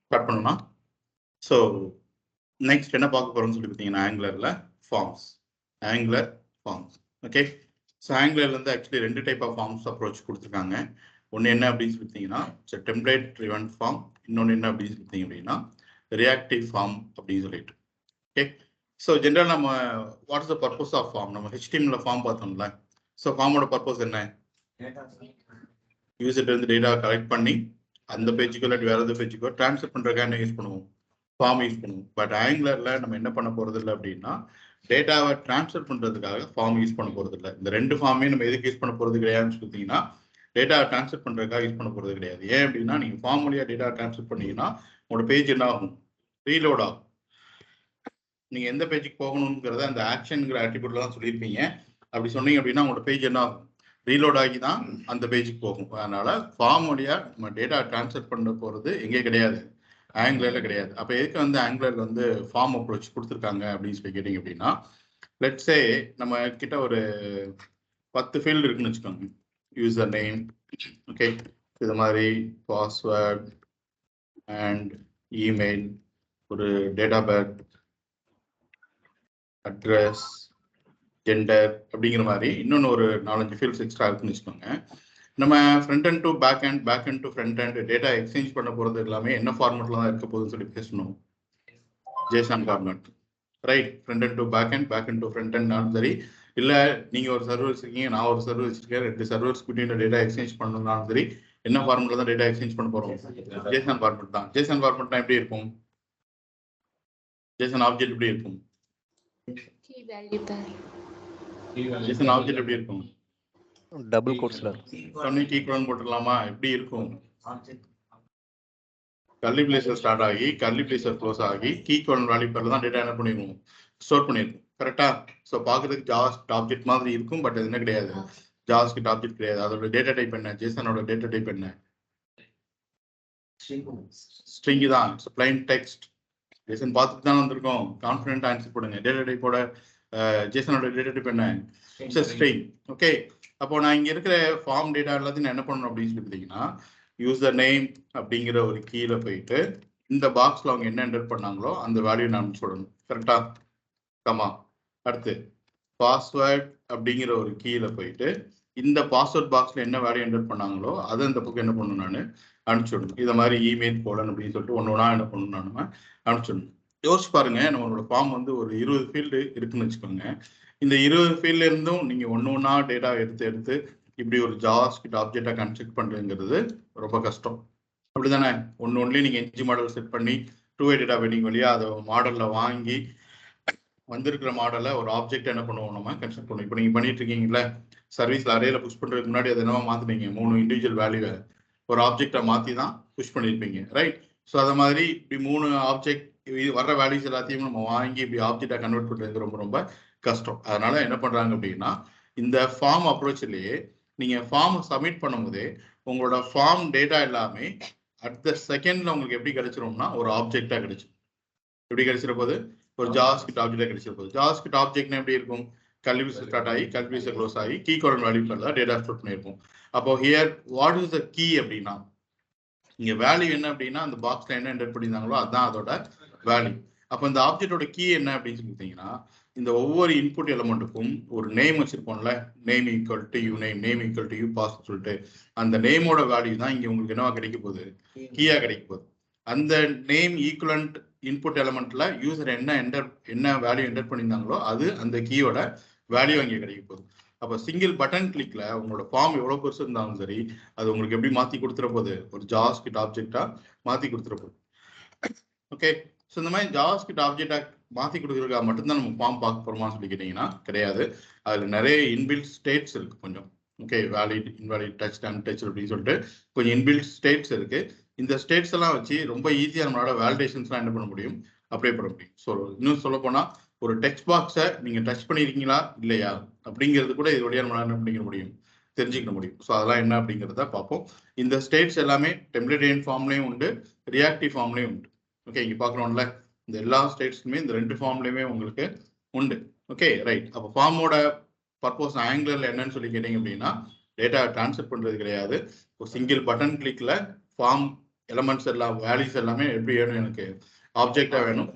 Start பண்ணலாம். So next என்ன பார்க்க போகிறோம்னு சொல்லி பார்த்தீங்கன்னா ஆங்குலரில் forms. Angular forms. Okay. So ஆங்குலர்லேருந்து actually 2 type of forms approach கொடுத்துருக்காங்க. ஒன்று என்ன அப்படின்னு சொல்லி பார்த்தீங்கன்னா டெம்ப்ளேட் ட்ரிவன் ஃபார்ம். இன்னொன்று என்ன அப்படின்னு சொல்லி பார்த்தீங்க அப்படின்னா ரியாக்டிவ் ஃபார்ம் அப்படின்னு சொல்லிட்டு. ஓகே. ஸோ ஜென்ரல் நம்ம what is the purpose of form? நம்ம HTML ஃபார்ம் பார்த்தோம்ல. ஸோ ஃபார்மோட பர்பஸ் என்ன? யூசர்ட்ட இருந்து டேட்டா கலெக்ட் பண்ணி அந்த பேஜுக்கோ இல்லாட்டி வேற எதாவது பேஜுக்கோ ட்ரான்ஸ்ஃபர் பண்ணுறதுக்காக என்ன யூஸ் பண்ணுவோம்? ஃபார்ம் யூஸ் பண்ணுவோம். பட் ஆங்குலரில் நம்ம என்ன பண்ண போகிறது இல்லை அப்படின்னா டேட்டாவை ட்ரான்ஸ்ஃபர் பண்ணுறதுக்காக ஃபார்ம் யூஸ் பண்ண போகிறது இல்லை. இந்த 2 ஃபார்மே நம்ம எதுக்கு யூஸ் பண்ண போகிறது கிடையாதுன்னு பார்த்தீங்கன்னா டேட்டாவை ட்ரான்ஸ்ஃபர் பண்ணுறதுக்காக யூஸ் பண்ண போகிறது கிடையாது. ஏன் அப்படின்னா நீங்கள் ஃபார்ம் வழியாக டேட்டா ட்ரான்ஸ்ஃபர் பண்ணீங்கன்னா உங்களோட பேஜ் என்ன ஆகும்? ரீலோட் ஆகும். நீங்கள் எந்த பேஜுக்கு போகணுங்கிறத அந்த ஆக்ஷனுங்கிற ஆட்ரிபியூட்ல தான் சொல்லியிருப்பீங்க. அப்படி சொன்னீங்க அப்படின்னா உங்களோட பேஜ் என்ன ஆகும்? ரீலோட் ஆகி தான் அந்த பேஜுக்கு போகும். அதனால ஃபார்ம் வழியாக நம்ம டேட்டா ட்ரான்ஸ்ஃபர் பண்ண போகிறது எங்கே கிடையாது, ஆங்குலரில் கிடையாது. அப்போ எதுக்கு வந்து ஆங்குலரில் வந்து ஃபார்ம் அப்ரோச் கொடுத்துருக்காங்க அப்படின்னு சொல்லி கேட்டிங்க அப்படின்னா லெட்ஸே நம்ம கிட்ட ஒரு 10 ஃபீல்டு இருக்குன்னு வச்சுக்கோங்க. யூசர் நேம், ஓகே, இது மாதிரி பாஸ்வேர்ட் அண்ட் இமெயில், ஒரு date of birth, address, gender அப்படிங்கிற மாதிரி இன்னொன்று ஒரு 4-5 ஃபீல்ட்ஸ் எக்ஸ்ட்ரா இருக்குன்னு வச்சுக்கோங்க. நம்ம front end to back end, back end to front end data exchange பண்ண போகிறது எல்லாமே என்ன ஃபார்மெட்டில் தான் இருக்க போகுதுன்னு சொல்லி பேசணும். JSON format, right? Front end to back end to front end சரி. இல்லை நீங்கள் ஒரு சர்வர் வச்சிருக்கீங்க, நான் ஒரு சர்வர் வச்சிருக்கேன், 2 சர்வர்ஸ் பிட்வீன் டேட்டா எக்ஸ்சேஞ்ச் பண்ணணும்னாலும் சரி என்ன ஃபார்மெட்டில் தான் டேட்டா எக்ஸ்சேஞ்ச் பண்ண போகிறோம்? JSON ஃபார்மெட் தான். JSON ஃபார்மெட்னா எப்படி இருக்கும்? JSON ஆப்ஜெக்ட் எப்படி இருக்கும்? JSON ஆப்ஜெக்ட் எப்படி இருக்கும்? டபுள் கோட்ஸ்ல சொன்னி கீ போட்டுடலாமா? எப்படி இருக்கும்? கர்லி பிளேஸர் ஸ்டார்ட் ஆகி கர்லி பிளேஸர் க்ளோஸ் ஆகி கீ கோலன் வேல்யூ பேர்ல தான் டேட்டா என்ன பண்ணிருக்கும்? ஸ்டோர் பண்ணிருக்கும். கரெக்டா? ஸோ பார்க்கறதுக்கு ஜாவாஸ்கிரிப்ட் ஆப்ஜெக்ட் மாதிரி இருக்கும். பட் அது என்ன கிடையாது, ஜாவாஸ்கிரிப்ட் ஆப்ஜெக்ட் கிடையாது. அதோட டேட்டா டைப் என்ன? ஜேசனோட டேட்டா டைப் என்ன? ஸ்ட்ரிங் தான். Plain text. ஜேசன் பார்த்துட்டு தான் வந்திருக்கோம். கான்ஃபிடென்ட் ஆன்சர் போடுங்க. டேட்டா டைப்போட ஜேசனோட டேட்டா டைப் என்ன? ஸ்ட்ரிங். ஓகே. அப்போ நான் இங்க இருக்கிற ஃபார்ம் டேட்டா எல்லாத்தையும் நான் என்ன பண்ணணும் அப்படின்னு சொல்லி பார்த்தீங்கன்னா யூசர் நேம் அப்படிங்கிற ஒரு கீழே போயிட்டு இந்த பாக்ஸ்ல அவங்க என்ன என்டர் பண்ணாங்களோ அந்த வேல்யூ நான் சொல்லணும். கரெக்டா? கமா. அடுத்து பாஸ்வேர்ட் அப்படிங்கிற ஒரு கீழே போயிட்டு இந்த பாஸ்வேர்ட் பாக்ஸ்ல என்ன வேல்யூ என்டர் பண்ணாங்களோ அதை இந்த பக்கம் என்ன பண்ணணும், நான் அனுப்பிச்சுடணும். இதை மாதிரி இமெயில் கோலன் அப்படின்னு சொல்லிட்டு ஒன்னொன்னா என்ன பண்ணணும், நம்ம அனுப்பிச்சுடணும். யோசிச்சு பாருங்க, நம்மளோட ஃபார்ம் வந்து ஒரு 20 ஃபீல்டு இருக்குன்னு வச்சுக்கோங்க. இந்த 20 ஃபீல்ட்ல இருந்தும் நீங்க ஒன்னொன்னா டேட்டா எடுத்து இப்படி ஒரு ஜாவாஸ்கிரிப்ட் ஆப்ஜெக்டா கன்ஸ்ட்ரக்ட் பண்றதுங்கிறது ரொம்ப கஷ்டம். அப்படிதானே? ஒன்லி நீங்க என்ஜி மாடல் செட் பண்ணி 2-way டேட்டா வெயிட்டிங் வழியா அதை மாடல்ல வாங்கி வந்திருக்கிற மாடலை ஒரு ஆப்ஜெக்ட் என்ன பண்ணுவோம், நம்ம கன்ஸ்ட்ரக்ட் பண்ணுவோம். இப்போ நீங்க பண்ணிட்டு இருக்கீங்களா சர்வீஸ்ல அரேல புஷ் பண்றதுக்கு முன்னாடி அதை என்னவா மாத்தினீங்க? 3 இண்டிவிஜுவல் வேல்யூவை ஒரு ஆப்ஜெக்டா மாத்தி தான் புஷ் பண்ணிருப்பீங்க, ரைட்? ஸோ அதை மாதிரி இப்படி 3 ஆப்ஜெக்ட் வர்ற வேல்யூஸ் எல்லாத்தையும் நம்ம வாங்கி இப்படி ஆப்ஜெக்டா கன்வெர்ட் பண்றது ரொம்ப ரொம்ப கஷ்டம். அதனால என்ன பண்றாங்க அப்படின்னா இந்த ஃபார்ம் அப்ரோச்லயே நீங்க ஃபார்ம் சப்மிட் பண்ணும்போதே உங்களோட ஃபார்ம் டேட்டா எல்லாமே அட் த செகண்ட்ல உங்களுக்கு எப்படி கிடைச்சிரும்னா ஒரு ஆப்ஜெக்டா கிடைச்சிடும். எப்படி கிடைச்சிட போது? ஒரு ஜாவாஸ்கிரிப்ட் ஆப்ஜெக்டா கிடைச்சிட போகுது. ஜாவாஸ்கிரிப்ட் ஆப்ஜெக்ட்னா எப்படி இருக்கும்? கல்விஸ் ஸ்டார்ட் ஆகி கல்விஸ் க்ளோஸ் ஆகி கீ கோலன் வேல்யூ தான் டேட்டா ஸ்டோர் பண்ணியிருக்கும். அப்போ here what is the key அப்படின்னா இங்க வேல்யூ என்ன அப்படின்னா அந்த பாக்ஸ்ல என்ன என்டர் பண்ணியிருந்தாங்களோ அதுதான் அதோட வேல்யூ. அப்போ இந்த ஆப்ஜெக்டோட கீ என்ன அப்படின்னு சொல்லிட்டீங்கன்னா இந்த ஒவ்வொரு இன்புட் எலமெண்ட்டுக்கும் ஒரு நேம் வச்சிருப்போம்ல, name equal to u name, name equal to u pass சொல்லிட்டு அந்த நேமோட வேல்யூ தான் இங்க உங்களுக்கு என்னவா கிடைக்க போகுது? கீயா கிடைக்க போகுது. அந்த நேம் ஈக்குவலண்ட் இன்புட் எலமெண்ட்ல யூசர் என்ன வேல்யூ என்டர் பண்ணியிருந்தாங்களோ அது அந்த கீயோட வேல்யூ அங்கே கிடைக்க போகுது. அப்போ சிங்கிள் பட்டன் கிளிக்ல உங்களோட ஃபார்ம் எவ்வளவு பெருசு இருந்தாலும் சரி அது உங்களுக்கு எப்படி மாத்தி கொடுத்துற போகுது? ஒரு ஜாவாஸ்கிரிப்ட் ஆப்ஜெக்டா மாத்தி கொடுத்துற போகுது. ஓகே. ஸோ இந்த மாதிரி ஜாவாஸ்கிரிப்ட் ஆப்ஜெக்டா மாத்தி கொடுக்குறதுக்காக மட்டும்தான் நம்ம ஃபார்ம் பார்க்க போறோமான்னு சொல்லி கேட்டீங்கன்னா கிடையாது. அதுல நிறைய இன்பில்ட் ஸ்டேட்ஸ் இருக்கு கொஞ்சம். Okay, valid, invalid, touch, untouch அப்படின்னு சொல்லிட்டு கொஞ்சம் இன்பில்ட் ஸ்டேட்ஸ் இருக்கு. இந்த ஸ்டேட்ஸ் எல்லாம் வச்சு ரொம்ப ஈஸியா நம்மளோட வேலிடேஷன்ஸ்லாம் என்ன பண்ண முடியும், அப்ளை பண்ண முடியும். ஸோ இன்னும் சொல்ல போனா ஒரு டெக்ஸ்ட் பாக்ஸை நீங்க டச் பண்ணிருக்கீங்களா இல்லையா அப்படிங்கிறது கூட இது வழியா நம்மளால என்ன பண்ணிக்க முடியும், தெரிஞ்சுக்க முடியும். ஸோ அதெல்லாம் என்ன அப்படிங்கிறத பார்ப்போம். இந்த ஸ்டேட்ஸ் எல்லாமே டெம்ப்ளேட் ஃபார்ம்லயும் உண்டு, ரியாக்டிவ் ஃபார்ம்லயும் உண்டு. ஓகே, இங்க பாக்குறோம்ல இந்த எல்லா ஸ்டேட்ஸுமே இந்த 2 ஃபார்ம்லயுமே உங்களுக்கு உண்டு. Okay, right. அப்போ ஃபார்மோட பர்பஸ் ஆங்குலர்ல என்னன்னு சொல்லி கேட்டீங்க அப்படின்னா டேட்டா டிரான்ஸ்ஃபர் பண்றது கிடையாது. ஒரு சிங்கிள் பட்டன் கிளிக்ல ஃபார்ம் எலமெண்ட்ஸ் எல்லாம் வேல்யூஸ் எல்லாமே எப்படி வேணும் எனக்கு ஆப்ஜெக்டா வேணும்.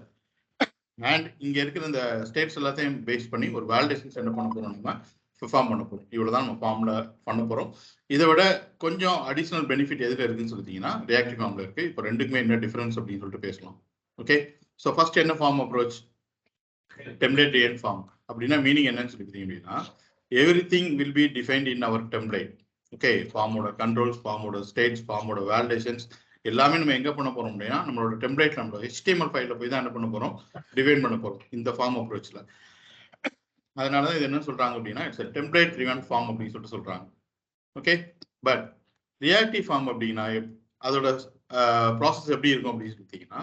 அண்ட் இங்க இருக்கிற இந்த ஸ்டேட்ஸ் எல்லாத்தையும் பேஸ் பண்ணி ஒரு வேலிடேஷன்ஸ் என்ன பண்ண போறோம், நம்ம பெர்ஃபார்ம் பண்ண போறோம். இவ்வளவுதான் நம்ம ஃபார்ம்ல பண்ண போறோம். இதை விட கொஞ்சம் அடிஷனல் பெனிஃபிட் எதுல இருக்குன்னு சொல்லிட்டீங்கன்னா ரியாக்டிவ் ஃபார்ம்ல இருக்கு. இப்போ ரெண்டுக்குமே என்ன டிஃபரன்ஸ் அப்படின்னு சொல்லிட்டு பேசலாம். ஓகே, ஸோ ஃபர்ஸ்ட் என்ன form approach, template driven form அப்படின்னா மீனிங் என்னன்னு சொல்லிட்டீங்க அப்படின்னா everything will be defined in our template. Okay, ஃபார்மோட கண்ட்ரோல்ஸ், ஃபார்மோட ஸ்டேட்ஸ், ஃபார்மோட வேலிடேஷன்ஸ் எல்லாமே நம்ம எங்க பண்ண போறோம் அப்படின்னா நம்மளோட டெம்ப்ளேட், நம்மளோட HTML ஃபைல்ல போய் தான் என்ன பண்ண போறோம், டிஃபைன் பண்ண போறோம் இந்த ஃபார்ம் அப்ரோச்ல. அதனாலதான் இது என்ன சொல்றாங்க அப்படின்னா இட்ஸ் டெம்ப்ளேட் ட்ரிவன் ஃபார்ம் அப்படின்னு சொல்லிட்டு சொல்றாங்க. ஓகே, பட் ரியாக்டிவ் ஃபார்ம் அப்படின்னா அதோட ப்ராசஸ் எப்படி இருக்கும் அப்படின்னு சொல்லிட்டீங்கன்னா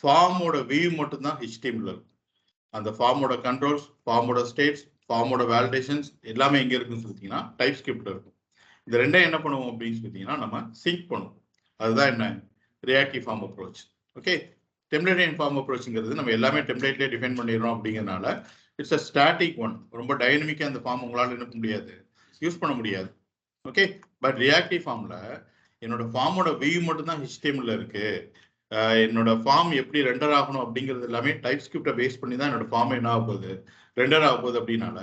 ஃபார்மோட வியூ மட்டும் தான் HTML இருக்கும். அந்த ஃபார்மோட கண்ட்ரோல்ஸ், ஃபார்மோட ஸ்டேட்ஸ், ஃபார்மோட வேலிடேஷன்ஸ் எல்லாமே எங்க இருக்குன்னு சொல்லிட்டீங்கன்னா டைப் ஸ்கிரிப்ட்ல இருக்கும். இந்த ரெண்டையும் என்ன பண்ணுவோம் அப்படின்னு சொல்லிட்டீங்கன்னா நம்ம சிங்க் பண்ணுவோம். அதுதான் என்ன reactive form approach. Okay, template driven form அப்ரோச்ங்கிறது நம்ம எல்லாமே டெம்ப்ளேட்லேயே டிஃபைன் பண்ணிடுறோம் அப்படிங்கிறனால இட்ஸ் அ ஸ்டாட்டிக் ஒன். ரொம்ப டைனமிக்கா அந்த ஃபார்ம் உங்களால் என்ன பண்ண முடியாது, யூஸ் பண்ண முடியாது. ஓகே, பட் ரியாக்டிவ் ஃபார்ம்ல என்னோட ஃபார்மோட வியூ மட்டும் தான் HTML இருக்கு. என்னோட ஃபார்ம் எப்படி ரெண்டர் ஆகணும் அப்படிங்கிறது எல்லாமே டைப் ஸ்கிரிப்டை பேஸ் பண்ணி தான் என்னோட ஃபார்ம் என்ன ஆக போகுது, ரெண்டர் ஆக போகுது. அப்படின்னால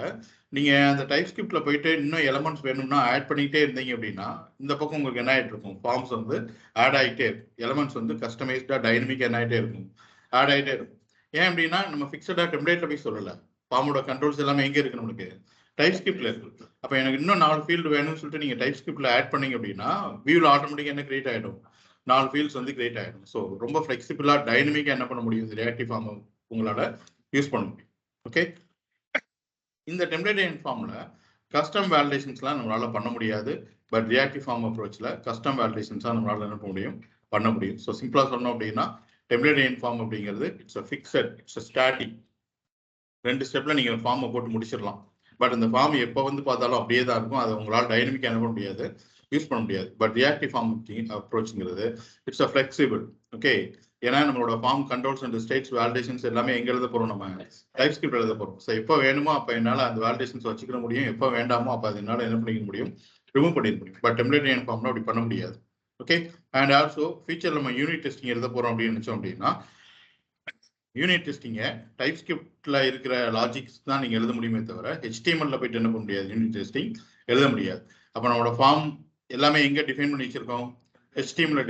நீங்க அந்த டைப் ஸ்கிரிப்ட்ல போயிட்டு இன்னும் எலமெண்ட்ஸ் வேணும்னா ஆட் பண்ணிக்கிட்டே இருந்தீங்க அப்படின்னா இந்த பக்கம் உங்களுக்கு என்ன ஆயிட்டு இருக்கும், ஃபார்ம்ஸ் வந்து ஆட் ஆகிட்டே இருக்கும். எலமெண்ட்ஸ் வந்து கஸ்டமைஸ்டா டைனமிக் என்ன ஆகிட்டே இருக்கும், ஆட் ஆகிட்டே இருக்கும். ஏன் அப்படின்னா நம்ம ஃபிக்ஸடா டெம்ப்ளேட்ல போய் சொல்லல, ஃபார்மோட கண்ட்ரோல்ஸ் எல்லாமே எங்க இருக்கு, நம்மளுக்கு டைப் ஸ்கிரிப்ட்ல இருக்கு. அப்ப எனக்கு இன்னும் 4 ஃபீல்டு வேணும்னு சொல்லிட்டு நீங்க டைப் ஸ்கிரிப்ட்ல ஆட் பண்ணீங்க அப்படின்னா வியூல ஆட்டோமேட்டிக்கா என்ன கிரியேட் ஆயிடும், 4 ஃபீல்ட்ஸ் வந்து கிரியேட் ஆயிடும். ஸோ ரொம்ப ஃபிளெக்சிபிளா டைனமிக்கா என்ன பண்ண முடியும், ரியாக்டிவ் ஃபார்ம் உங்களால யூஸ் பண்ண முடியும். ஓகே, இந்த டெம்ப்ளேட் டிரைவன் ஃபார்ம்ல கஸ்டம் வேலிடேஷன்ஸ்லாம் நம்மளால பண்ண முடியாது. பட் ரியாக்டிவ் ஃபார்ம் அப்ரோச்ல கஸ்டம் வேலிடேஷன்ஸா நம்மளால என்ன பண்ண முடியும். ஸோ சிம்பிளா சொன்னோம் அப்படின்னா டெம்ப்ளேட் டிரைவன் ஃபார்ம் அப்படிங்கிறது it's a fixed, it's a static. 2 ஸ்டெப்ல நீங்க ஃபார்மை போட்டு முடிச்சிடலாம். பட் அந்த ஃபார்ம் எப்போ வந்து பார்த்தாலும் அப்படியே தான் இருக்கும். அதை உங்களால் டைனமிக்கா என்ன பண்ண முடியாது, யூஸ் பண்ண முடியாது. பட் ரியாக்டிவ் ஃபார்ம் அப்ரோச்ங்கிறது இட்ஸ் அ ஃபிளெக்சிபிள். ஓகே, ஏன்னா நம்மளோட form controls and states validations எல்லாமே எங்க எழுத போறோம், நம்ம டைப் ஸ்கிரிப்ட் எழுத போறோம். ஸோ எப்போ வேணுமோ அப்போ என்னால் அந்த வேலிடேஷன்ஸ் வச்சுக்க முடியும், எப்போ வேண்டாமோ அப்போ அது என்னால் என்ன பண்ணிக்க முடியும், ரிமூவ் பண்ணிக்க முடியும். பட் டெம்ப்ளேட் டிரைவன் ஃபார்ம்ல அப்படி பண்ண முடியாது. ஓகே, அண்ட் ஆல்சோ ஃபியூச்சர் நம்ம யூனிட் டெஸ்டிங் எழுத போறோம் அப்படின்னு நினைச்சோம் அப்படின்னா யூனிட் டெஸ்டிங்கை டைப் ஸ்கிரிப்ட்ல இருக்கிற லாஜிக்ஸ் தான் நீங்க எழுத முடியுமே தவிர HTML போயிட்டு என்ன பண்ண முடியாது, யூனிட் டெஸ்டிங் எழுத முடியாது. அப்போ நம்மளோட ஃபார்ம் எல்லாமே எங்க டிஃபைன் பண்ணி வச்சிருக்கோம், HTML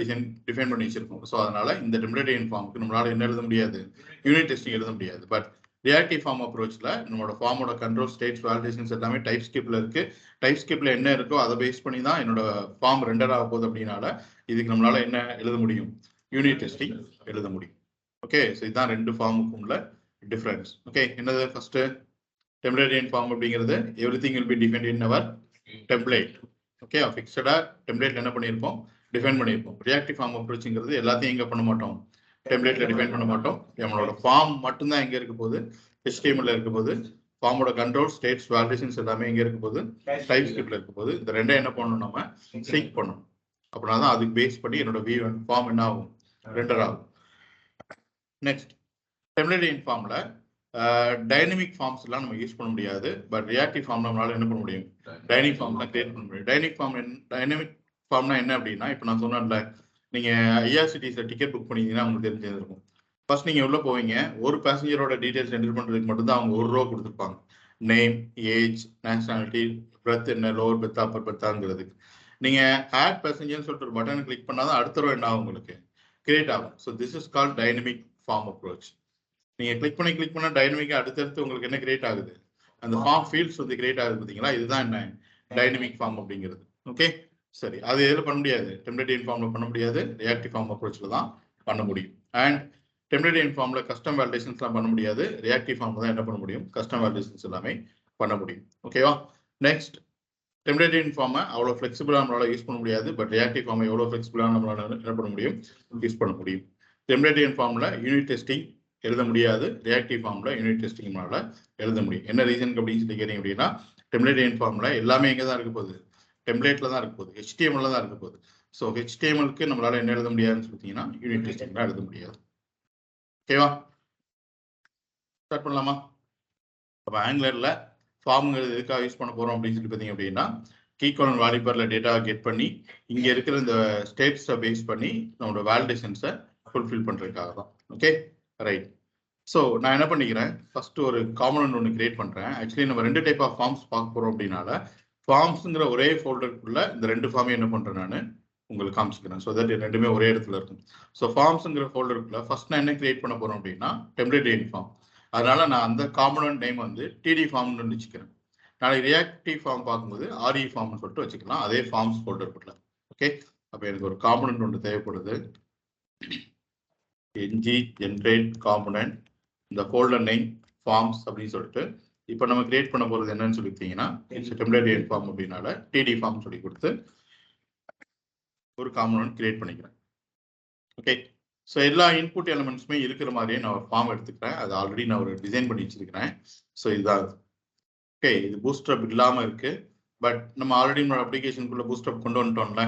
டிஃபைன் பண்ணி வச்சிருக்கோம். ஸோ அதனால இந்த டெம்ப்ளேட் டிரைவன் ஃபார்முக்கு நம்மளால என்ன எழுத முடியாது, யூனிட் டெஸ்டிங் எழுத முடியாது. பட் ரியாக்டிவ் ஃபார்ம் அப்ரோச்ல நம்மளோட ஃபார்மோட கண்ட்ரோல், ஸ்டேட்ஸ், வேலிடேஷன்ஸ் எல்லாமே டைப் ஸ்கிரிப்ட்ல இருக்கு. டைப் ஸ்கிரிப்ட்ல என்ன இருக்கோ அதை பேஸ் பண்ணி தான் என்னோட ஃபார்ம் ரெண்டர் ஆக போகுது. அப்படின்னால இதுக்கு நம்மளால என்ன எழுத முடியும், யூனிட் டெஸ்டிங் எழுத முடியும். ஓகே, ஸோ இதுதான் ரெண்டு ஃபார்முக்கும் உள்ள டிஃபரன்ஸ். ஓகே, என்னது ஃபர்ஸ்ட் டெம்ப்ளேட் டிரைவன் ஃபார்ம் அப்படிங்கிறது everything will be defined in our template. Okay, ஃபிக்ஸடா டெம்ப்ளேட்ல என்ன பண்ணியிருப்போம், டிஃபைன் பண்ணியிருப்போம். ரியாக்டிவ் ஃபார்ம் அப்ரோச்ங்கிறது எல்லாத்தையும் எங்க பண்ண மாட்டோம், டெம்ப்ளேட்ல டிஃபைன் பண்ண மாட்டோம். நம்மளோட ஃபார்ம் மட்டும்தான் எங்க இருக்க போகுது, HTML இருக்க போது. ஃபார்மோட கண்ட்ரோல், ஸ்டேட்ஸ், வேலிடேஷன்ஸ் எல்லாமே எங்க இருக்க போது, டைப் ஸ்கிரிப்ட்ல இருக்க போது. இந்த ரெண்டே என்ன பண்ணணும், நம்ம சிங்க் பண்ணணும். அப்படின்னா தான் அதுக்கு பேஸ் பண்ணி என்னோட ஃபார்ம் என்ன ஆகும், ரெண்டர் ஆகும். நெக்ஸ்ட், டெம்ப்ளேட் டிரைவன் ஃபார்ம்ல டைனமிக் ஃபார்ம்ஸ் எல்லாம் நம்ம யூஸ் பண்ண முடியாது. பட் ரியாக்டிவ் ஃபார்ம்ல நம்மளால என்ன பண்ண முடியும், டைனமிக் ஃபார்ம்லாம் கிரியேட் பண்ண முடியும். டைனமிக் ஃபார்ம்னா என்ன அப்படின்னா இப்போ நான் சொன்னேன்ல, நீங்க IRCTC டிக்கெட் புக் பண்ணிங்கன்னா உங்களுக்கு தெரிஞ்சிருக்கும். ஃபர்ஸ்ட் நீங்க உள்ள போவீங்க, ஒரு பேசஞ்சரோட டீடைல்ஸ் என்டர் பண்றதுக்கு மட்டும் தான் அவங்க 1 ரோ கொடுத்துருப்பாங்க. நேம், ஏஜ், நேஷனாலிட்டி, பெர்த் என்ன, லோவர் பெர்த், அப்பர் பெர்த்தாங்கிறதுக்கு. நீங்க ஆட் பேசஞ்சர்னு சொல்லிட்டு ஒரு பட்டன் கிளிக் பண்ணாதான் அடுத்த ரோ என்ன ஆகும், உங்களுக்கு கிரியேட் ஆகும். So this is called dynamic form approach. நீங்க கிளிக் பண்ண டைனமிக்கா அடுத்தடுத்து உங்களுக்கு என்ன கிரியேட் ஆகுது, அந்த ஃபார்ம் ஃபீல்ட்ஸ் வந்து கிரியேட் ஆகுது பாத்தீங்களா, இதுதான் என்ன டைனமிக் ஃபார்ம் அப்படிங்கிறது. ஓகே, சரி, அது எதுல பண்ண முடியாது, டெம்ப்ளேட் டிரைவன் ஃபார்ம்ல பண்ண முடியாது, ரியாக்டிவ் ஃபார்ம் அப்ரோச்ல தான் பண்ண முடியும். அண்ட் டெம்ப்ளேட் டிரைவன் ஃபார்ம்ல கஸ்டம் வேலிடேஷன்ஸ்லாம் பண்ண முடியாது, ரியாக்டிவ் ஃபார்ம்ல தான் என்ன பண்ண முடியும், கஸ்டம் வேலிடேஷன்ஸ் எல்லாமே பண்ண முடியும். ஓகேவா? நெக்ஸ்ட், டெம்ப்ளேட் டிரைவன் ஃபார்மை அவ்வளோ ஃபிளெக்சிபிளா நம்மளால யூஸ் பண்ண முடியாது. பட் ரியாக்டிவ் ஃபார்மை எவ்வளோ ஃபிளெக்சிபிளா நம்மளால என்ன பண்ண முடியும், யூஸ் பண்ண முடியும். டெம்ப்ளேட் டிரைவன் ஃபார்ம்ல யூனிட் டெஸ்டிங் எழுத முடியாது, ரியாக்டிவ் ஃபார்ம்ல யூனிட் டெஸ்டிங் நம்மளால எழுத முடியும். என்ன ரீசன் அப்படின்னு சொல்லி கேட்டீங்க அப்படின்னா டெம்ப்ளேட் டிரைவன் ஃபார்ம்ல எல்லாமே எங்க தான் இருக்க போகுது, டெம்ப்ளேட்ல தான் இருக்க போகுது, HTML தான் இருக்க போகுது. ஸோ HTMLக்கு நம்மளால என்ன எழுத முடியாதுன்னு சொல்லிட்டீங்கன்னா யூனிட் டெஸ்டிங் தான் எழுத முடியாது. ஓகேவா? ஸ்டார்ட் பண்ணலாமா? அப்போ ஆங்குலர்ல ஃபார்ம்ங்கிறது எதுக்காக யூஸ் பண்ண போறோம் அப்படின்னு சொல்லி பார்த்தீங்க அப்படின்னா கீ காலம் வாலிபர்ல டேட்டா கெட் பண்ணி இங்க இருக்கிற இந்த ஸ்டேட்ஸை பேஸ் பண்ணி நம்மளோட வேலிடேஷன்ஸை ஃபுல்ஃபில் பண்றதுக்காக தான். Okay right. ஸோ நான் என்ன பண்ணிக்கிறேன், ஃபர்ஸ்ட் ஒரு காம்பனன்ட் ஒன்று கிரியேட் பண்றேன். ஆக்சுவலி நம்ம 2 டைப் ஆஃப் ஃபார்ம்ஸ் பார்க்க போறோம் அப்படின்னால ஃபார்ம்ஸுங்கிற ஒரே ஃபோல்டருக்குள்ள இந்த 2 ஃபார்மையும் என்ன பண்றேன் நான் உங்களுக்கு காமிச்சிக்கிறேன். ஸோ தட் ரெண்டுமே ஒரே இடத்துல இருக்கும். ஸோ ஃபார்ம்ஸுங்கிற ஃபோல்டருக்குள்ள ஃபர்ஸ்ட் நான் என்ன கிரியேட் பண்ண போறோம் அப்படின்னா டெம்ப்ளேட் டேட் ஃபார்ம். அதனால நான் அந்த காம்பனன்ட் நேம் வந்து டிடி ஃபார்ம்னு வச்சுக்கிறேன். நாளைக்கு ரியாக்டிவ் ஃபார்ம் பார்க்கும்போது ஆர்இ ஃபார்ம்னு சொல்லிட்டு வச்சுக்கலாம், அதே ஃபார்ம்ஸ் ஃபோல்டருக்குள்ள. ஓகே, அப்போ எனக்கு ஒரு காம்பனன்ட் ஒன்று தேவைப்படுது. ng generate component இந்த ஃபோல்டர் நேம் ஃபார்ம்ஸ் அப்படின்னு சொல்லிட்டு இப்போ நம்ம கிரியேட் பண்ண போறது என்னன்னு சொல்லிட்டீங்கன்னா டெம்ப்ளேட் டேட் ஃபார்ம் அப்படின்னால டிடி ஃபார்ம் சொல்லி கொடுத்து ஒரு காம்பனன்ட் கிரியேட் பண்ணிக்கிறேன். ஓகே, ஸோ எல்லா இன்புட் எலிமெண்ட்ஸுமே இருக்கிற மாதிரியே நான் ஒரு ஃபார்ம் எடுத்துக்கிறேன். அது ஆல்ரெடி நான் ஒரு டிசைன் பண்ணி வச்சிருக்கிறேன். ஸோ இதுதான். ஓகே, இது பூஸ்டப் இல்லாமல் இருக்கு, பட் நம்ம ஆல்ரெடி நம்ம அப்ளிகேஷனுக்குள்ள பூஸ்டப் கொண்டு வந்துட்டோம்ல.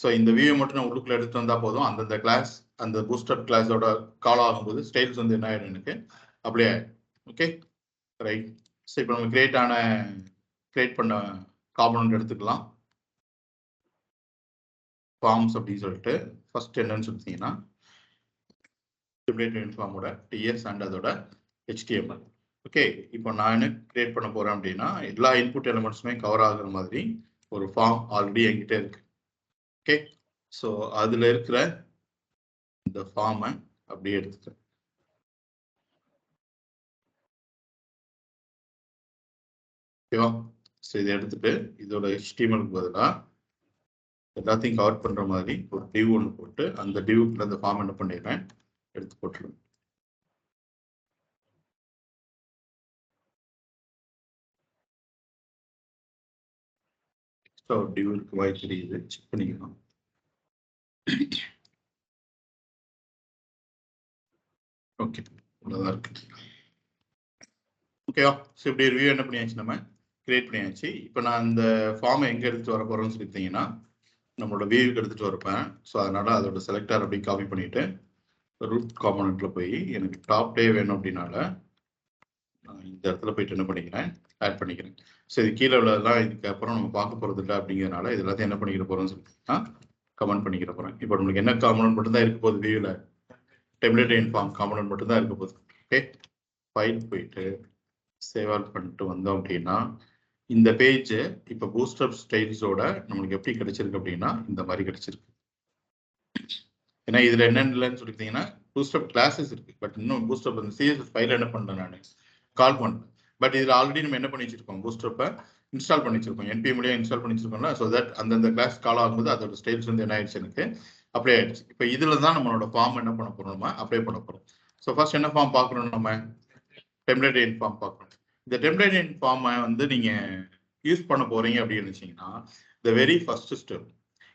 ஸோ இந்த வியூ மட்டும் நான் உள்ளுக்குள்ள எடுத்து வந்தால் போதும். அந்தந்த கிளாஸ் அந்த பூஸ்டப் கிளாஸோட கால் ஆகும்போது ஸ்டைல்ஸ் வந்து என்ன ஆயிடும், எனக்கு அப்படியே ஆயிடும். Okay right. ஸோ இப்போ நம்ம கிரியேட் பண்ண காம்பனன்ட் எடுத்துக்கலாம். ஃபார்ம்ஸ் அப்படின்னு சொல்லிட்டு ஃபர்ஸ்ட் என்னன்னு சொல்லிட்டீங்கன்னா டெம்ப்ளேட் ஃபார்மோட டிஎஸ் அண்ட் அதோட HTML. ஓகே, இப்போ நான் என்ன கிரியேட் பண்ண போறேன் அப்படின்னா எல்லா இன்புட் எலிமெண்ட்ஸுமே கவர் ஆகுற மாதிரி ஒரு ஃபார்ம் ஆல்ரெடி என்கிட்ட இருக்கு. ஓகே, ஸோ அதுல இருக்கிற இந்த ஃபார்மை அப்படியே எடுத்துக்கிறேன். ஓகேவா? ஸோ இதை எடுத்துட்டு இதோட HTML-க்கு பதிலாக எல்லாத்தையும் கவர் பண்ற மாதிரி ஒரு டிவ் ஒன்று போட்டு அந்த டிவ்க்குள்ள அந்த ஃபார்ம் என்ன பண்ணிடுறேன், எடுத்து போட்டுருவேன். ஸோ டிவ் இருக்கு வாய் தெரியுது, செக் பண்ணிக்கலாம். ஓகே, அவ்வளோதான் இருக்கு. ஓகேவா? ஸோ இப்படி ரிவ்யூ என்ன பண்ணியாச்சு, நம்ம கிரியேட் பண்ணியாச்சு. இப்போ நான் இந்த ஃபார்மை எங்கே எடுத்துட்டு வர போறேன்னு சொல்லிட்டீங்கன்னா நம்மளோட வியூக்கு எடுத்துட்டு வரப்பேன். ஸோ அதனால அதோட செலக்டர் அப்படி காப்பி பண்ணிட்டு ரூட் காம்பனன்ட்ல போய் எனக்கு டாப் டே வேணும் அப்படின்னால இந்த இடத்துல போயிட்டு என்ன பண்ணிக்கிறேன், ஆட் பண்ணிக்கிறேன். ஸோ இது கீழே உள்ளதெல்லாம் இதுக்கு அப்புறம் நம்ம பார்க்க போறது இல்லை அப்படிங்கிறனால இது எல்லாத்தையும் என்ன பண்ணிக்கிற போறோம்னு சொல்லிட்டீங்கன்னா கமெண்ட் பண்ணிக்கிற போறேன். இப்போ நம்மளுக்கு என்ன காம்பனன்ட் மட்டும் தான் இருக்க போகுது, வியூல டெம்ப்ளேட் ஃபார்ம் காம்பனன்ட் மட்டும் தான் இருக்க போகுது. ஓகே, ஃபைல் போயிட்டு சேவ் ஆல் பண்ணிட்டு வந்தோம் அப்படின்னா இந்த பேஜ் இப்போ பூஸ்டப் ஸ்டைல்ஸோட நம்மளுக்கு எப்படி கிடைச்சிருக்கு அப்படின்னா இந்த மாதிரி கிடைச்சிருக்கு. ஏன்னா இதுல என்னன்னு இல்லைன்னு சொல்லிட்டீங்கன்னா பூஸ்டப் கிளாஸஸ் இருக்கு, பட் இன்னும் பூஸ்டப் அந்த CSS ஃபைல் என்ன பண்ணேன் நான் கால் பண்ணேன். பட் இதுல ஆல்ரெடி நம்ம என்ன பண்ணி வச்சிருக்கோம், பூஸ்டப்பை இன்ஸ்டால் பண்ணி வச்சிருக்கோம், NPM மூலியம் இன்ஸ்டால் பண்ணி வச்சிருக்கோம்ல. ஸோ தட் அந்தந்த கிளாஸ் கால் ஆகும்போது அதோட ஸ்டைல்ஸ் வந்து என்ன ஆயிடுச்சு, எனக்கு அப்ளை ஆயிடுச்சு. இப்போ இதுல தான் நம்மளோட ஃபார்ம் என்ன பண்ண போறோம், நம்ம அப்ளை பண்ண போறோம். ஸோ ஃபர்ஸ்ட் என்ன ஃபார்ம் பார்க்கணும், நம்ம டெம்ப்ளேட் ஃபார்ம் பார்க்கணும். இந்த டெம்ப்ளேட் ஃபார்மை வந்து நீங்க யூஸ் பண்ண போறீங்க அப்படின்னு வச்சீங்கன்னா the very first step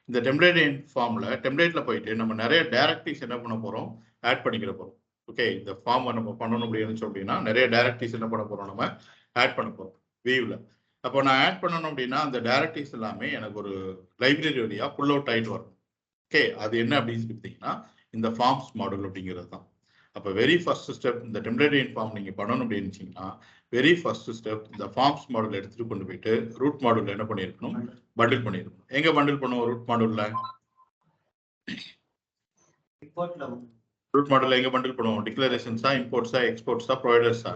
இந்த டெம்ப்ளேட் ஃபார்ம்ல டெம்ப்ளேட்ல போயிட்டு நம்ம நிறைய டைரக்டரிஸ் என்ன பண்ண போறோம், ஆட் பண்ணிக்கிற போறோம். ஓகே, இந்த ஃபார்மை நம்ம பண்ணணும் அப்படின்னு அப்படின்னா நிறைய டைரக்டரிஸ் என்ன பண்ண போறோம், நம்ம ஆட் பண்ண போறோம் வியூல. அப்போ நான் ஆட் பண்ணணும் அப்படின்னா அந்த டைரக்டரிஸ் எல்லாமே எனக்கு ஒரு லைப்ரரி வழியா புல் அவுட் ஆயிட்டு வரும். ஓகே, அது என்ன அப்படின்னு சொல்லிட்டீங்கன்னா இந்த ஃபார்ம்ஸ் மாடல் அப்படிங்கிறது தான். அப்போ வெரி ஃபர்ஸ்ட் ஸ்டெப் இந்த டெம்ப்ளேட் ஃபார்ம் நீங்க பண்ணணும் அப்படின்னு வச்சீங்கன்னா வெரி ஃபர்ஸ்ட் ஸ்டெப் இந்த ஃபார்ம்ஸ் மாடல் எடுத்துட்டு கொண்டு போயிட்டு ரூட் மாடல் என்ன பண்ணிருக்கணும், பண்டில் பண்ணிருக்கணும். எங்க பண்டில் பண்ணுவோம், ரூட் மாடல்ல ரூட் மாடல்ல எங்க பண்டில் பண்ணுவோம், டிக்ளரேஷன்ஸா, இம்போர்ட்ஸா, எக்ஸ்போர்ட்ஸா, ப்ரொவைடர்ஸா,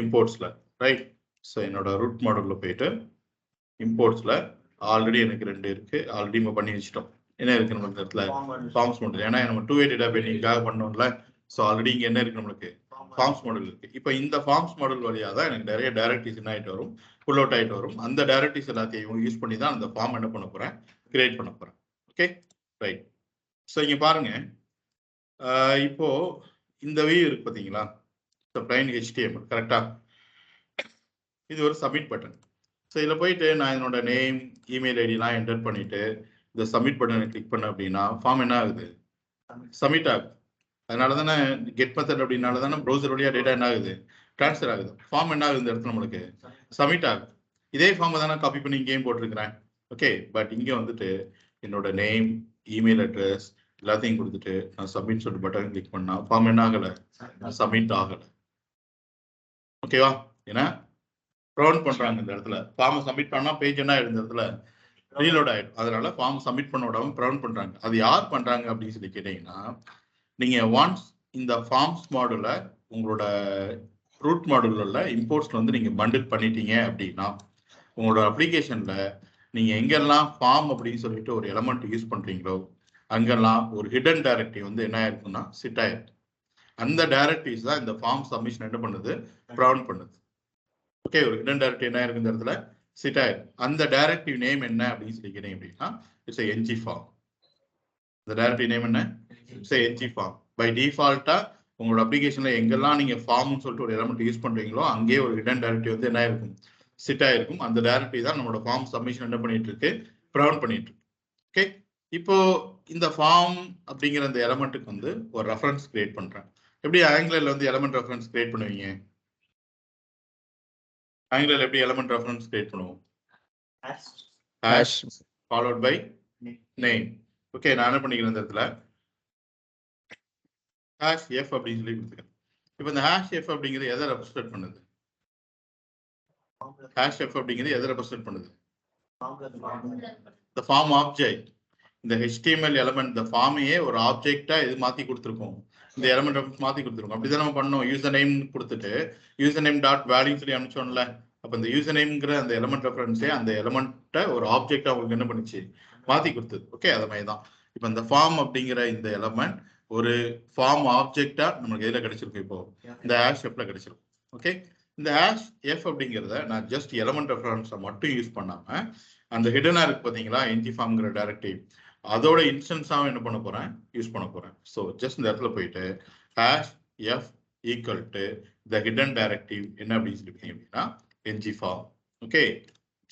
இம்போர்ட்ஸ்ல. ரைட். ஸோ என்னோட ரூட் மாடல்ல போயிட்டு இம்போர்ட்ஸ்ல ஆல்ரெடி எனக்கு 2 இருக்கு, ஆல்ரெடி நம்ம பண்ணி வச்சிட்டோம். என்ன இருக்கு நம்ம இடத்துல ஃபார்ம்ஸ் மாடல், ஏன்னா நம்ம 2 வே டேட்டா பைண்டிங்காக பண்ணோம்ல. ஸோ ஆல்ரெடி இங்க என்ன இருக்கு, நம்மளுக்கு ஃபார்ம்ஸ் மாடல் இருக்கு. இப்போ இந்த ஃபார்ம்ஸ் மாடல் வழியா தான் எனக்கு நிறைய டைரக்டரிஸ் என்ன ஆயிட்டு வரும், புல் அவுட் ஆயிட்டு வரும். அந்த டைரக்டரிஸ் எல்லாத்தையும் யூஸ் பண்ணி தான் அந்த ஃபார்ம் என்ன பண்ண போறேன், கிரியேட் பண்ண போறேன். Okay right. ஸோ இங்க பாருங்க, இப்போ இந்த வியூ இருக்கு பாத்தீங்களா, பிளைன் HTML கரெக்டா, இது ஒரு சப்மிட் பட்டன். ஸோ இதில் போயிட்டு நான் என்னோட நேம், இமெயில் ஐடிலாம் என்டர் பண்ணிட்டு இந்த சப்மிட் பட்டனை கிளிக் பண்ண அப்படின்னா ஃபார்ம் என்ன ஆகுது, சப்மிட் ஆகுது. அதனால தானே கெட் மெத்தட் அப்படின்னால தானே ப்ரௌசர் வழியா டேட்டா என்ன ஆகுது, ட்ரான்ஸ்ஃபர் ஆகுது. ஃபார்ம் என்ன ஆகுது, இந்த இடத்துல நம்மளுக்கு சப்மிட் ஆகுது. இதே ஃபார்மை தானே காப்பி பண்ணி இங்கேயும் போட்டிருக்கிறேன். ஓகே, பட் இங்கே வந்துட்டு என்னோட நேம், இமெயில் அட்ரஸ் எல்லாத்தையும் கொடுத்துட்டு நான் சப்மிட் சொல்லிட்டு பட்டன் கிளிக் பண்ணா ஃபார்ம் என்ன ஆகலை, சப்மிட் ஆகலை. ஓகேவா? ஏன்னா ப்ரௌன் பண்றாங்க இந்த இடத்துல. ஃபார்ம் சப்மிட் பண்ணா பேஜ் என்ன ஆயிடும் இந்த இடத்துல ரீலோட் ஆயிடும். அதனால ஃபார்ம் சப்மிட் பண்ண விடாம ப்ரௌன் பண்றாங்க. அது யார் பண்றாங்க அப்படின்னு சொல்லி கேட்டீங்கன்னா, நீங்க ஒன்ஸ் இந்த ஃபார்ம்ஸ் மாடல உங்களோட ரூட் மாடல்ல இம்போர்ட்ஸ்ல வந்து நீங்க பண்டில் பண்ணிட்டீங்க அப்படின்னா, உங்களோட அப்ளிகேஷன்ல நீங்க எங்கெல்லாம் ஃபார்ம் அப்படின்னு சொல்லிட்டு ஒரு எலமெண்ட் யூஸ் பண்றீங்களோ அங்கெல்லாம் ஒரு ஹிடன் டைரக்டரி வந்து என்ன ஆயிருக்குன்னா சிட் ஆயிருக்கு. அந்த டைரக்டரிஸ் தான் இந்த ஃபார்ம் சப்மிஷன் என்ன பண்ணுது, ப்ரௌன் பண்ணுது. ஓகே, ஒரு ஹிடன் டைரக்டரி என்ன இருக்கு இந்த இடத்துல சிட் ஆயிருக்கு. அந்த டைரக்டரி நேம் என்ன அப்படின்னு சொல்லி கேட்டீங்க அப்படின்னா இட்ஸ் ng ஃபார்ம். இந்த டைரக்டரி நேம் என்ன, இட்ஸ் ng ஃபார்ம். பை டிஃபால்ட்டா உங்களோட அப்ளிகேஷன்ல எங்கெல்லாம் நீங்க ஃபார்ம்னு சொல்லிட்டு ஒரு எலமெண்ட் யூஸ் பண்றீங்களோ அங்கேயே ஒரு ஹிடன் டைரக்டரி வந்து என்ன இருக்கும், சிட் ஆயிருக்கும். அந்த டைரக்டரி தான் நம்மளோட ஃபார்ம் சப்மிஷன் என்ன பண்ணிட்டு இருக்கு, ப்ரௌன் பண்ணிட்டு இருக்கு. ஓகே, இப்போ இந்த ஃபார்ம் அப்படிங்கிற அந்த எலமெண்ட்டுக்கு வந்து ஒரு ரெஃபரன்ஸ் கிரியேட் பண்றேன். எப்படி ஆங்குலர்ல வந்து எலமெண்ட் ரெஃபரன்ஸ் கிரியேட் பண்ணுவீங்க? ஆங்குலர்ல எப்படி எலமெண்ட் ரெஃபரன்ஸ் கிரியேட் பண்ணுவோம்? Hash followed by name. Okay, நான் என்ன பண்ணிக்கிறேன் இந்த இடத்துல ஹாஷ் எஃப் அப்படின்னு சொல்லி கொடுத்துக்கிறேன். இப்போ இந்த ஹாஷ் எஃப் அப்படிங்கிறது எதை ரெப்ரசன்ட் பண்ணுது? ஹாஷ் எஃப் அப்படிங்கிறது எதை ரெப்ரசன்ட் பண்ணுது? the form object. இந்த HTML எலிமெண்ட் இந்த ஃபார்மையே ஒரு ஆப்ஜெக்டா இது மாத்தி கொடுத்துருக்கோம், இந்த எலிமெண்ட் ரெஃபரன்ஸ் மாத்தி கொடுத்துருக்கோம். அப்படிதான் நம்ம பண்ணோம். யூசர் நேம் கொடுத்துட்டு யூசர் நேம் டாட் வேல்யூ சொல்லி அனுப்பிச்சோம்ல. அப்ப இந்த யூசர் நேம்ங்கிற அந்த எலிமெண்ட் ரெஃபரன்ஸே அந்த எலிமெண்ட்டை ஒரு ஆப்ஜெக்டா உங்களுக்கு என்ன பண்ணுச்சு, மாத்தி கொடுத்தது. ஓகே, அது மாதிரி தான் இப்போ இந்த ஃபார்ம் அப்படிங்கிற இந்த எலிமெண்ட் ஒரு ஃபார்ம் ஆப்ஜெக்டா நமக்கு எதுல கிடைச்சிருக்கு, இப்போ இந்த ஹேஷ் எஃப்ல கிடைச்சிருக்கு. ஓகே, இந்த ஹேஷ் எஃப் அப்படிங்கிறத நான் ஜஸ்ட் எலிமெண்ட் ரெஃபரன்ஸை மட்டும் யூஸ் பண்ணாம அந்த ஹிடனா இருக்கு பாத்தீங்களா ng ஃபார்ம்ங்கிற டைரக்டரி, அதோட இன்ஸ்டன்ஸாவும் என்ன பண்ண போறேன், யூஸ் பண்ண போறேன். ஸோ ஜஸ்ட் இந்த இடத்துல போயிட்டு hash F equal to the hidden directive என்ன அப்படின்னு சொல்லி அப்படின்னா ng ஃபார்ம். ஓகே,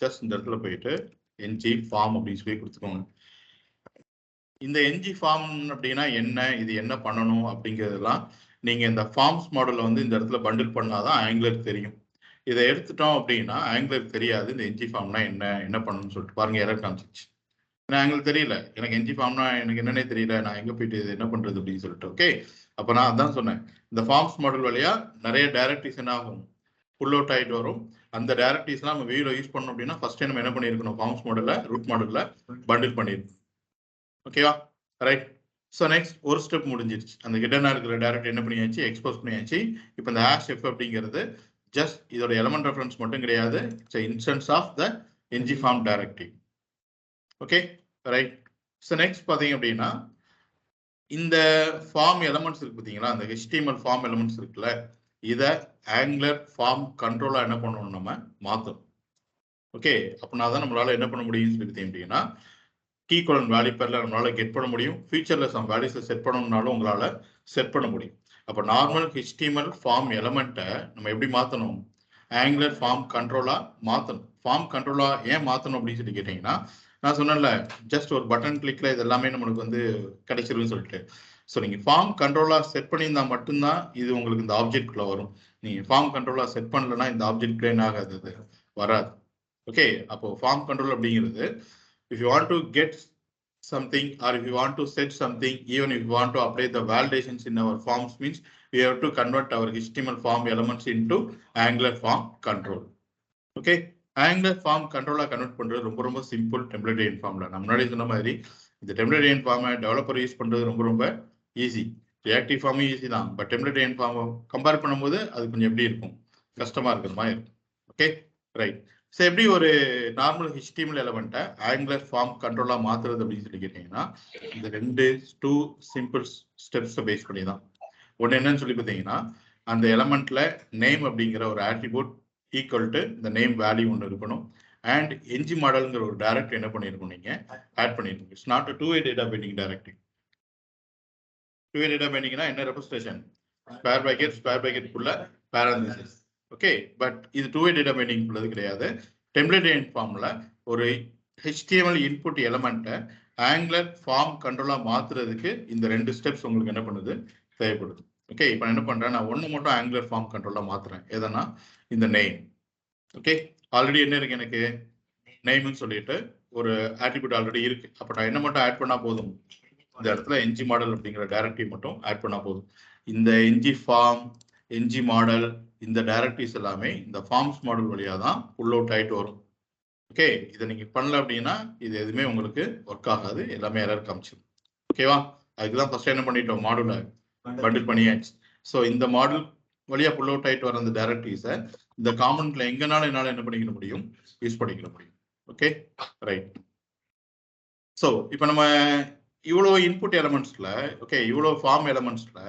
ஜஸ்ட் இந்த இடத்துல போயிட்டு ng ஃபார்ம் அப்படின்னு சொல்லி கொடுத்துக்கோங்க. இந்த ng ஃபார்ம் அப்படின்னா என்ன, இது என்ன பண்ணணும் அப்படிங்கிறதெல்லாம் நீங்க இந்த ஃபார்ம்ஸ் மாடல்ல வந்து இந்த இடத்துல பண்டில் பண்ணாதான் ஆங்குலருக்கு தெரியும். இதை எடுத்துட்டோம் அப்படின்னா ஆங்குலருக்கு தெரியாது இந்த ng ஃபார்ம்னா என்ன, என்ன பண்ணணும்னு சொல்லிட்டு பாருங்க எரர் காமிச்சிச்சு. எங்களுக்கு தெரியல, எனக்கு ng ஃபார்ம்னா எனக்கு என்னன்னே தெரியல, நான் எங்க போயிட்டு இது என்ன பண்றது அப்படின்னு சொல்லிட்டு. ஓகே, அப்ப நான் அதான் சொன்னேன், இந்த ஃபார்ம்ஸ் மாடல் வழியா நிறைய டைரக்டரிஸ் என்ன ஆகும், புல் அவுட் ஆயிட்டு வரும். அந்த டைரக்டரிஸ்லாம் நம்ம வியூல யூஸ் பண்ணணும் அப்படின்னா ஃபர்ஸ்ட் நம்ம என்ன பண்ணிருக்கணும், ஃபார்ம்ஸ் மாடல்ல ரூட் மாடல்ல பண்டில் பண்ணிருக்கணும். ஓகேவா, ரைட். ஸோ நெக்ஸ்ட் ஒரு ஸ்டெப் முடிஞ்சிருச்சு. அந்த ஹிடனா இருக்கிற டைரக்டரி என்ன பண்ணியாச்சு, எக்ஸ்போஸ் பண்ணியாச்சு. இப்போ இந்த ஹேஷ் எஃப் அப்படிங்கிறது ஜஸ்ட் இதோட எலிமெண்ட் ரெஃபரன்ஸ் மட்டும் கிடையாது, it's instance of the ng form directory. Okay, right. So next பார்த்தீங்க அப்படின்னா இந்த ஃபார்ம் எலமெண்ட்ஸ் இருக்கு பார்த்தீங்களா, அந்த HTML ஃபார்ம் எலமெண்ட்ஸ் இருக்குல்ல, இதை ஆங்குலர் ஃபார்ம் கண்ட்ரோலா என்ன பண்ணணும், நம்ம மாற்றணும். ஓகே, அப்படின்னா தான் நம்மளால என்ன பண்ண முடியும்னு சொல்லி பார்த்தீங்கன்னா கீ கோலன் வேல்யூ பேர்ல நம்மளால கெட் பண்ண முடியும். ஃபியூச்சர்ல சம் வேல்யூஸை செட் பண்ணணும்னாலும் உங்களால செட் பண்ண முடியும். அப்போ நார்மல் HTML ஃபார்ம் எலமெண்ட்டை நம்ம எப்படி மாற்றணும், ஆங்குலர் ஃபார்ம் கண்ட்ரோலா மாற்றணும். ஃபார்ம் கண்ட்ரோலா ஏன் மாற்றணும் அப்படின்னு சொல்லி கேட்டீங்கன்னா, நான் சொன்னேன்ல ஜஸ்ட் ஒரு பட்டன் கிளிக்ல இது எல்லாமே நம்மளுக்கு வந்து கிடைச்சிருக்குன்னு சொல்லிட்டு. ஸோ நீங்க ஃபார்ம் கண்ட்ரோலா செட் பண்ணியிருந்தா மட்டும்தான் இது உங்களுக்கு இந்த ஆப்ஜெக்ட்குள்ள வரும். நீங்க ஃபார்ம் கண்ட்ரோலா செட் பண்ணலன்னா இந்த ஆப்ஜெக்ட் என்ன ஆகாது, அது வராது. ஓகே, அப்போ ஃபார்ம் கண்ட்ரோல் அப்படிங்கிறது if you want to get something or if you want to set something, even if you want to apply the validations in our forms, means we have to convert our HTML form elements into Angular form control. Okay, Angular form control convert பண்றது ரொம்ப ரொம்ப simple. Template driven ஃபார்ம்ல நான் முன்னாடி சொன்ன மாதிரி இந்த template driven ஃபார்மை டெவலப்பர் யூஸ் பண்றது ரொம்ப ரொம்ப ஈஸி. ரியாக்டிவ் ஃபார்மும் ஈஸி தான், பட் டெம்ப்ளேட் டிரைவன் ஃபார்மை கம்பேர் பண்ணும்போது அது கொஞ்சம் எப்படி இருக்கும், கஷ்டமா இருக்கிற மாதிரி இருக்கும். Okay, right. ஸோ எப்படி ஒரு நார்மல் HTML எலமெண்ட்டை ஆங்குலர் ஃபார்ம் கண்ட்ரோலா மாத்துறது அப்படின்னு சொல்லி கேட்டீங்கன்னா இந்த டூ சிம்பிள் ஸ்டெப்ஸை பேஸ் பண்ணி தான். ஒன்று என்னன்னு சொல்லி பார்த்தீங்கன்னா அந்த எலமெண்ட்ல நேம் அப்படிங்கிற ஒரு ஆட்ரிபியூட் ஈக்குவல் டு இந்த நேம் வேல்யூ ஒன்று இருக்கணும். அண்ட் ng மாடல்ங்கிற ஒரு டைரக்டரி என்ன பண்ணிருக்கணும், நீங்க ஆட் பண்ணிருக்கணும். It's not a two-way data binding directory. two-way data bindingனா என்ன ரெப்ரசன்டேஷன், ஸ்கொயர் பிராக்கெட் குள்ள பேரந்தசிஸ். ஓகே, பட் இது two-way data binding உள்ளது கிடையாது. டெம்ப்ளேட் டிரைவன் ஃபார்ம்ல ஒரு HTML இன்புட் எலமெண்ட்டை ஆங்குலர் ஃபார்ம் கண்ட்ரோலா மாத்துறதுக்கு இந்த ரெண்டு ஸ்டெப்ஸ் உங்களுக்கு என்ன பண்ணுது, தேவைப்படுது. ஓகே, இப்போ என்ன பண்றேன், நான் ஒன்று மட்டும் ஆங்குலர் ஃபார்ம் கண்ட்ரோலா மாத்துறேன். எதனா இந்த நேம். ஓகே, ஆல்ரெடி என்ன இருக்கு, எனக்கு நேம்னு சொல்லிட்டு ஒரு ஆட்ரிபியூட் ஆல்ரெடி இருக்கு. அப்போ நான் என்ன மட்டும் ஆட் பண்ணா போதும், இந்த இடத்துல ng மாடல் அப்படிங்கிற டைரக்டரி மட்டும் ஆட் பண்ணா போதும். இந்த ng ஃபார்ம் என்ஜி மாடல், இந்த டைரக்டரிஸ் எல்லாமே இந்த ஃபார்ம்ஸ் மாடல் வழியா தான் புல் அவுட் ஆயிட்டு வரும். ஓகே, இதை நீங்க பண்ணல அப்படின்னா இது எதுவுமே உங்களுக்கு ஒர்க் ஆகாது, எல்லாமே எரர் காமிச்சிடும். ஓகேவா? அதுக்குதான் ஃபர்ஸ்ட் என்ன பண்ணிட்டோம், மாடலை பண்டில் பண்ணியாச்சு. ஸோ இந்த மாடல் வழியா புல் அவுட் ஆயிட்டு வர அந்த டைரக்டரிஸை இந்த காம்பனன்ட்ல எங்கனாலும் என்னால என்ன பண்ணிக்க முடியும், யூஸ் பண்ணிக்க முடியும். Okay, right. ஸோ இப்போ நம்ம இவ்வளோ இன்புட் எலமெண்ட்ஸ்ல, ஓகே, இவ்வளோ ஃபார்ம் எலமெண்ட்ஸ்ல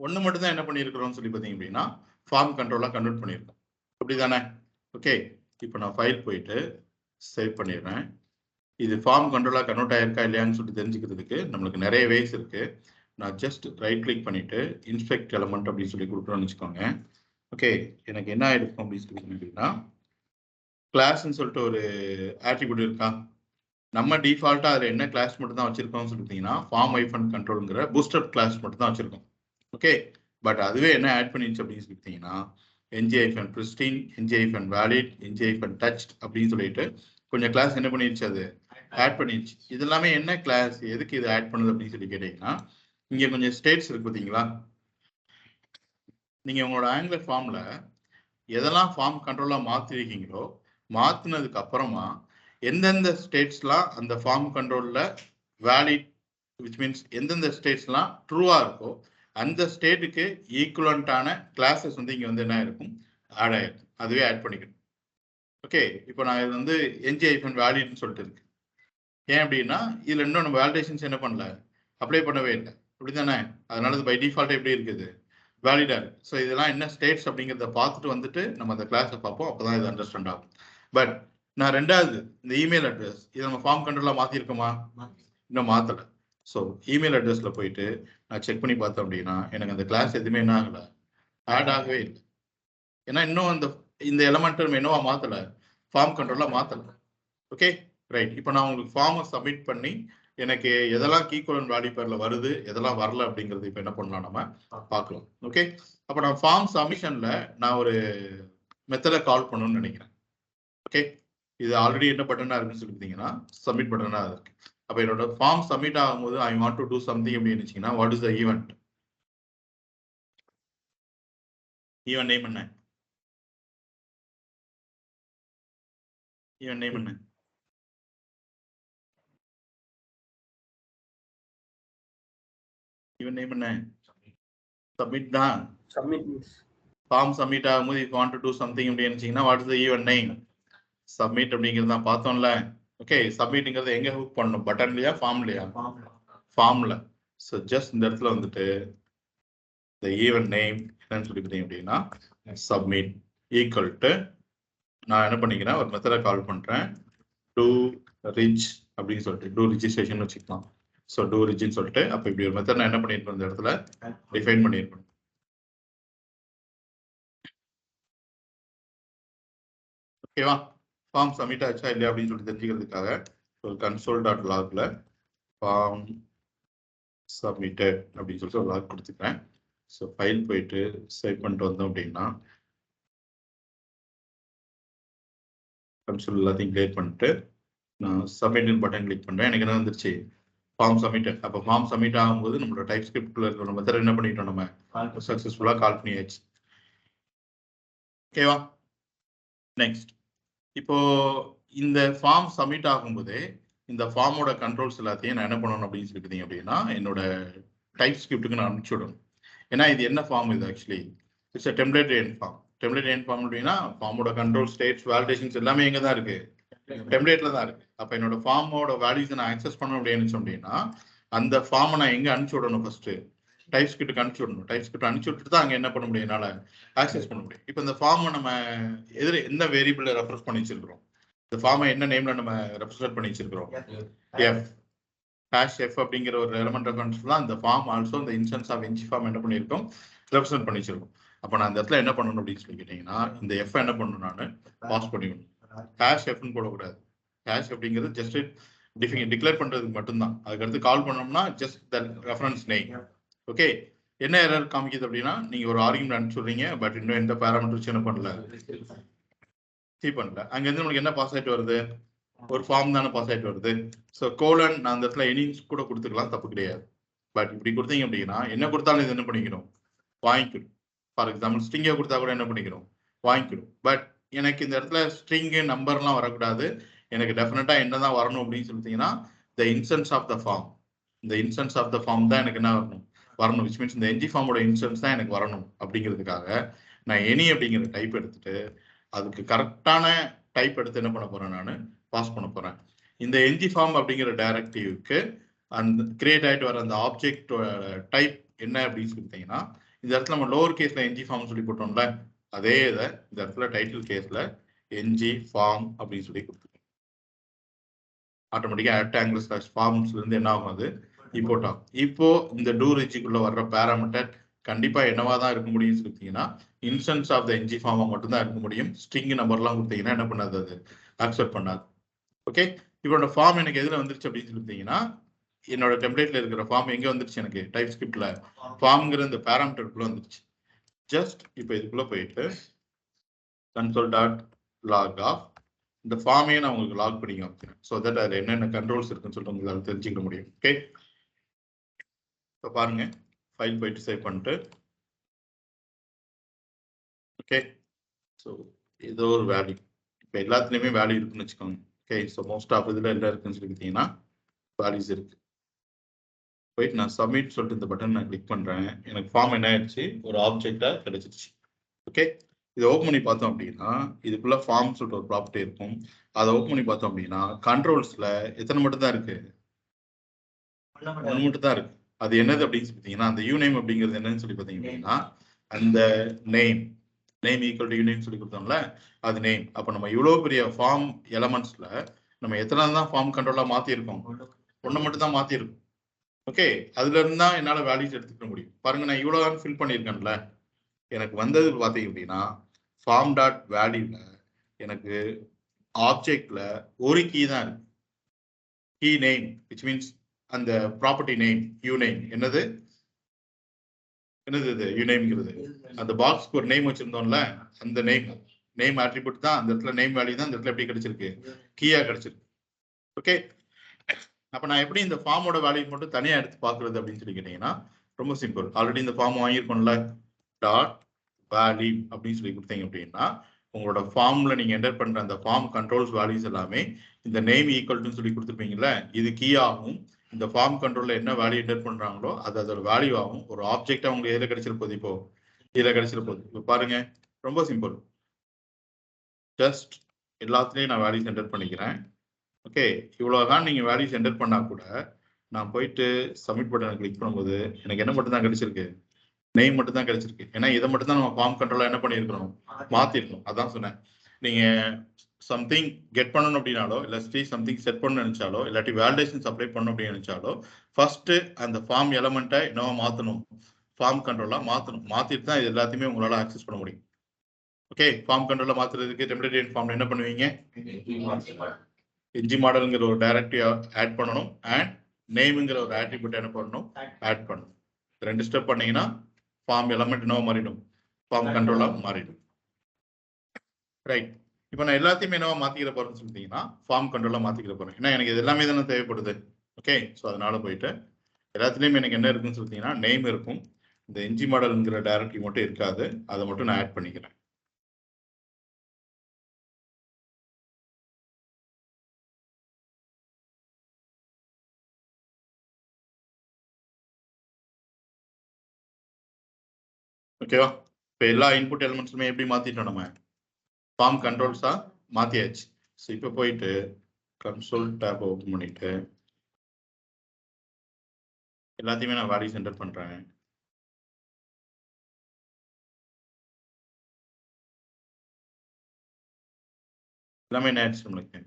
ஒன்று மட்டும் தான் என்ன பண்ணியிருக்கிறோம்னு சொல்லி பார்த்தீங்க அப்படின்னா ஃபார்ம் கண்ட்ரோலாக கன்வெர்ட் பண்ணியிருக்கோம். அப்படிதானே? ஓகே, இப்போ நான் ஃபைல் போயிட்டு சேவ் பண்ணிடுறேன். இது ஃபார்ம் கண்ட்ரோலாக கன்வெர்ட் ஆயிருக்கா இல்லையான்னு சொல்லிட்டு தெரிஞ்சுக்கிறதுக்கு நம்மளுக்கு நிறைய வேஸ் இருக்கு. நான் ஜஸ்ட் ரைட் கிளிக் பண்ணிட்டு இன்ஸ்பெக்ட் எலமெண்ட் அப்படின்னு சொல்லி கொடுக்குறோன்னு வச்சுக்கோங்க. ஓகே, எனக்கு என்ன ஆயிருக்கும் அப்படின்னு சொல்லி அப்படின்னா கிளாஸ்ன்னு சொல்லிட்டு ஒரு ஆட்ரிபியூட் இருக்கா. நம்ம டிஃபால்ட்டா அதில் என்ன கிளாஸ் மட்டும் தான் வச்சிருக்கோம்னு சொல்லிட்டீங்கன்னா ஃபார்ம் ஐஃபன் கண்ட்ரோலுங்கிற பூஸ்டர் கிளாஸ் மட்டும் தான் வச்சிருக்கோம். ஓகே, பட் அதுவே என்ன ஆட் பண்ணிச்சு அப்படின்னு சொல்லிட்டீங்கன்னா ng-pristine, ng-valid, ng-touched அப்படின்னு சொல்லிட்டு கொஞ்சம் கிளாஸ் என்ன பண்ணிருச்சு, அது ஆட் பண்ணிருச்சு. இது எல்லாமே என்ன கிளாஸ், எதுக்கு இது ஆட் பண்ணுது அப்படின்னு சொல்லி கேட்டீங்கன்னா இங்க கொஞ்சம் ஸ்டேட்ஸ் இருக்கு பார்த்தீங்களா. நீங்க உங்களோட ஆங்குலர் ஃபார்ம்ல எதெல்லாம் ஃபார்ம் கண்ட்ரோலா மாத்திருக்கீங்களோ மாத்தினதுக்கு அப்புறமா எந்தெந்த ஸ்டேட்ஸ்லாம் அந்த ஃபார்ம் கண்ட்ரோல்ல வேலிட், விச் மீன்ஸ் எந்தெந்த ஸ்டேட்ஸ்லாம் ட்ரூவா இருக்கோ அந்த ஸ்டேட்டுக்கு ஈக்குவலண்டான கிளாஸஸ் வந்து இங்க வந்து என்ன இருக்கும், ஆட் ஆயிருக்கும். அதுவே ஆட் பண்ணிக்கணும். ஓகே, இப்போ நான் இது வந்து ng-validன்னு சொல்லிட்டு இருக்கு. ஏன் அப்படின்னா இதுல இன்னும் நம்ம வேலிடேஷன்ஸ் என்ன பண்ணல, அப்ளை பண்ணவே இல்லை. அப்படிதானே? அதனால இது பை டிஃபால்ட் எப்படி இருக்குது, வேலிடா இருக்கு. ஸோ இதெல்லாம் என்ன ஸ்டேட்ஸ் அப்படிங்கிறத பார்த்துட்டு வந்துட்டு நம்ம அந்த கிளாஸை பார்ப்போம், அப்பதான் இது அண்டர்ஸ்டாண்ட் ஆகும். பட் நான் ரெண்டாவது இந்த இமெயில் அட்ரஸ் இதை நம்ம ஃபார்ம் கண்ட்ரோலா மாத்திருக்கோமா, இன்னும் மாத்தல. ஸோ இமெயில் அட்ரஸ்ல போயிட்டு நான் செக் பண்ணி பார்த்தேன் அப்படின்னா எனக்கு அந்த கிளாஸ் எதுவுமே என்ன ஆகல, ஆட் ஆகவே இல்லை. ஏன்னா இன்னும் இந்த எலமெண்ட் என்னவா மாத்தல, ஃபார்ம் கண்ட்ரோலா மாத்தல. Okay, right. இப்போ நான் உங்களுக்கு ஃபார்மை சப்மிட் பண்ணி எனக்கு எதெல்லாம் ஈக்குவலன்ட் வேல்யூ பேர்ல வருது, எதெல்லாம் வரல அப்படிங்கிறது இப்போ என்ன பண்ணலாம், நம்ம பார்க்கலாம். ஓகே, அப்போ நான் ஃபார்ம் சப்மிஷன்ல நான் ஒரு மெத்தடை கால் பண்ணணும்னு நினைக்கிறேன். ஓகே, இது ஆல்ரெடி என்ன பட்டனா இருக்குன்னு சொல்லிட்டீங்கன்னா சப்மிட் பட்டனா இருக்கு. அப்போ என்னோட ஃபார்ம் சப்மிட் ஆகும்போது I want to do something அப்படின்னு நினைச்சீங்கன்னா what is the event, event name என்ன, ஈவெண்ட் நேம் என்ன, ஈவெண்ட் நேம் என்ன, சப்மிட் தான். சப்மிட் ஃபார்ம் சப்மிட் ஆகும்போது if want to do something அப்படின்னு நினைச்சீங்கன்னா what is the event name, submit அப்படிங்கிறது தான் பார்த்தோம்ல. ஓகே, சப்மிட்ங்கிறது எங்க ஹூக் பண்ணணும், பட்டன்லயா ஃபார்ம்லயா, ஃபார்ம்ல. ஸோ ஜஸ்ட் இந்த இடத்துல வந்துட்டு the event name என்னன்னு சொல்லி பார்த்தீங்க அப்படின்னா submit equal to நான் என்ன பண்ணிக்கிறேன், ஒரு மெத்தடை கால் பண்றேன் do reg அப்படின்னு சொல்லிட்டு do registration வச்சுக்கலாம். ஸோ do regன்னு சொல்லிட்டு அப்போ இப்படி ஒரு மெத்தட் நான் என்ன பண்ணிருப்பேன், இந்த இடத்துல டிஃபைன் பண்ணிருப்பேன். ஓகேவா? ஃபார்ம் சப்மிட் ஆச்சா இல்லையா அப்படின்னு சொல்லி தெரிஞ்சுக்கிறதுக்காக ஒரு console.logல ஃபார்ம் சப்மிட்டட் அப்படின்னு சொல்லிட்டு ஒரு லாக் கொடுத்துக்கிறேன். ஸோ ஃபைல் போயிட்டு சேவ் பண்ணிட்டு வந்தோம் அப்படின்னா கன்சோல் எல்லாத்தையும் கிளியர் பண்ணிட்டு நான் சப்மிட் பட்டன் கிளிக் பண்ணுறேன். எனக்கு என்ன வந்துருச்சு, ஃபார்ம் சப்மிட்டட். அப்போ ஃபார்ம் சப்மிட் ஆகும்போது நம்மளோட டைப் ஸ்கிரிப்ட்ல இருக்கிற மெத்தட் என்ன பண்ணிட்டோம், நம்ம சக்ஸஸ்ஃபுல்லாக கால் பண்ணியாச்சு. ஓகேவா? நெக்ஸ்ட், இப்போ இந்த ஃபார்ம் சப்மிட் ஆகும்போதே இந்த ஃபார்மோட கண்ட்ரோல்ஸ் எல்லாத்தையும் நான் என்ன பண்ணணும் அப்படின்னு சொல்லிட்டீங்க அப்படின்னா என்னோட டைப் ஸ்கிரிப்டுக்கு நான் அனுப்பிச்சு விடணும். ஏன்னா இது என்ன ஃபார்ம், இது actually it's a template end form. Template end form அப்படின்னா ஃபார்மோட கண்ட்ரோல், ஸ்டேட்ஸ், வேலிடேஷன்ஸ் எல்லாமே எங்க தான் இருக்கு, டெம்ப்ளேட்ல தான் இருக்கு. அப்ப என்னோட ஃபார்மோட வேல்யூஸ் நான் ஆக்சஸ் பண்ண முடியும் அப்படின்னா அந்த ஃபார்மை நான் எங்க அனுப்பிச்சு விடணும், ஃபர்ஸ்ட் டைப் ஸ்கிரிப்டுக்கு அனுப்பிச்சு விடணும். டைப் ஸ்கிரிப்ட் அனுப்பிச்சு விட்டுட்டு தான் அங்க என்ன பண்ண முடியும், என்னால ஆக்சஸ் பண்ண முடியும். இப்போ இந்த ஃபார்மை நம்ம எந்த வேரியபிள் ரெஃபரன்ஸ் பண்ணி வச்சிருக்கிறோம், இந்த ஃபார்மை என்ன நேம்ல நம்ம ரெப்ரசன்ட் பண்ணி வச்சிருக்கிறோம், f அப்படிங்கிற ஒரு எலிமெண்ட் ரெஃபரன்ஸ் தான் இந்த ஃபார்ம். ஆல்சோ இந்த இன்ஸ்டன்ஸ் ஆஃப் ng ஃபார்ம் என்ன பண்ணியிருக்கோம், ரெப்ரசன்ட் பண்ணி வச்சிருக்கோம். அப்போ நான் இந்த இடத்துல என்ன பண்ணணும் அப்படின்னு சொல்லி கேட்டீங்கன்னா இந்த எஃப் என்ன பண்ணணும், நான் பாஸ் பண்ணிக்கணும். #f போடக்கூடாது. # அப்படிங்கிறது ஜஸ்ட் டிக்ளேர் பண்றதுக்கு மட்டும்தான். அதுக்கடுத்து கால் பண்ணோம்னா just the reference name. Okay, என்ன எரர் காமிக்குது அப்படின்னா நீங்க ஒரு ஆர்குமெண்ட் அனுப்பிச்சுடுறீங்க, பட் இன்னும் எந்த பேராமீட்டர்ஸ் என்ன பண்ணல, பண்ணல. அங்கிருந்து உங்களுக்கு என்ன பாஸ் ஆயிட்டு வருது, ஒரு ஃபார்ம் தானே பாஸ் ஆயிட்டு வருது. ஸோ கோலன் நான் அந்த இடத்துல எனிங்ஸ் கூட கொடுத்துக்கலாம், தப்பு கிடையாது. பட் இப்படி கொடுத்தீங்க அப்படின்னா என்ன கொடுத்தாலும் இது என்ன பண்ணிக்கணும், வாங்கிக்கணும். ஃபார் எக்ஸாம்பிள் ஸ்ட்ரிங்கை கொடுத்தா கூட என்ன பண்ணிக்கிறோம், வாங்கிக்கணும். பட் எனக்கு இந்த இடத்துல ஸ்ட்ரிங்கு நம்பர்லாம் வரக்கூடாது, எனக்கு டெஃபினட்டா என்னதான் வரணும் அப்படின்னு சொல்லிட்டீங்கன்னா the instance of the form. இந்த இன்ஸ்டன்ஸ் ஆஃப் த ஃபார்ம் தான் எனக்கு என்ன வரணும் விச் மீன்ஸ் இந்த என்ஜி ஃபார்மோட இன்ஸ்டன்ஸ் தான் எனக்கு வரணும். அப்படிங்கிறதுக்காக நான் எனி அப்படிங்கிற டைப் எடுத்துட்டு அதுக்கு கரெக்டான டைப் எடுத்து என்ன பண்ண போறேன், நான் பாஸ் பண்ண போறேன். இந்த என்ஜி ஃபார்ம் அப்படிங்கிற டைரக்டிவ்க்கு அந்த கிரியேட் ஆகிட்டு வர அந்த ஆப்ஜெக்ட் டைப் என்ன அப்படின்னு சொல்லிட்டீங்கன்னா, இந்த இடத்துல நம்ம லோவர் கேஸ்ல என்ஜி ஃபார்ம் சொல்லி போட்டோம்ல, அதே இதை இந்த இடத்துல டைட்டில் கேஸ்ல என்ஜி ஃபார்ம் அப்படின்னு சொல்லி கொடுத்துருக்கோம். ஆட்டோமேட்டிக்கா ரெக்டாங்கிள் ஸ்லாஷ் ஃபார்ம்ஸ்ல இருந்து என்ன ஆகும், அது இம்போர்ட் ஆகும். இப்போ இந்த டூ ரிஜிக்குள்ள வர்ற பேராமீட்டர் கண்டிப்பா என்னவா தான் இருக்க முடியும்னு சொல்லிட்டீங்கன்னா இன்ஸ்டன்ஸ் ஆஃப் த என்ஜி ஃபார்மா மட்டும் தான் இருக்க முடியும். ஸ்ட்ரிங் நம்பர்லாம் கொடுத்தீங்கன்னா என்ன பண்ணாது, அது அக்செப்ட் பண்ணாது. ஓகே, இப்போ ஃபார்ம் எனக்கு எதுல வந்துருச்சு அப்படின்னு சொல்லிட்டீங்கன்னா என்னோட டெம்ப்ளேட்ல இருக்கிற ஃபார்ம் எங்க வந்துருச்சு, எனக்கு டைப் ஸ்கிரிப்ட்ல ஃபார்ம்ங்கிற இந்த பேராமீட்டருக்குள்ள வந்துருச்சு. ஜஸ்ட் இப்போ இதுக்குள்ள போயிட்டு console டாட் லாக் ஆஃப் இந்த ஃபார்மையே நான் உங்களுக்கு லாக் பண்ணி காமிக்கிறேன். ஸோ தட் அதில் என்னென்ன கண்ட்ரோல்ஸ் இருக்குன்னு சொல்லிட்டு உங்களால் தெரிஞ்சுக்க முடியும். ஓகே, இப்போ பாருங்க, ஃபைல் போயிட்டு சேவ் பண்ணிட்டு ஓகே. ஸோ ஏதோ ஒரு வேல்யூ, இப்போ எல்லாத்துலேயுமே வேல்யூ இருக்குன்னு வச்சுக்கோங்க. ஓகே, ஸோ மோஸ்ட் ஆஃப் இதில் என்ன இருக்குன்னு சொல்லி பார்த்தீங்கன்னா வேல்யூஸ் இருக்கு. போயிட்டு நான் சப்மிட் சொல்லிட்டு இந்த பட்டன் நான் கிளிக் பண்ணுறேன். எனக்கு ஃபார்ம் என்ன ஆயிடுச்சு, ஒரு ஆப்ஜெக்டாக கிடைச்சிருச்சு. ஓகே, இதை ஓப்பன் பண்ணி பார்த்தோம் அப்படின்னா இதுக்குள்ள ஃபார்ம் சொல்லிட்டு ஒரு ப்ராப்பர்ட்டி இருக்கும். அதை ஓப்பன் பண்ணி பார்த்தோம் அப்படின்னா கண்ட்ரோல்ஸ்ல எத்தனை மட்டும் தான் இருக்கு, ஒன்று மட்டும் தான் இருக்கு. அது என்னது அப்படின்னு சொல்லி பார்த்தீங்கன்னா அந்த யூ நேம் அப்படிங்கிறது என்னன்னு சொல்லி பார்த்தீங்க அப்படின்னா அந்த name equal to u name சொல்லி கொடுத்தோம்ல, அது நேம். அப்போ நம்ம இவ்வளோ பெரிய ஃபார்ம் எலமெண்ட்ஸ்ல நம்ம எத்தனை தான் ஃபார்ம் கண்ட்ரோலாக மாற்றிருக்கோம், ஒன்று மட்டும் தான் மாற்றிருக்கோம். ஓகே, அதுல இருந்து தான் என்னால் வேல்யூஸ் எடுத்துக்க முடியும். பாருங்க, நான் இவ்வளோ தான் ஃபில் பண்ணியிருக்கேன்ல, எனக்கு வந்தது பார்த்தீங்க அப்படின்னா ஃபார்ம் டாட் வேல்யூல எனக்கு ஆப்ஜெக்ட்ல ஒரு கீ தான் இருக்கு, கீ நேம் விச் மீன்ஸ் அந்த ப்ராப்பர்ட்டி நேம் யூ நேம். என்னது இது யூ நேம்ங்கிறது அந்த பாக்ஸ்க்கு ஒரு நேம் வச்சிருந்தோம்ல, அந்த நேம் ஆட்ரிபியூட் தான் அந்த இடத்துல, நேம் வேல்யூ தான் அந்த இடத்துல எப்படி கிடைச்சிருக்கு, கீயா கிடைச்சிருக்கு. ஓகே, அப்ப நான் எப்படி இந்த ஃபார்மோட வேல்யூ மட்டும் தனியா எடுத்து பாக்குறது அப்படின்னு சொல்லி கேட்டீங்கன்னா ரொம்ப சிம்பிள். ஆல்ரெடி இந்த ஃபார்ம் வாங்கியிருக்கோம்ல, டாட் வேல்யூ அப்படின்னு சொல்லி கொடுத்தீங்க அப்படின்னா உங்களோட ஃபார்ம்ல நீங்க என்டர் பண்ற அந்த ஃபார்ம் கண்ட்ரோல்ஸ் வேல்யூஸ் எல்லாமே இந்த நேம் ஈக்குவல் டு சொல்லி கொடுத்துருப்பீங்கல்ல, இது கீ ஆகும். இந்த ஃபார்ம் கண்ட்ரோல்ல என்ன வேல்யூ என்டர் பண்றாங்களோ அது அதோட வேல்யூ ஆகும். ஒரு ஆப்ஜெக்டா உங்களுக்கு எதுல கிடைச்சிட போகுது, இப்போ இதுல கிடைச்சிட போகுது. இப்போ பாருங்க, ரொம்ப சிம்பிள். ஜஸ்ட் எல்லாத்துலயும் நான் வேல்யூஸ் என்டர் பண்ணிக்கிறேன். ஓகே, இவ்வளவுதான் நீங்க வேல்யூஸ் என்டர் பண்ணா கூட நான் போயிட்டு சப்மிட் பட்டனை கிளிக் பண்ணும்போது எனக்கு என்ன மட்டும் தான் கிடைச்சிருக்கு, நேம் மட்டும் தான் கிடைச்சிருக்கு. ஏன்னா இதை மட்டும் தான் நம்ம ஃபார்ம் கண்ட்ரோலா என்ன பண்ணிருக்கணும், மாத்திருக்கணும். அதான் சொன்னேன், நீங்க சம்திங் கெட் பண்ணணும் அப்படின்னாலோ இல்ல சம்திங் செட் பண்ண நினைச்சாலோ இல்லாட்டி வேலிடேஷன் அப்ளை பண்ணணும் அப்படின்னு நினைச்சாலோ ஃபர்ஸ்ட் அந்த ஃபார்ம் எலமெண்ட்டை என்னவா மாத்தணும், ஃபார்ம் கண்ட்ரோலா மாத்தணும். மாத்திட்டு தான் இது எல்லாத்தையுமே உங்களால ஆக்சஸ் பண்ண முடியும். ஓகே, ஃபார்ம் கண்ட்ரோலா மாத்துறதுக்கு டெம்ப்ளேட் ஃபார்ம்ல என்ன பண்ணுவீங்க, என்ஜி மாடல்ங்கிற ஒரு டைரக்டிவ் ஆட் பண்ணணும் அண்ட் நேம்ங்கிற ஒரு ஆட்ரிபியூட் என்ன பண்ணணும், ஆட் பண்ணணும். ரெண்டு ஸ்டெப் பண்ணீங்கன்னா ஃபார்ம் எலமெண்ட் என்னவா மாறிடும், ஃபார்ம் கண்ட்ரோலா மாறிடும். ரைட், இப்போ நான் எல்லாத்தையுமே என்னவா மாத்திக்கிற போறேன்னு சொல்லிட்டீங்கன்னா ஃபார்ம் கண்ட்ரோலா மாத்திக்கிற போறேன். ஏன்னா எனக்கு இது எல்லாமே தானே தேவைப்படுது. ஓகே, ஸோ அதனால போயிட்டு எல்லாத்துலேயுமே எனக்கு என்ன இருக்குன்னு சொல்லிட்டீங்கன்னா நேம் இருக்கும், இந்த என்ஜி மாடல்ங்கிற டைரக்டிவ் மட்டும் இருக்காது, அதை மட்டும் நான் ஆட் பண்ணிக்கிறேன். ஓகேவா, இப்போ எல்லா இன்புட் எலிமெண்ட்ஸுமே எப்படி மாத்திட்டோம், நம்ம ஃபார்ம் கண்ட்ரோல்ஸா மாத்தியாச்சு. ஸோ இப்போ போயிட்டு கன்சோல் டேப் ஓப்பன் பண்ணிட்டு எல்லாத்தையுமே நான் வேல்யூஸ் என்டர் பண்றேன். எல்லாமே என்ன ஆயிடுச்சு, நம்மளுக்கு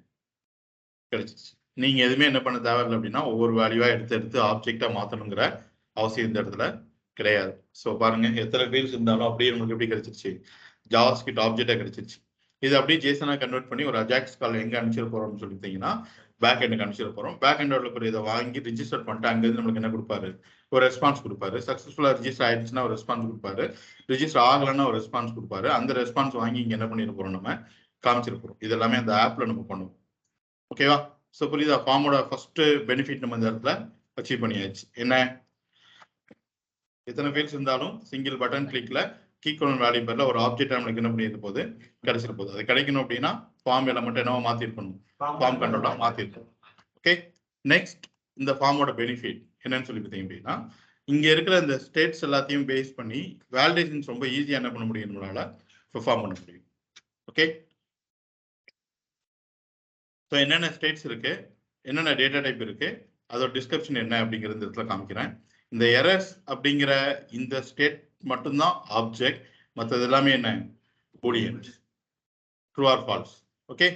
கிடைச்சிச்சு. நீங்க எதுவுமே என்ன பண்ண தேவையில்லை அப்படின்னா ஒவ்வொரு வேல்யூவா எடுத்து ஆப்ஜெக்டா மாத்தணுங்கிற அவசியம் இந்த இடத்துல கிடையாது. ஸோ பாருங்க, எத்தனை ஃபீல்ட்ஸ் இருந்தாலும் அப்படியே நமக்கு எப்படி கிடைச்சிருச்சு, ஜாவாஸ்கிரிப்ட் ஆப்ஜெக்டா கிடைச்சிருச்சு. இது அப்படியே ஜேசனா கன்வெர்ட் பண்ணி ஒரு அஜாக்ஸ் கால் எங்க அனுப்பிச்சிட போறோம்னு சொல்லிட்டீங்கன்னா பேக் எண்டுக்கு அனுப்பிச்சிட போறோம். பேக் எண்டோட கூட இதை வாங்கி ரிஜிஸ்டர் பண்ணிட்டு அங்கிருந்து நம்மளுக்கு என்ன கொடுப்பாரு, ஒரு ரெஸ்பான்ஸ் கொடுப்பாரு. சக்சஸ்ஃபுல்லா ரிஜிஸ்டர் ஆயிடுச்சுன்னா ஒரு ரெஸ்பான்ஸ் கொடுப்பாரு, ரிஜிஸ்டர் ஆகலைன்னா ஒரு ரெஸ்பான்ஸ் கொடுப்பாரு. அந்த ரெஸ்பான்ஸ் வாங்கி இங்க என்ன பண்ணிட போறோம், நம்ம காமிச்சிட போறோம். இது எல்லாமே அந்த ஆப்ல நம்ம பண்ணுவோம். ஓகேவா, ஸோ புரியுதா, ஃபார்மோட ஃபர்ஸ்ட் பெனிஃபிட் நம்ம இந்த இடத்துல அச்சீவ் பண்ணியாச்சு. என்ன, எத்தனை ஃபீல்ட்ஸ் இருந்தாலும் சிங்கிள் பட்டன் கிளிக்ல கீக்கோலன் வேல்யூ பேர்ல ஒரு ஆப்ஜெக்ட் நம்மளுக்கு என்ன பண்ணியிருக்க போகுது கிடைச்சிட போகுது. அது கிடைக்கணும் அப்படின்னா ஃபார்ம் எலமெண்ட் என்னவா மாத்திருக்கணும், ஃபார்ம் கண்ட்ரோலா மாத்திருக்கணும். ஓகே, நெக்ஸ்ட் இந்த ஃபார்மோட பெனிஃபிட் என்னன்னு சொல்லி பார்த்தீங்க அப்படின்னா, இங்க இருக்கிற இந்த ஸ்டேட்ஸ் எல்லாத்தையும் பேஸ் பண்ணி வேலிடேஷன்ஸ் ரொம்ப ஈஸியா என்ன பண்ண முடியும், நம்மளால பெர்ஃபார்ம் பண்ண முடியும். ஓகே, ஸோ என்னென்ன ஸ்டேட்ஸ் இருக்கு, என்னென்ன டேட்டா டைப் இருக்கு, அதோட டிஸ்கிரிப்ஷன் என்ன அப்படிங்கிறது இடத்துல காமிக்கிறேன். இந்த எரர்ஸ் அப்படிங்கிற இந்த ஸ்டேட் மட்டும்தான் ஆப்ஜெக்ட், மற்றது எல்லாமே என்ன booleans, true or false. Okay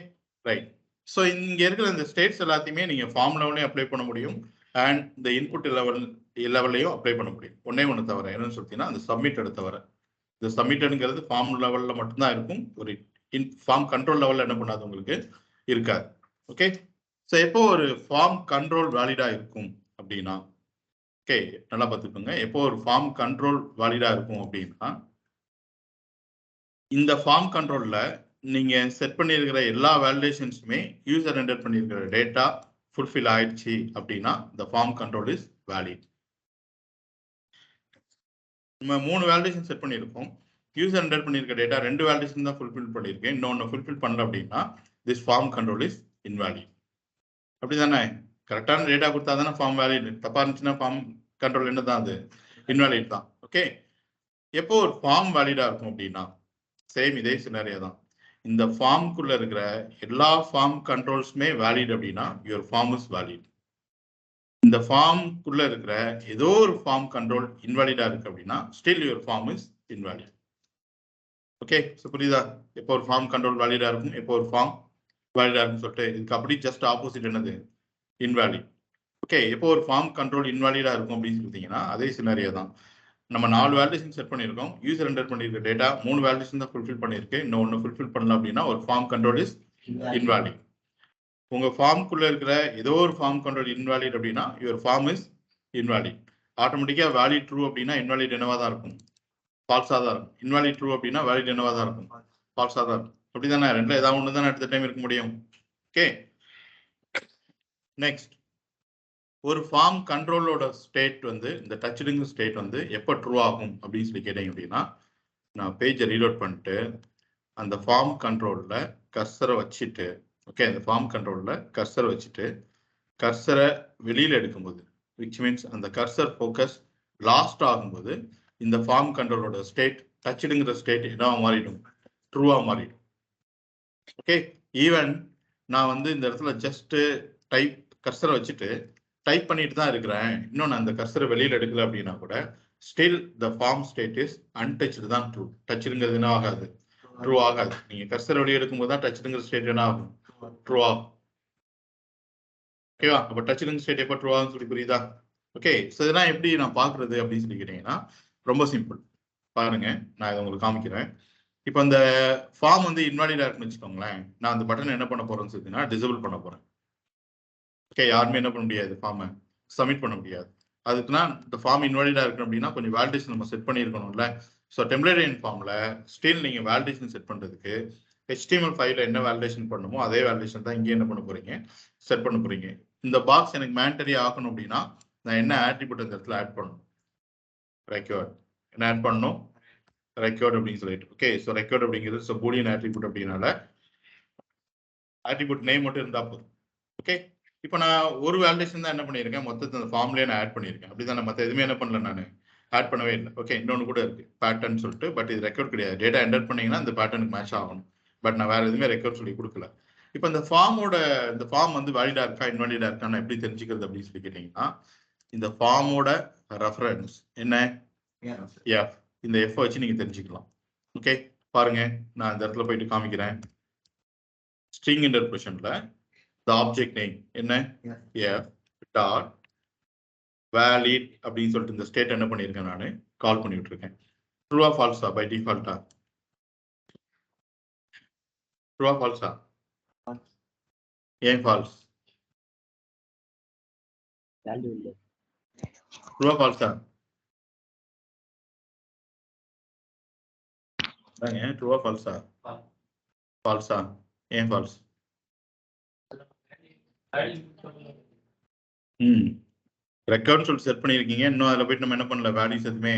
right. So இங்க இருக்கிற இந்த ஸ்டேட்ஸ் எல்லாத்தையுமே நீங்க ஃபார்ம் லெவலையும் அப்ளை பண்ண முடியும் அண்ட் இந்த இன்புட் லெவல்லையும் அப்ளை பண்ண முடியும். ஒன்னே ஒன்று தவிர என்னன்னு சொல்லிட்டீங்கன்னா அந்த சப்மிட்டட் தவிர. இந்த சப்மிட்டட்ங்கிறது ஃபார்ம் லெவல்ல மட்டும்தான் இருக்கும், ஒரு ஃபார்ம் கண்ட்ரோல் லெவல்ல என்ன பண்ணாது உங்களுக்கு இருக்காது. ஓகே, ஸோ எப்போ ஒரு ஃபார்ம் கண்ட்ரோல் வேலிடா இருக்கும் அப்படின்னா, ஓகே நல்லா பார்த்துக்கோங்க, எப்போ ஒரு ஃபார்ம் கண்ட்ரோல் வேலிடா இருக்கும் அப்படின்னா, இந்த ஃபார்ம் கண்ட்ரோல்ல நீங்க செட் பண்ணியிருக்கிற எல்லா வேலிடேஷன்ஸுமே யூசர் என்டர் பண்ணியிருக்கிற டேட்டா ஃபுல்ஃபில் ஆயிடுச்சு அப்படின்னா இந்த ஃபார்ம் கண்ட்ரோல் இஸ் வேலிட். நம்ம 3 வேலிடேஷன் செட் பண்ணியிருக்கோம். யூசர் என்டர் பண்ணியிருக்க டேட்டா 2 வேலிடேஷன் தான் ஃபுல்ஃபில் பண்ணியிருக்கேன், இன்னொன்று ஃபுல்ஃபில் பண்ணல அப்படின்னா this form control is invalid. அப்படிதானே? கரெக்டான டேட்டா கொடுத்தா தானே ஃபார்ம் வேலிட், தப்பா இருந்துச்சுன்னா ஃபார்ம் கண்ட்ரோல் என்ன தான், அது இன்வேலிட் தான். ஓகே, எப்போ ஒரு ஃபார்ம் வேலிடா இருக்கும் அப்படின்னா சேம் இதே சினாரியோ தான். இந்த ஃபார்முக்குள்ள இருக்கிற எல்லா ஃபார்ம் கண்ட்ரோல்ஸுமே வேலிட் அப்படின்னா யுவர் ஃபார்ம் இஸ் வேலிட். இந்த ஃபார்முக்குள்ள இருக்கிற ஏதோ ஒரு ஃபார்ம் கண்ட்ரோல் இன்வாலிடா இருக்கு அப்படின்னா still your form is invalid. Okay, so புரியுதா? எப்போ ஒரு ஃபார்ம் கண்ட்ரோல் வேலிடா இருக்கும், எப்போ ஒரு ஃபார்ம் வேலிடா இருக்குன்னு சொல்லிட்டு இதுக்கு அப்படி ஜஸ்ட் ஆப்போசிட் என்னது, இன்வாலிட். ஓகே, எப்போ ஒரு ஃபார்ம் கண்ட்ரோல் இன்வாலிடா இருக்கும் அப்படின்னு சொல்லிட்டீங்கன்னா அதே சினாரியோ தான். நம்ம 4 வேலிடேஷன் செட் பண்ணியிருக்கோம், யூசர் என்டர் பண்ணியிருக்க டேட்டா 3 வேலிடேஷன் தான் ஃபுல்ஃபில் பண்ணியிருக்கு, இன்னொன்று ஃபுல்ஃபில் பண்ணல அப்படின்னா ஒரு ஃபார்ம் கண்ட்ரோல் இஸ் இன்வாலிட். உங்க ஃபார்முக்குள்ள இருக்கிற ஏதோ ஒரு ஃபார்ம் கண்ட்ரோல் இன்வாலிட் அப்படின்னா யுவர் ஃபார்ம் இஸ் இன்வாலிட். ஆட்டோமேட்டிக்கா வேலிட் ட்ரூ அப்படின்னா இன்வாலிட் என்னவா தான் இருக்கும், ஃபால்ஸா தான் இருக்கும். இன்வாலிட் ட்ரூ அப்படின்னா வேலிட் என்னவா தான் இருக்கும், ஃபால்ஸா தான் இருக்கும். அப்படிதானே? ரெண்டுல ஏதாவது ஒன்று தானே அடுத்த டைம் இருக்க முடியும். ஓகே, நெக்ஸ்ட் ஒரு ஃபார்ம் கண்ட்ரோலோட ஸ்டேட் வந்து இந்த டச்சுடுங்க ஸ்டேட் வந்து எப்போ ட்ரூ ஆகும் அப்படின்னு சொல்லி கேட்டீங்க அப்படின்னா, நான் பேஜை ரீலோட் பண்ணிட்டு அந்த ஃபார்ம் கண்ட்ரோல்ல கர்சரை வச்சுட்டு, ஓகே அந்த ஃபார்ம் கண்ட்ரோல்ல கர்சரை வச்சுட்டு கர்சரை வெளியில எடுக்கும்போது, விச் மீன்ஸ் அந்த கர்சர் ஃபோக்கஸ் லாஸ்ட் ஆகும்போது இந்த ஃபார்ம் கண்ட்ரோலோட ஸ்டேட் டச்சுடுங்கிற ஸ்டேட் என்னவா மாறிடும், ட்ரூவா மாறிடும். ஓகே, ஈவன் நான் வந்து இந்த இடத்துல ஜஸ்ட் டைப் கர்சரை வச்சுட்டு டைப் பண்ணிட்டு தான் இருக்கிறேன், இன்னும் நான் அந்த கர்சரை வெளியில எடுக்கல அப்படின்னா கூட still the form state is untouched தான் ட்ரூ. டச்சுங்கிறது என்ன ஆகாது, ட்ரூ ஆகாது. நீங்க கர்சரை வெளியே எடுக்கும்போது தான் டச்சுங்கிற ஸ்டேட் என்ன ஆகும், ட்ரூ ஆகும். ஓகேவா? அப்ப டச்சுங்கிற ஸ்டேட் எப்போ ட்ரூ ஆகும் சொல்லி புரியுதா? ஓகே, ஸோ இதெல்லாம் எப்படி நான் பாக்குறது அப்படின்னு சொல்லி கேட்டீங்கன்னா ரொம்ப சிம்பிள். பாருங்க, நான் இதை உங்களுக்கு காமிக்கிறேன். இப்போ அந்த ஃபார்ம் வந்து இன்வாலிடா இருக்குன்னு வச்சுக்கோங்களேன், நான் அந்த பட்டன் என்ன பண்ண போறேன்னு சொல்லிங்கன்னா டிசேபிள் பண்ண போறேன். ஓகே, யாருமே என்ன பண்ண முடியாது, ஃபார்மை சப்மிட் பண்ண முடியாது. அதுக்குன்னா இந்த ஃபார்ம் இன்வாலிடா இருக்கு அப்படின்னா கொஞ்சம் வேலிடேஷன் நம்ம செட் பண்ணியிருக்கணும்ல. ஸோ டெம்ப்ளேட் ஃபார்ம்ல ஸ்டில் நீங்க வேலிடேஷன் செட் பண்றதுக்கு HTML ஃபைல்ல என்ன வேலிடேஷன் பண்ணுமோ அதே வேலிடேஷன் தான் இங்கே என்ன பண்ண போறீங்க, செட் பண்ண போறீங்க. இந்த பாக்ஸ் எனக்கு மேண்டரி ஆகணும் அப்படின்னா நான் என்ன ஆட்ரிபியூட் இந்த இடத்துல ஆட் பண்ணணும், ரெக்வயர்ட். என்ன ஆட் பண்ணணும், ரெக்வயர்ட் அப்படின்னு சொல்லிட்டு. ஓகே, ஸோ ரெக்வயர்ட் அப்படிங்கிறது ஸோ பூலியன் ஆட்ரிபியூட் அப்படின்னால ஆட்ரிபியூட் நேம் மட்டும் இருந்தா போதும். ஓகே, இப்போ நான் ஒரு வேலிடேஷன் தான் என்ன பண்ணியிருக்கேன், மொத்தத்தை அந்த ஃபார்ம்லேயே நான் ஆட் பண்ணியிருக்கேன். அப்படிதான் மற்ற எதுவுமே என்ன பண்ணல, நான் ஆட் பண்ணவே இல்லை. ஓகே, இன்னொன்று கூட இருக்கு பேட்டர்ன் சொல்லிட்டு, பட் இது ரெக்கார்ட் கிடையாது. டேட்டா என்டர் பண்ணீங்கன்னா இந்த பேட்டர்னுக்கு மேட்ச் ஆகணும், பட் நான் வேற எதுவுமே ரெக்கார்ட் சொல்லி கொடுக்கல. இப்போ இந்த ஃபார்மோட இந்த ஃபார்ம் வந்து வேலிடா இருக்கா இன்வாலிடா இருக்கான்னு எப்படி தெரிஞ்சுக்கிறது அப்படின்னு சொல்லி கேட்டீங்கன்னா, இந்த ஃபார்மோட ரெஃபரன்ஸ் என்ன, எஃப். இந்த எஃப் வச்சு நீங்க தெரிஞ்சுக்கலாம். ஓகே, பாருங்க நான் இந்த இடத்துல போயிட்டு காமிக்கிறேன். ஸ்ட்ரிங் இன்டர்பிரஷன்ல the object name என்ன, f dot valid அப்படின்னு சொல்லிட்டு இந்த ஸ்டேட் என்ன பண்ணியிருக்கேன், நான் கால் பண்ணிட்டு இருக்கேன். ட்ரூவா ஃபால்ஸா பை டிஃபால்ட்டா, ட்ரூவா ஃபால்ஸா, ஏன் ஃபால்ஸ், ட்ரூவா ஃபால்ஸா, ட்ரூவா ஃபால்ஸா, ஃபால்ஸா, ஏன் ஃபால்ஸ், ரெக்கார்ட்னு சொல்லி செட் பண்ணியிருக்கீங்க. இன்னும் அதில் போயிட்டு நம்ம என்ன பண்ணல, வேல்யூஸ் எதுவுமே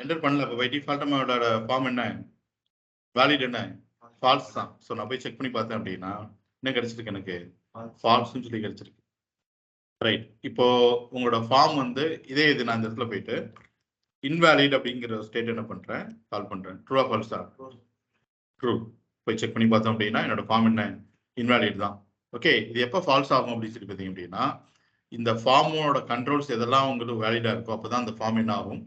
என்டர் பண்ணல. இப்போ பை டிஃபால்ட் நம்மளோட ஃபார்ம் என்ன, வேலிட் என்ன, ஃபால்ஸ் தான். ஸோ நான் போய் செக் பண்ணி பார்த்தேன் அப்படின்னா என்ன கிடைச்சிருக்கு, எனக்கு ஃபால்ஸ்னு சொல்லி கிடைச்சிருக்கு. ரைட். இப்போ உங்களோட ஃபார்ம் வந்து இதே இது நான் இந்த இடத்துல போயிட்டு இன்வேலிட் அப்படிங்கிற ஸ்டேட் என்ன பண்றேன், கால் பண்றேன். ட்ரூ ஃபால்ஸா, ட்ரூ. போய் செக் பண்ணி பார்த்தோம் அப்படின்னா என்னோட ஃபார்ம் என்ன, இன்வேலிட் தான். ஓகே, இது எப்போ ஃபால்ஸ் ஆகும் அப்படின்னு சொல்லி பார்த்தீங்க அப்படின்னா இந்த ஃபார்மோட கண்ட்ரோல்ஸ் எதெல்லாம் உங்களுக்கு வேலிடா இருக்கோ அப்பதான் அந்த ஃபார்ம் என்ன ஆகும்,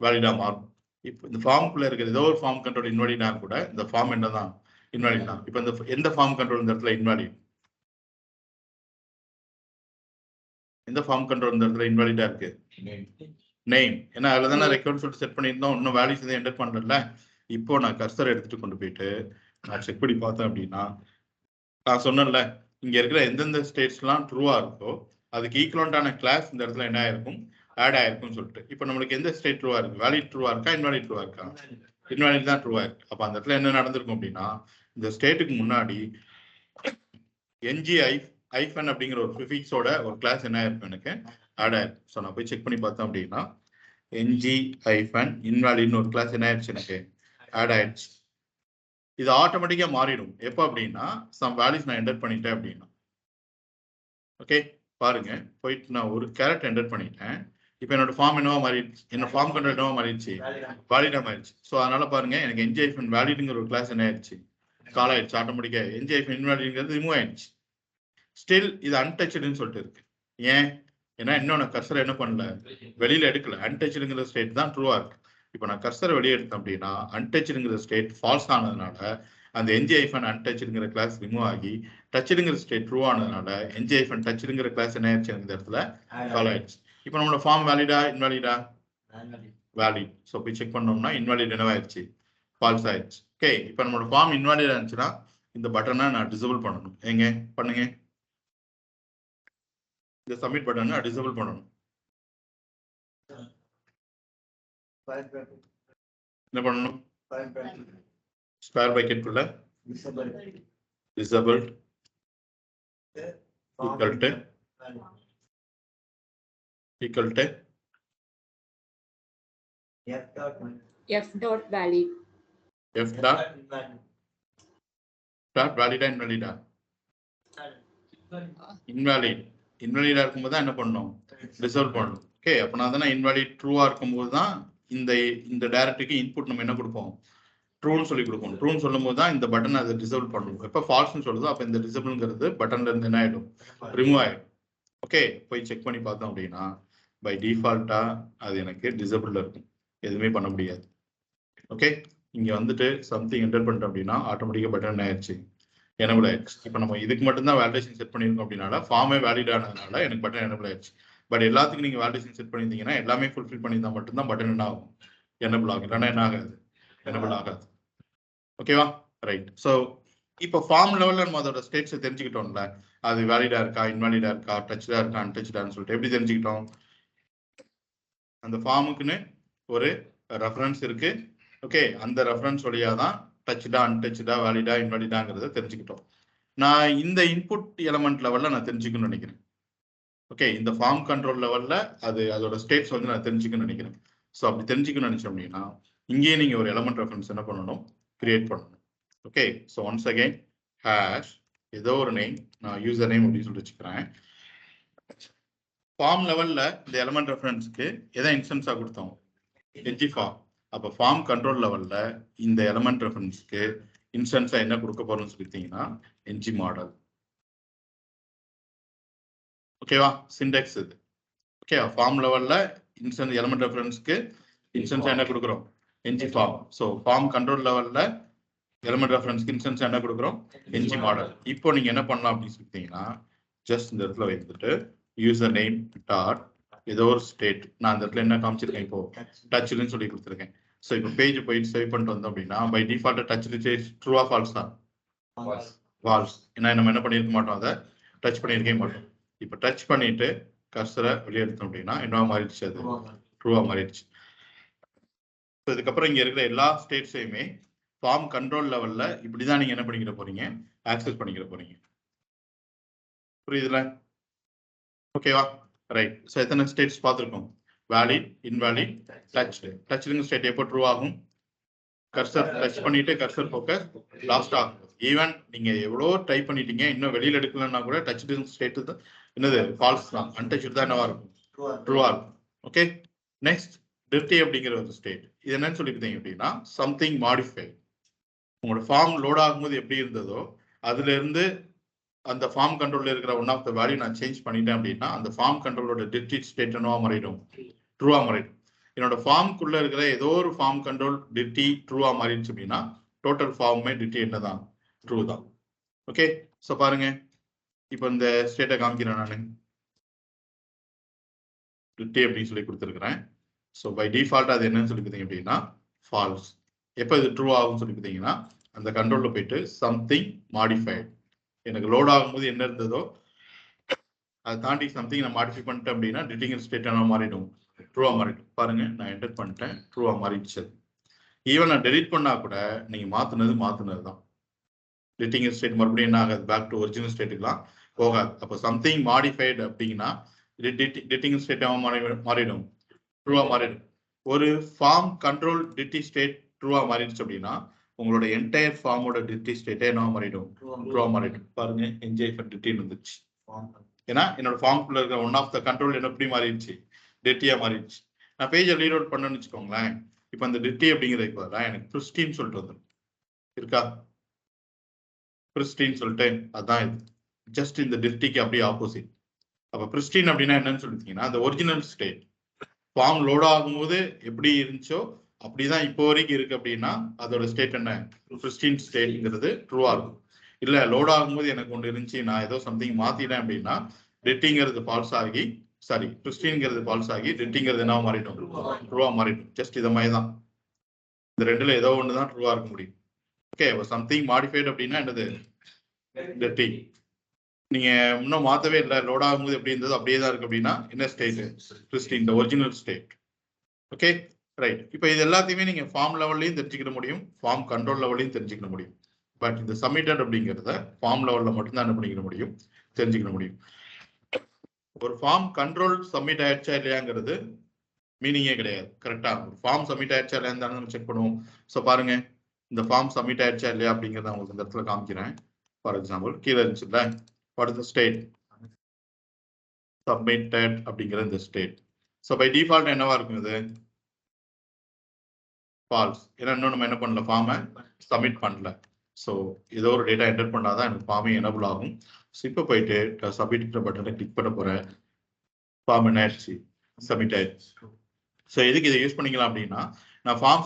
வேலிடா மாறும். இப்போ இந்த ஃபார்முக்குள்ள இருக்கிற ஏதோ ஒரு ஃபார்ம் கண்ட்ரோல் இன்வாலிடா கூட இந்த ஃபார்ம் என்னதான், இன்வாலிட் தான். இப்போ இந்த எந்த ஃபார்ம் கண்ட்ரோல் இந்த இடத்துல இன்வாலிட், எந்த ஃபார்ம் கண்ட்ரோல் இந்த இடத்துல இன்வாலிடா இருக்கு, நேம். ஏன்னா அதுல தான் ரெக்கார்ட் சொல்லிட்டு செட் பண்ணியிருந்தோம், இன்னும் வேல்யூஸ் எதுவும் என்டர் பண்ணல. இப்போ நான் கர்சர் எடுத்துட்டு கொண்டு போயிட்டு நான் செக் பண்ணி பார்த்தேன் அப்படின்னா நான் சொன்னேன்ல இங்க இருக்கிற எந்தெந்த ஸ்டேட்ஸ்லாம் ட்ரூவா இருக்கோ அதுக்கு ஈக்குவலண்டான கிளாஸ் இந்த இடத்துல என்ன ஆயிருக்கும், ஆட் ஆயிருக்கும்னு சொல்லிட்டு. இப்போ நம்மளுக்கு எந்த ஸ்டேட் ட்ரூவா இருக்கு, வேலிட் ட்ரூவா இருக்கா, இன்வாலிட் ட்ரூவா இருக்கா, இன்வாலிட் தான் ட்ரூவா இருக்கு. அப்ப அந்த இடத்துல என்ன நடந்திருக்கும் அப்படின்னா இந்த ஸ்டேட்டுக்கு முன்னாடி என்ஜி-ஐஃபன் அப்படிங்கிற ஒரு ப்ரிஃபிக்ஸோட ஒரு கிளாஸ் என்ன ஆயிருக்கும், எனக்கு ஆட் ஆயிருக்கும். ஸோ நான் போய் செக் பண்ணி பார்த்தேன் அப்படின்னா என்ஜி-ஐஃபன் இன்வாலிட்னு ஒரு கிளாஸ் என்ன ஆயிடுச்சு, எனக்கு ஆட் ஆயிடுச்சு. இது ஆட்டோமேட்டிக்கா மாறிடும் எப்போ அப்படின்னா சம் வேல்யூஸ் நான் என்டர் பண்ணிட்டேன் அப்படின்னா. ஓகே, பாருங்க போயிட்டு நான் ஒரு கேரட் என்டர் பண்ணிட்டேன். இப்போ என்னோட ஃபார்ம் என்னவா மாறிடுச்சு, என்னோட ஃபார்ம் கண்ட்ரோல் என்னவா மாறிடுச்சு, வேலிடா மாறிடுச்சு. ஸோ அதனால பாருங்க எனக்கு என்ஜி-ஐஃபன் வேலிடுங்கிற ஒரு கிளாஸ் என்ன ஆயிடுச்சு, கால் ஆயிடுச்சு ஆட்டோமேட்டிக்கா. என்ஜி-ஐஃபன் இன்வாலிட்ங்கிறது ரிமூவ் ஆயிடுச்சு. ஸ்டில் இது அன்டச்சுடுன்னு சொல்லிட்டு இருக்கு. ஏன், ஏன்னா இன்னும் நான் கர்சரை என்ன பண்ணல, வெளியில எடுக்கல. அன்டச்சுடுங்கிற ஸ்டேட் தான் ட்ரூவா இருக்கு. இப்போ நான் கர்சரை வெளியே எடுத்தேன் அப்படின்னா அன்டச்சுடுங்கிற ஸ்டேட் ஃபால்ஸ் ஆனதுனால அந்த என்ஜி-ஐஃபன் அன்டச்சுடுங்கிற கிளாஸ் ரிமூவ் ஆகி டச்சுடுங்கிற ஸ்டேட் ட்ரூ ஆனதுனால என்ஜி-ஐஃபன் டச்சுடுங்கிற கிளாஸ் என்ன ஆயிடுச்சு, இந்த இடத்துல கால் ஆயிடுச்சு. இப்போ நம்மளோட ஃபார்ம் வேலிடா இன்வாலிடா, வேலிட். ஸோ போய் செக் பண்ணோம்னா இன்வாலிட் என்னவாயிருச்சு, ஃபால்ஸ் ஆயிடுச்சு. ஓகே, இப்போ நம்மளோட ஃபார்ம் இன்வாலிட் ஆச்சுன்னா இந்த பட்டனை நான் டிசேபிள் பண்ணணும். எங்க பண்ணுங்க, இந்த சப்மிட் பட்டனை டிசேபிள் பண்ணணும். என்ன பண்ணணும், square பிராக்கெட்டுக்குள்ள disabled equal to f dot valid f dot valid invalid invalid invalid இருக்கும்போது தான் என்ன பண்ணணும், டிசேபிள் பண்ணணும். ஓகே, அப்ப நான் தானே இன்வாலிட் ட்ரூவா இருக்கும்போது தான் இந்த டைரக்டரிக்கு இன்புட் நம்ம என்ன கொடுப்போம், ட்ரூன்னு சொல்லி கொடுப்போம். ட்ரூன்னு சொல்லும் போது தான் இந்த பட்டன் அதை டிசேபிள் பண்ணணும். எப்போ ஃபால்ஸ்னு சொல்லுதோ அப்போ இந்த டிசேபிள்ங்கிறது பட்டன்ல இருந்து என்ன ஆயிடும், ரிமூவ் ஆயிடும். ஓகே, போய் செக் பண்ணி பார்த்தோம் அப்படின்னா பை டிஃபால்ட்டா அது எனக்கு டிசேபிள்ல இருக்கும், எதுவுமே பண்ண முடியாது. ஓகே, இங்க வந்துட்டு சம்திங் என்டர் பண்ணிட்டோம் அப்படின்னா ஆட்டோமேட்டிக்கா பட்டன் ஆயிடுச்சு, எனபிள் ஆயிடுச்சு. இப்போ நம்ம இதுக்கு மட்டும் தான் வேலிடேஷன் செட் பண்ணிருக்கோம் அப்படின்னால ஃபார்மே வேலிட் ஆனதுனால எனக்கு பட்டன் எனபிள் ஆயிடுச்சு. பட் எல்லாத்துக்கும் நீங்க வேலிடேஷன் செட் பண்ணிருந்தீங்கன்னா எல்லாமே ஃபுல்ஃபில் பண்ணியிருந்தா மட்டும்தான் பட்டன் என்ன ஆகும், எனபிள் ஆகும். இல்லைன்னா என்ன ஆகாது, எனபிள் ஆகாது. ஓகேவா, ரைட். ஸோ இப்போ ஃபார்ம் லெவலில் நம்ம அதோட ஸ்டேட்ஸை தெரிஞ்சுக்கிட்டோம்ல, அது வேலிடா இருக்கா, இன்வாலிடா இருக்கா, டச்சா இருக்கா, அன்டச்சான்னு சொல்லிட்டு எப்படி தெரிஞ்சுக்கிட்டோம், அந்த ஃபார்முக்குன்னு ஒரு ரெஃபரன்ஸ் இருக்கு. ஓகே, அந்த ரெஃபரன்ஸ் வழியா தான் டச்சா, அன்டச்சா, வேலிடா, இன்வாலிடாங்கிறத தெரிஞ்சுக்கிட்டோம். நான் இந்த இன்புட் எலமெண்ட் லெவல்ல நான் தெரிஞ்சுக்கணும்னு நினைக்கிறேன். ஓகே, இந்த ஃபார்ம் கண்ட்ரோல் லெவல்ல அதோட ஸ்டேட்ஸ் வந்து நான் தெரிஞ்சுக்கணும்னு நினைக்கிறேன். ஸோ அப்படி தெரிஞ்சுக்கணும்னு நினைச்சோம் அப்படின்னா இங்கேயே நீங்க ஒரு எலமெண்ட் ரெஃபரன்ஸ் என்ன பண்ணணும், கிரியேட் பண்ணணும். Okay, so once again hash ஏதோ ஒரு நேம், நான் யூசர் நேம் அப்படின்னு சொல்லி வச்சுக்கிறேன். ஃபார்ம் லெவல்ல இந்த எலமெண்ட் ரெஃபரன்ஸ்க்கு எதை இன்ஸ்டன்ஸா கொடுத்தோம், என்ஜி ஃபார்ம். அப்போ ஃபார்ம் கண்ட்ரோல் லெவல்ல இந்த எலமெண்ட் ரெஃபரன்ஸ்க்கு இன்ஸ்டன்ஸா என்ன கொடுக்க போறோம்னு சொல்லிட்டீங்கன்னா என்ஜி மாடல். ஓகேவா, சிண்டெக்ஸ் இது. ஓகே, ஃபார்ம் லெவல்ல இன்ஸ்டன்ஸ் எலமெண்ட் ரெஃபரன்ஸ்க்கு இன்ஸ்டன்ஸா என்ன கொடுக்குறோம், NG form. So form control லெவல்ல எலமெண்ட் ரெஃபரன்ஸ்க்கு இன்ஸ்டன்ஸ் என்ன கொடுக்குறோம், என்ஜி மாடல். இப்போ நீங்க என்ன பண்ணலாம் அப்படின்னு சொல்லிட்டீங்கன்னா ஜஸ்ட் இந்த இடத்துல வைத்துட்டு யூசர் நேம் டாட் ஏதோ ஒரு ஸ்டேட், நான் இந்த இடத்துல என்ன காமிச்சிருக்கேன், இப்போ டச்னு சொல்லி கொடுத்துருக்கேன். ஸோ இப்போ பேஜ் போயிட்டு சேவ் பண்ணிட்டு வந்தோம் அப்படின்னா பை டிஃபால்ட்டா டச் ட்ரூவா ஃபால்ஸ் தான், ஃபால்ஸ். ஏன்னா நம்ம என்ன பண்ணிருக்க மாட்டோம், அதை டச் பண்ணியிருக்கே மாட்டோம். இப்போ டச் பண்ணிட்டு கர்சரை வெளியே எடுத்தோம் அப்படின்னா என்ன மாறிடுச்சு, அது ட்ரூவா மாறிடுச்சு. ஸோ இதுக்கப்புறம் இங்க இருக்கிற எல்லா ஸ்டேட்ஸையுமே ஃபார்ம் கண்ட்ரோல் லெவல்ல இப்படிதான் நீங்க என்ன பண்ணிக்கிற போறீங்க, ஆக்சஸ் பண்ணிக்கிற போறீங்க. புரியுதுல? ஓகேவா? ரைட். ஸோ எத்தனை ஸ்டேட்ஸ் பார்த்துருக்கோம்? Valid, invalid, touched. டச்டுங்க ஸ்டேட் எப்போ ட்ரூ ஆகும்? கர்சர் டச் பண்ணிட்டு கர்சர் ஃபோக்கஸ் லாஸ்ட் ஆகும். ஈவன் நீங்க எவ்வளோ ட்ரை பண்ணிட்டீங்க, இன்னும் வெளியில எடுக்கலன்னா கூட டச்டு ஸ்டேட் தான் என்னது ஃபால்ஸ் தான். அன்டச்டு தான் என்னவா இருக்கும்? ட்ரூவா இருக்கும். ஓகே. நெக்ஸ்ட் டிர்ட்டி அப்படிங்கிற ஒரு ஸ்டேட். இது என்னன்னு சொல்லிக்கிட்டீங்க அப்படின்னா சம்திங் மாடிஃபை. உங்களோட ஃபார்ம் லோட் ஆகும்போது எப்படி இருந்ததோ அதுல இருந்து அந்த ஃபார்ம் கண்ட்ரோல்ல இருக்கிற ஒன் ஆஃப் த வேல்யூ நான் சேஞ்ச் பண்ணிட்டேன் அப்படின்னா அந்த ஃபார்ம் கண்ட்ரோலோட டிர்ட்டி ஸ்டேட் என்னவா மாறிடும்? ட்ரூவா மாறிடும். என்னோட ஃபார்முக்குள்ள இருக்கிற ஏதோ ஒரு ஃபார்ம் கண்ட்ரோல் டிர்ட்டி ட்ரூவா மாறிடுச்சு அப்படின்னா டோட்டல் ஃபார்மே டிர்ட்டி என்னதான்? ட்ரூ தான். ஓகே. ஸோ பாருங்க, இப்போ இந்த ஸ்டேட்டை காமிக்கிறேன் நான். டிர்ட்டி அப்படின்னு சொல்லி கொடுத்துருக்கிறேன். ஸோ பை டிஃபால்ட் அது என்னன்னு சொல்லி பார்த்தீங்க அப்படின்னா ஃபால்ஸ். எப்போ இது ட்ரூ ஆகும்னு சொல்லி பார்த்தீங்கன்னா அந்த கண்ட்ரோலில் போயிட்டு சம்திங் மாடிஃபைட். எனக்கு லோட் ஆகும்போது என்ன இருந்ததோ அதை தாண்டி சம்திங் நான் மாடிஃபை பண்ணிட்டேன் அப்படின்னா டிட்டிங் ஸ்டேட் என்ன மாறிடும்? ட்ரூவா மாறிடும். பாருங்க, நான் என்டர் பண்ணிட்டேன், ட்ரூவா மாறிடுச்சு. ஈவன் நான் டெலிட் பண்ணா கூட நீங்க மாத்துனது தான். டிட்டிங் ஸ்டேட் மறுபடியும் என்ன ஆகாது? பேக் டு ஒரிஜினல் ஸ்டேட்டுக்குலாம் போகாது. அப்போ சம்திங் மாடிஃபைடு அப்படின்னா டிட்டிங் ஸ்டேட் மாறிடும்? ட்ரூவா மாறிடும். ஒரு ஃபார்ம் கண்ட்ரோல் டிட்டி ஸ்டேட் ட்ரூவா மாறிடுச்சு அப்படின்னா உங்களோட என்டையர் ஃபார்மோட டிட்டி ஸ்டேட்டே என்ன மாறிடும்? ட்ரூவா மாறிடும். பாருங்க, என்ஜாய் டிட்டின்னு வந்துச்சு. ஏன்னா என்னோட ஃபார்முக்குள்ள இருக்கிற ஒன் ஆஃப் த கண்ட்ரோல் என்ன எப்படி மாறிடுச்சு? டிட்டியா மாறிடுச்சு. நான் பேஜை ரீலோட் பண்ணணும்னு வச்சுக்கோங்களேன். இப்போ அந்த டிட்டி அப்படிங்கிறதுக்கு பதிலாக எனக்கு பிரிஸ்டின்னு சொல்லிட்டு வந்துடும். இருக்கா? பிரிஸ்டின்னு சொல்லிட்டு அதான் இது. ஜஸ்ட் இந்த டிட்டிக்கு அப்படியே ஆப்போசிட். அப்போ பிரிஸ்டின் அப்படின்னா என்னன்னு சொல்லிட்டீங்கன்னா அந்த ஒரிஜினல் ஸ்டேட் ஃபார்ம் லோட் ஆகும்போது எப்படி இருந்துச்சோ அப்படிதான் இப்போ வரைக்கும் இருக்கு அப்படின்னா அதோட ஸ்டேட் என்ன? பிரிஸ்டின் ஸ்டேட்ங்கிறது ட்ரூவா இருக்கும். இல்ல லோட் ஆகும்போது எனக்கு ஒன்று இருந்துச்சு, நான் ஏதோ சம்திங் மாத்திட்டேன் அப்படின்னா டிட்டிங்கிறது ஃபால்ஸ் ஆகி பிரிஸ்டின்ங்கிறது ஃபால்ஸ் ஆகி டிட்டிங்கிறது என்ன மாறிடும்? ட்ரூவா மாறிடும். ஜஸ்ட் இதை மாதிரி தான். இந்த ரெண்டுல ஏதோ ஒன்று தான் ட்ரூவா இருக்க முடியும். ஓகே. சம்திங் மாடிஃபைட் அப்படின்னா என்னது? டிட்டி. நீங்க இன்னும் மாத்தவே இல்லை, லோட் ஆகும்போது எப்படி இருந்தது அப்படியே தான் இருக்கு அப்படின்னா என்ன ஸ்டேட்? பிரிஸ்டின், இந்த ஒரிஜினல் ஸ்டேட். ஓகே. ரைட். இப்போ இது எல்லாத்தையுமே நீங்க ஃபார்ம் லெவல்லையும் தெரிஞ்சுக்க முடியும், ஃபார்ம் கண்ட்ரோல் லெவல்லையும் தெரிஞ்சுக்க முடியும். பட் இந்த சப்மிட்டட் அப்படிங்கிறத ஃபார்ம் லெவல்ல மட்டும்தான் என்ன பண்ணிக்க முடியும்? தெரிஞ்சுக்க முடியும். ஒரு ஃபார்ம் கண்ட்ரோல் சப்மிட் ஆயிடுச்சா இல்லையாங்கிறது மீனிங்கே கிடையாது. கரெக்டா? ஒரு ஃபார்ம் சப்மிட் ஆயிடுச்சா இல்லையான்னு தானே நம்ம செக் பண்ணுவோம். ஸோ பாருங்க, இந்த ஃபார்ம் சப்மிட் ஆயிடுச்சா இல்லையா அப்படிங்கிறத உங்களுக்கு இந்த இடத்துல காமிக்கிறேன். ஃபார் எக்ஸாம்பிள் கீழே இருந்துச்சுல்ல, what is the state? Submitted அப்படிங்கிற இந்த ஸ்டேட். ஸோ பை டிஃபால்ட் என்னவா இருக்கும்? இது ஃபால்ஸ். ஏன்னா இன்னும் நம்ம என்ன பண்ணல, ஃபார்மை சப்மிட் பண்ணல. ஸோ ஏதோ ஒரு டேட்டா என்டர் பண்ணாதான் எனக்கு ஃபார்மே எனபிள் ஆகும். ஸோ இப்போ போயிட்டு சப்மிட் பட்டனை கிளிக் பண்ண போறேன். ஃபார்ம் என்ன ஆயிடுச்சு? சப்மிட் ஆயிடுச்சு. ஸோ எதுக்கு இதை யூஸ் பண்ணிக்கலாம் அப்படின்னா நான் ஃபார்ம்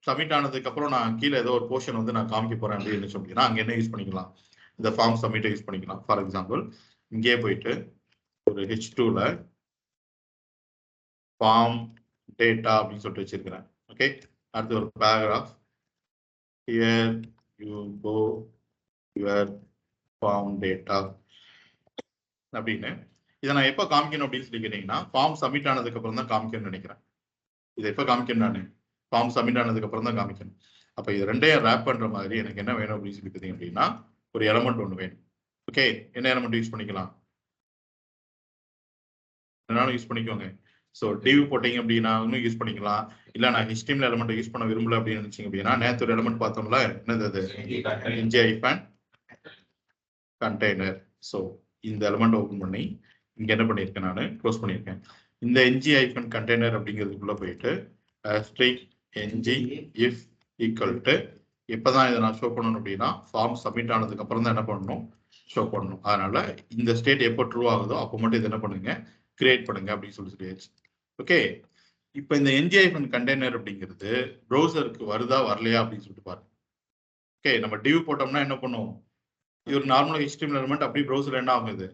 சப்மிட் ஆனதுக்கு அப்புறம் நான் கீழே ஏதோ ஒரு போர்ஷன் வந்து நான் காமிக்க போறேன் அப்படின்னு சொன்னீங்கன்னா அங்கே என்ன யூஸ் பண்ணிக்கலாம்? இந்த ஃபார்ம் சப்மிட்டை யூஸ் பண்ணிக்கலாம். ஃபார் எக்ஸாம்பிள் இங்கே போயிட்டு ஒரு H2ல ஃபார்ம் டேட்டா அப்படின்னு சொல்லிட்டு வச்சிருக்கிறேன். ஓகே. அடுத்து ஒரு paragraph, here you go your form data அப்படின்னு. இதை நான் எப்போ காமிக்கணும் அப்படின்னு சொல்லி கேட்டீங்கன்னா ஃபார்ம் சப்மிட் ஆனதுக்கு அப்புறம் தான் காமிக்கணும்னு நினைக்கிறேன். இதை எப்போ காமிக்கணும்? நான் ஃபார்ம் சப்மிட் ஆனதுக்கு அப்புறம் தான் காமிக்கணும். அப்போ இது ரெண்டையும் ரேப் பண்ற மாதிரி எனக்கு என்ன வேணும் அப்படின்னு சொல்லி பார்த்தீங்க அப்படின்னா ஒரு எலமெண்ட் ஒன்று வேணும். ஓகே. என்ன எலமெண்ட் யூஸ் பண்ணிக்கலாம்? என்னாலும் யூஸ் பண்ணிக்கோங்க. ஸோ டிவி போட்டீங்க அப்படின்னா யூஸ் பண்ணிக்கலாம். இல்லை நான் HTML எலமெண்ட் யூஸ் பண்ண விரும்பல அப்படின்னு நினைச்சிங்க அப்படின்னா நேற்று ஒரு எலமெண்ட் பார்த்தோம்ல, என்னது அது? ng-container. ஸோ இந்த எலமெண்ட் ஓப்பன் பண்ணி இங்க என்ன பண்ணியிருக்கேன்? நான் க்ளோஸ் பண்ணியிருக்கேன். இந்த ng-container அப்படிங்கிறதுக்குள்ள போயிட்டு string ng if equal to எப்பதான் இதை நான் ஷோ பண்ணணும் அப்படின்னா ஃபார்ம் சப்மிட் ஆனதுக்கு அப்புறம் தான் என்ன பண்ணணும்? ஷோ பண்ணணும். அதனால இந்த ஸ்டேட் எப்போ ட்ரூ ஆகுதோ அப்போ மட்டும் இது என்ன பண்ணுங்க? கிரியேட் பண்ணுங்க அப்படின்னு சொல்லியாச்சு. ஓகே. இப்போ இந்த ng-container அப்படிங்கிறது ப்ரௌசருக்கு வருதா வரலையா அப்படின்னு சொல்லிட்டு பாருங்க. ஓகே. நம்ம டிவ் போட்டோம்னா என்ன பண்ணுவோம்? இது ஒரு நார்மல் HTML எலிமெண்ட் அப்படியே ப்ரௌசர் என்ன ஆகுது?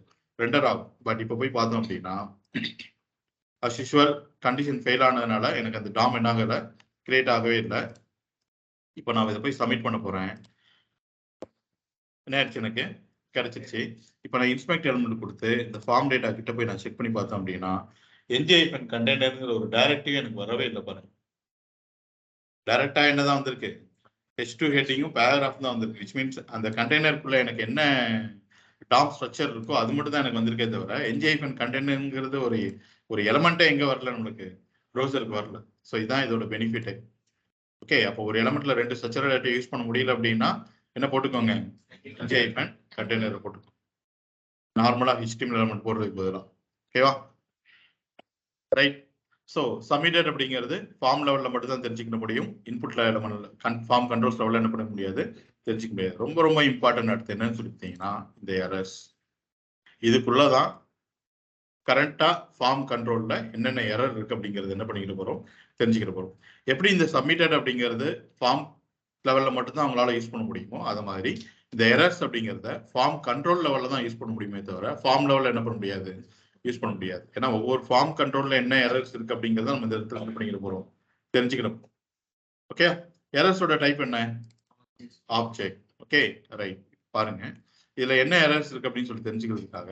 ரெண்டர் ஆகும். பட் இப்போ போய் பார்த்தோம் அப்படின்னா as usual கண்டிஷன் ஃபெயில் ஆனதுனால எனக்கு அந்த டாம் என்ன ஆகலை? கிரியேட் ஆகவே இல்லை. இப்போ நான் இதை போய் சப்மிட் பண்ண போறேன். என்ன ஆயிடுச்சு? எனக்கு கிடைச்சிருச்சு. இப்போ நான் இன்ஸ்பெக்ட் எலிமெண்ட் கொடுத்து இந்த ஃபார்ம் டேட்டா கிட்ட போய் நான் செக் பண்ணி பார்த்தோம் அப்படின்னா ng-container ஒரு டைரக்டிவ் எனக்கு வரவே இல்லை. பாருங்க, டைரக்டா என்னதான் வந்திருக்கு? H2 ஹெட்டிங்கும் பேராகிராஃப் தான் வந்திருக்கு. விச் மீன்ஸ் அந்த கண்டெய்னருக்குள்ள எனக்கு என்ன டாம் ஸ்ட்ரக்சர் இருக்கோ அது மட்டும் தான் எனக்கு வந்திருக்கே தவிர NG-hyphen கண்டென்ட்ங்கிறது ஒரு எலமெண்ட்டே எங்க வரல நம்மளுக்கு ப்ரௌசருக்கு வரல. ஸோ இதுதான் இதோட பெனிஃபிட். ஓகே, அப்போ ஒரு எலமெண்ட்ல 2 ஸ்ட்ரக்சரல் டேட்டா யூஸ் பண்ண முடியல அப்படின்னா என்ன போட்டுக்கோங்க, NG-hyphen கண்டெய்னர் போட்டுக்கோங்க. நார்மலா HTML எலமெண்ட் போடுறதுக்கு பதிலாக. ஓகேவா, ரைட். ஸோ சப்மிட்டட் அப்படிங்கிறது ஃபார்ம் லெவலில் மட்டும் தான் தெரிஞ்சுக்க முடியும். இன்புட் லெவலில் ஃபார்ம் கண்ட்ரோல்ஸ் லெவலில் என்ன பண்ண முடியாது, தெரிஞ்சுக்க முடியாது. ரொம்ப ரொம்ப இம்பார்ட்டன்ட் அடுத்து என்னன்னு சொல்லிட்டீங்கன்னா இந்த எரர்ஸ். இதுக்குள்ளதான் கரண்டா ஃபார்ம் கண்ட்ரோல்ல என்னென்ன எரர் இருக்கு அப்படிங்கிறது என்ன பண்ணிக்கிட்டு போறோம், தெரிஞ்சுக்கிட்டு போறோம். எப்படி இந்த சப்மிட்டட் அப்படிங்கிறது ஃபார்ம் லெவல்ல மட்டும் தான் அவங்களால யூஸ் பண்ண முடியுமோ அது மாதிரி இந்த எரர்ஸ் அப்படிங்கிறத ஃபார்ம் கண்ட்ரோல் லெவல்ல தான் யூஸ் பண்ண முடியுமே தவிர ஃபார்ம் லெவல்ல என்ன பண்ண முடியாது, யூஸ் பண்ண முடியாது. ஏன்னா ஒவ்வொரு ஃபார்ம் கண்ட்ரோல்ல என்ன எரர்ஸ் இருக்கு அப்படிங்கறத நம்ம இந்த இடத்துல என்ன பண்ணிக்கிட்டு போறோம், தெரிஞ்சுக்கணும். ஓகே, எரர்ஸோட டைப் என்ன, ஆப்ஜெக்ட். Okay, right. பாருங்க இதுல என்ன எரர்ஸ் இருக்கு அப்படின்னு சொல்லி தெரிஞ்சுக்கிறதுக்காக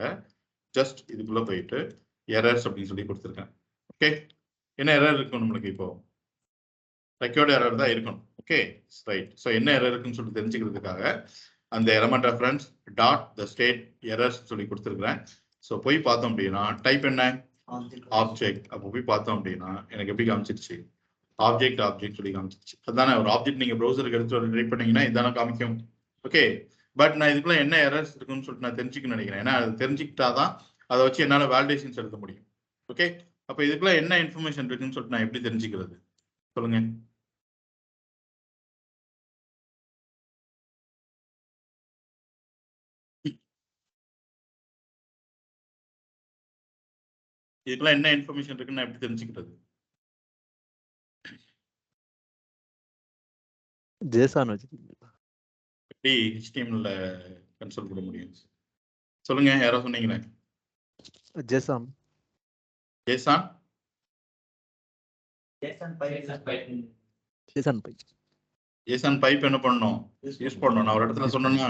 ஜஸ்ட் இதுக்குள்ள போயிட்டு எரர்ஸ் அப்படின்னு சொல்லி கொடுத்துருக்கேன். ஓகே, என்ன எரர் இருக்கும் நம்மளுக்கு, இப்போ ரெக்கார்ட் எரர் தான் இருக்கணும். Okay, right. ஸோ என்ன எரர் இருக்குன்னு சொல்லி தெரிஞ்சுக்கிறதுக்காக அந்த element reference dot the state errors சொல்லி கொடுத்துருக்கிறேன். ஸோ போய் பார்த்தோம் அப்படின்னா டைப் என்ன, ஆப்ஜெக்ட். அப்போ போய் பார்த்தோம் அப்படின்னா எனக்கு எப்படி காமிச்சிருச்சு, ஆப்ஜெக்ட் ஆப்ஜெக்ட் சொல்லி காமிச்சிருச்சு. அதுதானே ஒரு ஆப்ஜெக்ட் நீங்க ப்ரௌசருக்கு எடுத்து ட்ரை பண்ணீங்கன்னா இதானே காமிக்கும். ஓகே, பட் நான் இதுக்குள்ள என்ன எரர்ஸ் இருக்குன்னு சொல்லிட்டு நான் தெரிஞ்சுக்கணும்னு நினைக்கிறேன். ஏன்னா அது தெரிஞ்சுக்கிட்டாதான் அதை வச்சு என்னால் வேலிடேஷன்ஸ் எடுக்க முடியும். ஓகே, அப்போ இதுக்குள்ள என்ன இன்ஃபர்மேஷன் இருக்குன்னு சொல்லிட்டு நான் எப்படி தெரிஞ்சுக்கிறது சொல்லுங்க. இதுக்கெல்லாம் என்ன இன்ஃபர்மேஷன் இருக்குன்னு நான் எப்படி தெரிஞ்சுக்கிறது, ஜேசான் வச்சிருக்கீங்களா, எப்படி HTML கன்சோல் பண்ண முடியும் சொல்லுங்க. யாரோ சொன்னீங்களே ஜேசான் ஜேசான் ஜேசன் பைப் என்ன பண்ணணும், யூஸ் பண்ணணும். நான் ஒரு இடத்துல சொன்னேன்னா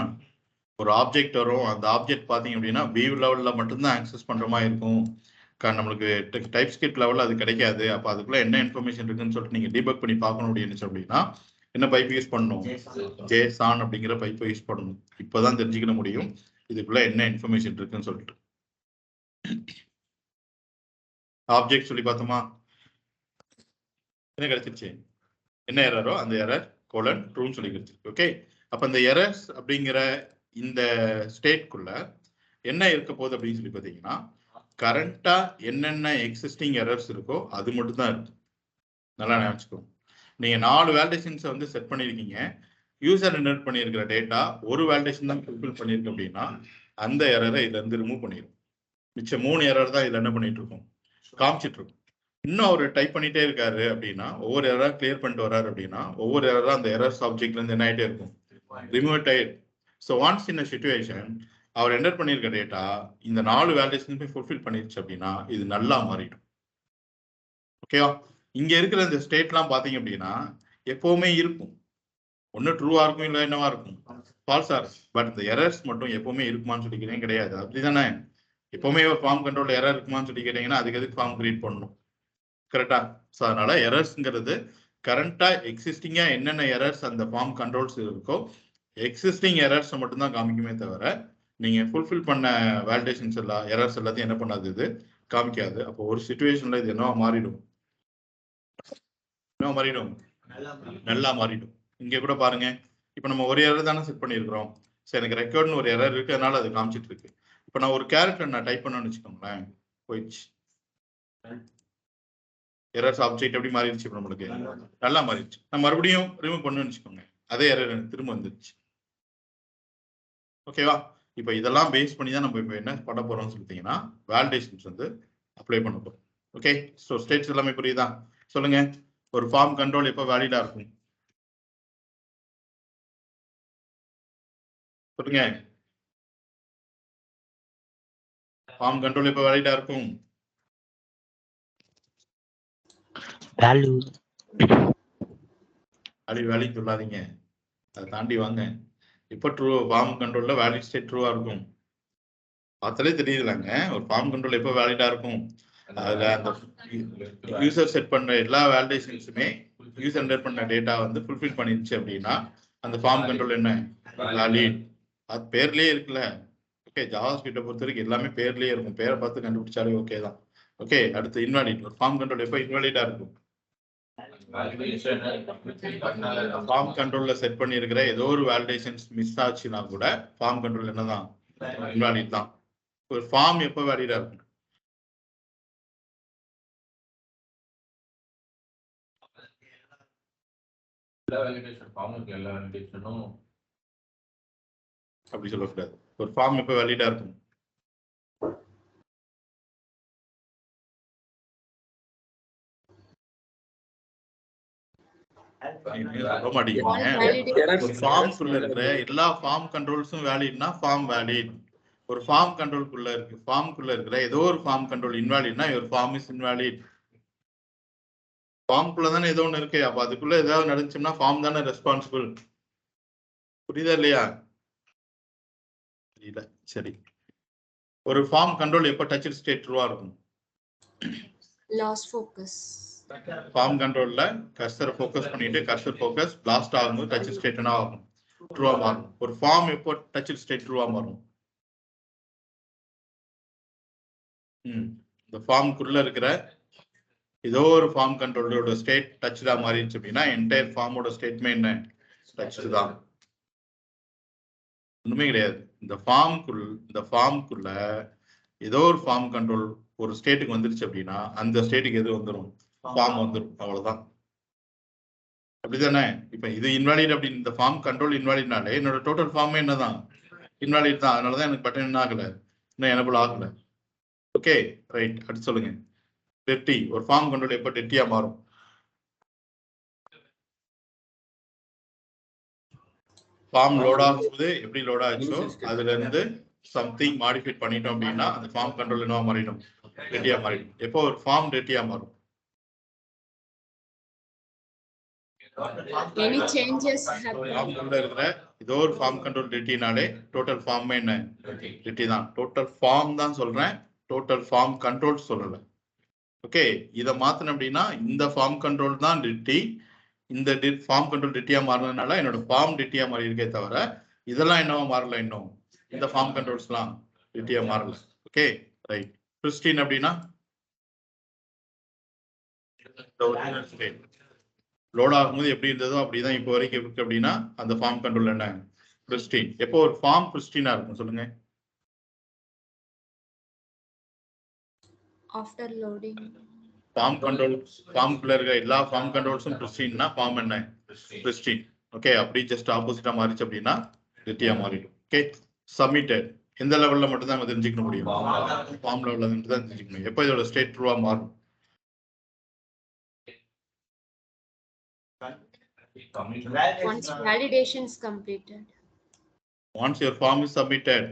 ஒரு ஆப்ஜெக்ட் வரும், அந்த ஆப்ஜெக்ட் பாத்தீங்க அப்படின்னா வியூ லெவல்ல மட்டும்தான் ஆக்சஸ் பண்ற மாதிரி இருக்கும். நம்மளுக்கு டைப் ஸ்கிரிப்ட் லெவல்ல அது கிடைக்காது. அப்ப அதுக்குள்ள என்ன இன்ஃபர்மேஷன் இருக்குன்னு சொல்லிட்டு நீங்க டீபக் பண்ணி பார்க்கணும் அப்படின்னு அப்படின்னா என்ன பைப் யூஸ் பண்ணணும், ஜேசான் அப்படிங்கிற பைப்பை யூஸ் பண்ணணும். இப்பதான் தெரிஞ்சுக்க முடியும் இதுக்குள்ள என்ன இன்ஃபர்மேஷன் இருக்குன்னு சொல்லிட்டு. ஆப்ஜெக்ட் சொல்லி பார்த்தோமா, என்ன கிடைச்சிருச்சு, என்ன எரரோ அந்த எரர் கோலன் ட்ரூன்னு சொல்லி கிடைச்சிருக்கு. ஓகே, அப்ப இந்த எரர்ஸ் அப்படிங்கிற இந்த ஸ்டேட்குள்ள என்ன இருக்க போகுது அப்படின்னு சொல்லி பார்த்தீங்கன்னா கரண்டா என்னென்ன எக்ஸிஸ்டிங் எரர்ஸ் இருக்கோ அது மட்டும் தான் இருக்கும். நல்லா நினைச்சுக்கோங்க. நீங்க 4 வேலிடேஷன்ஸை வந்து செட் பண்ணிருக்கீங்க. யூசர் என்டர் பண்ணியிருக்கிற டேட்டா ஒரு வேலிடேஷன் தான் ஃபுல்ஃபில் பண்ணிருக்கு அப்படின்னா அந்த எரரை இதுல இருந்து ரிமூவ் பண்ணிடும். மிச்சம் 3 எரர் தான் இதுல என்ன பண்ணிட்டு இருக்கோம், காமிச்சிட்டு இருக்கும். இன்னும் அவர் டைப் பண்ணிட்டே இருக்காரு அப்படின்னா ஒவ்வொரு எரரா கிளியர் பண்ணிட்டு வர்றாரு அப்படின்னா ஒவ்வொரு எரரா அந்த எரர்ஸ் ஆப்ஜெக்ட்ல இருந்து என்ன ஆயிட்டே இருக்கும், ரிமூவ் ஆயிடும். ஸோ ஒன்ஸ் இன் சிச்சுவேஷன் அவர் என்டர் பண்ணியிருக்க டேட்டா இந்த 4 வேலிடேஷன் ஃபுல்ஃபில் பண்ணிருச்சு அப்படின்னா இது நல்லா மாறிடும். ஓகேவா, இங்க இருக்கிற இந்த ஸ்டேட்லாம் பாத்தீங்க அப்படின்னா எப்பவுமே இருக்கும். ஒன்னு ட்ரூவா இருக்கும், இல்லை என்னவா இருக்கும், ஃபால்ஸா இருக்கும். பட் இந்த எரர்ஸ் மட்டும் எப்பவுமே இருக்குமான்னு சொல்லி கேட்டீங்க கிடையாது. அப்படிதானே, எப்பவுமே ஒரு ஃபார்ம் கண்ட்ரோல் எரர் இருக்குமான்னு சொல்லி கேட்டீங்கன்னா அதுக்கு எதுக்கு ஃபார்ம் கிரியேட் பண்ணணும், கரெக்டா? ஸோ அதனால எரர்ஸ்ங்கிறது கரண்டா எக்ஸிஸ்டிங்கா என்னென்ன எரர்ஸ் அந்த ஃபார்ம் கண்ட்ரோல்ஸ் இருக்கோ எக்ஸிஸ்டிங் எரர்ஸ் மட்டும்தான் காமிக்குமே தவிர நீங்க ஃபுல்ஃபில் பண்ண வேலிடேஷன்ஸ் எல்லாம் எரர்ஸ் எல்லாத்தையும் என்ன பண்ணாது, இது காமிக்காது. அப்போ ஒரு சிச்சுவேஷன்ல இது என்னவா மாறிடும், என்ன மாறிடும், நல்லா மாறிடும். இங்க கூட பாருங்க, இப்போ நம்ம ஒரு எரர் தானே செட் பண்ணியிருக்கிறோம். சரி, எனக்கு ரெக்கார்ட்னு ஒரு எரர் இருக்கு, அதனால அது காமிச்சிட்டு இருக்கு. இப்போ நான் ஒரு கேரக்டர் நான் டைப் பண்ணணும்னு வச்சுக்கோங்களேன், போயிடுச்சு. எரர்ஸ் ஆப்ஜெக்ட் எப்படி மாறிடுச்சு, இப்போ நம்மளுக்கு நல்லா மாறிடுச்சு. நான் மறுபடியும் ரிமூவ் பண்ணணும்னு வச்சுக்கோங்க, அதே எரர் எனக்கு திரும்ப வந்துருச்சு. ஓகேவா, இப்போ இதெல்லாம் பேஸ் பண்ணி தான் நம்ம இப்போ என்ன பண்ண போறோம்னு சொல்லிட்டீங்கன்னா வேலிடேஷன்ஸ் வந்து அப்ளை பண்ண போறோம். ஓகே, ஸோ ஸ்டேட்ஸ் எல்லாமே புரியுதா சொல்லுங்க. ஒரு ஃபார்ம் கண்ட்ரோல் எப்போ வேலிடா இருக்கும் சொல்லுங்க. ஃபார்ம் கண்ட்ரோல் எப்போ வேலிடா இருக்கும், வேல்யூ வேல்யூ சொல்லாதீங்க, அதை தாண்டி வாங்க. இப்போ ட்ரூ ஃபார்ம் கண்ட்ரோல்ல வேலிட் ஸ்டேட் ட்ரூவா இருக்கும். பார்த்தாலே தெரியுதுலாங்க ஒரு ஃபார்ம் கண்ட்ரோல் எப்போ வேலிடா இருக்கும். அதுல அந்த யூசர் செட் பண்ண எல்லா வேலிடேஷன்ஸுமே யூசர் என்டர் பண்ண டேட்டா வந்து ஃபுல்ஃபில் பண்ணிருச்சு அப்படின்னா அந்த ஃபார்ம் கண்ட்ரோல் என்ன வேலிட், அது பேர்லயே இருக்குல்ல. ஓகே, ஜாவாஸ்கிரிப்ட பொறுத்த வரைக்கும் எல்லாமே பேர்லயே இருக்கும், பேரை பார்த்து கண்டுபிடிச்சாலே ஓகே தான். ஓகே, அடுத்து இன்வாலிட். ஒரு ஃபார்ம் கண்ட்ரோல் எப்போ இன்வாலிடா இருக்கும்? ஃபார்ம் கண்ட்ரோல்ல செட் பண்ணியிருக்கிற ஏதோ ஒரு வேலிடேஷன்ஸ் மிஸ் ஆச்சுன்னா கூட ஃபார்ம் கண்ட்ரோல் என்னதான்? இன்வாலிட் தான். ஒரு ஃபார்ம் எப்போ வேலிடா இருக்கும்? அப்படி சொல்லக்கூடாது. ஒரு ஃபார்ம் எப்போ வேலிடா இருக்கும்? சொல்ல மாட்டேங்கிறீங்க. ஒரு ஃபார்ம்குள்ள இருக்கிற எல்லா ஃபார்ம் கண்ட்ரோல்ஸும் வேலிட்னா ஃபார்ம் வேலிட். ஒரு ஃபார்ம் கண்ட்ரோல்குள்ள இருக்கு, ஃபார்ம்குள்ள இருக்கிற ஏதோ ஒரு ஃபார்ம் கண்ட்ரோல் இன்வாலிட்னா ஒரு ஃபார்ம் இஸ் இன்வாலிட். ஃபார்ம்குள்ள தானே ஏதோ ஒன்று இருக்கு, அப்ப அதுக்குள்ள ஏதாவது நடந்துச்சுன்னா ஃபார்ம் தானே ரெஸ்பான்சிபிள். புரியுதா இல்லையா? இல்ல, சரி. ஒரு ஃபார்ம் கண்ட்ரோல் எப்ப டச் ஸ்டேட் ட்ரூவா இருக்கும்? Last focus. ஃபார்ம் கண்ட்ரோல்ல கர்சர் ஃபோக்கஸ் பண்ணிட்டு கர்சர் ஃபோக்கஸ் லாஸ்ட் ஆகும்போது டச் ஸ்டேட் என்ன ஆகும்? ட்ரூவா மாறும். ஒரு ஃபார்ம் எப்போ டச் ஸ்டேட் ட்ரூவா மாறும்? இந்த ஃபார்முக்குள்ள இருக்கிற ஏதோ ஒரு ஃபார்ம் கண்ட்ரோலோட ஸ்டேட் டச்டா மாறிடுச்சு அப்படின்னா என்டையர் ஃபார்மோட ஸ்டேட்மே என்ன? டச் தான். ஒண்ணுமே கிடையாது. இந்த ஃபார்முக்குள்ள ஏதோ ஒரு ஃபார்ம் கண்ட்ரோல் ஒரு ஸ்டேட்டுக்கு வந்துருச்சு அப்படின்னா அந்த ஸ்டேட்டுக்கு எது வந்துடும்? ஃபார்ம் வந்துடும். அவ்வளவுதான். அப்படிதானே? இப்ப இது இன்வாலிட் அப்படின்னு இந்த ஃபார்ம் கண்ட்ரோல் இன்வாலிட்னாலே என்னோட டோட்டல் ஃபார்மே என்னதான்? இன்வாலிட் தான். அதனாலதான் எனக்கு பட்டன் என்ன ஆகல, இன்னும் எனபிள் ஆகல. Okay, right. அடுத்து சொல்லுங்க. டெர்ட்டி. ஒரு ஃபார்ம் கண்ட்ரோல் எப்ப டெர்ட்டியா மாறும்? ஃபார்ம் லோட் ஆகும்போது எப்படி லோட் ஆச்சோ அதுல இருந்து சம்திங் மாடிஃபை பண்ணிட்டோம் அப்படின்னா அந்த ஃபார்ம் கண்ட்ரோல் என்னவா மாறிடும்? டெர்ட்டியா மாறிடும். எப்போ ஒரு ஃபார்ம் டெர்ட்டியா மாறும்? Any changes happen. ஃபார்ம்குள்ள இருக்கிற ஏதோ ஒரு ஃபார்ம் கண்ட்ரோல் டெர்ட்டினாலே டோட்டல் ஃபார்ம் என்ன? டெர்ட்டி தான். டோட்டல் ஃபார்ம் தான் சொல்றேன், டோட்டல் ஃபார்ம் கண்ட்ரோல் சொல்லல. ஓகே, இதை மாத்தணும் அப்படின்னா இந்த ஃபார்ம் கண்ட்ரோல் தான் டெர்ட்டி, இந்த ஃபார்ம் கண்ட்ரோல் டெர்ட்டியா மாறினதுனால என்னோட ஃபார்ம் டெர்ட்டியா மாறி இருக்கே தவிர இதெல்லாம் என்னவா மாறல, இன்னும் இந்த ஃபார்ம் கண்ட்ரோல்ஸ்லாம் டெர்ட்டியா மாறல. Okay, right. பிரிஸ்டின் அப்படின்னா லோட் ஆகும்போது எப்படி இருந்ததோ அப்படிதான் இப்போ வரைக்கும் இருக்கு அப்படின்னா அந்த ஃபார்ம் கண்ட்ரோல் என்ன? பிரிஸ்டின். எப்போ ஒரு ஃபார்ம் பிரிஸ்டினா இருக்கும் சொல்லுங்க? After loading. ஃபார்ம் கண்ட்ரோல் ஃபார்ம்குள்ள இருக்க எல்லா ஃபார்ம் கண்ட்ரோல்ஸும் பிரிஸ்டின்னா ஃபார்ம் என்ன? பிரிஸ்டின். ஓகே, அப்படி ஜஸ்ட் ஆப்போசிட்டா மாறிச்சு அப்படின்னா டெர்ட்டியா மாறிடும். Okay, submitted. எந்த லெவல்ல மட்டும் தான் நம்ம தெரிஞ்சுக்க முடியும்? ஃபார்ம் லெவல்ல மட்டும் தான் தெரிஞ்சுக்க முடியும். எப்போ இதோட ஸ்டேட் ட்ரூவா மாறும்? Once validation is completed. Once your form is submitted.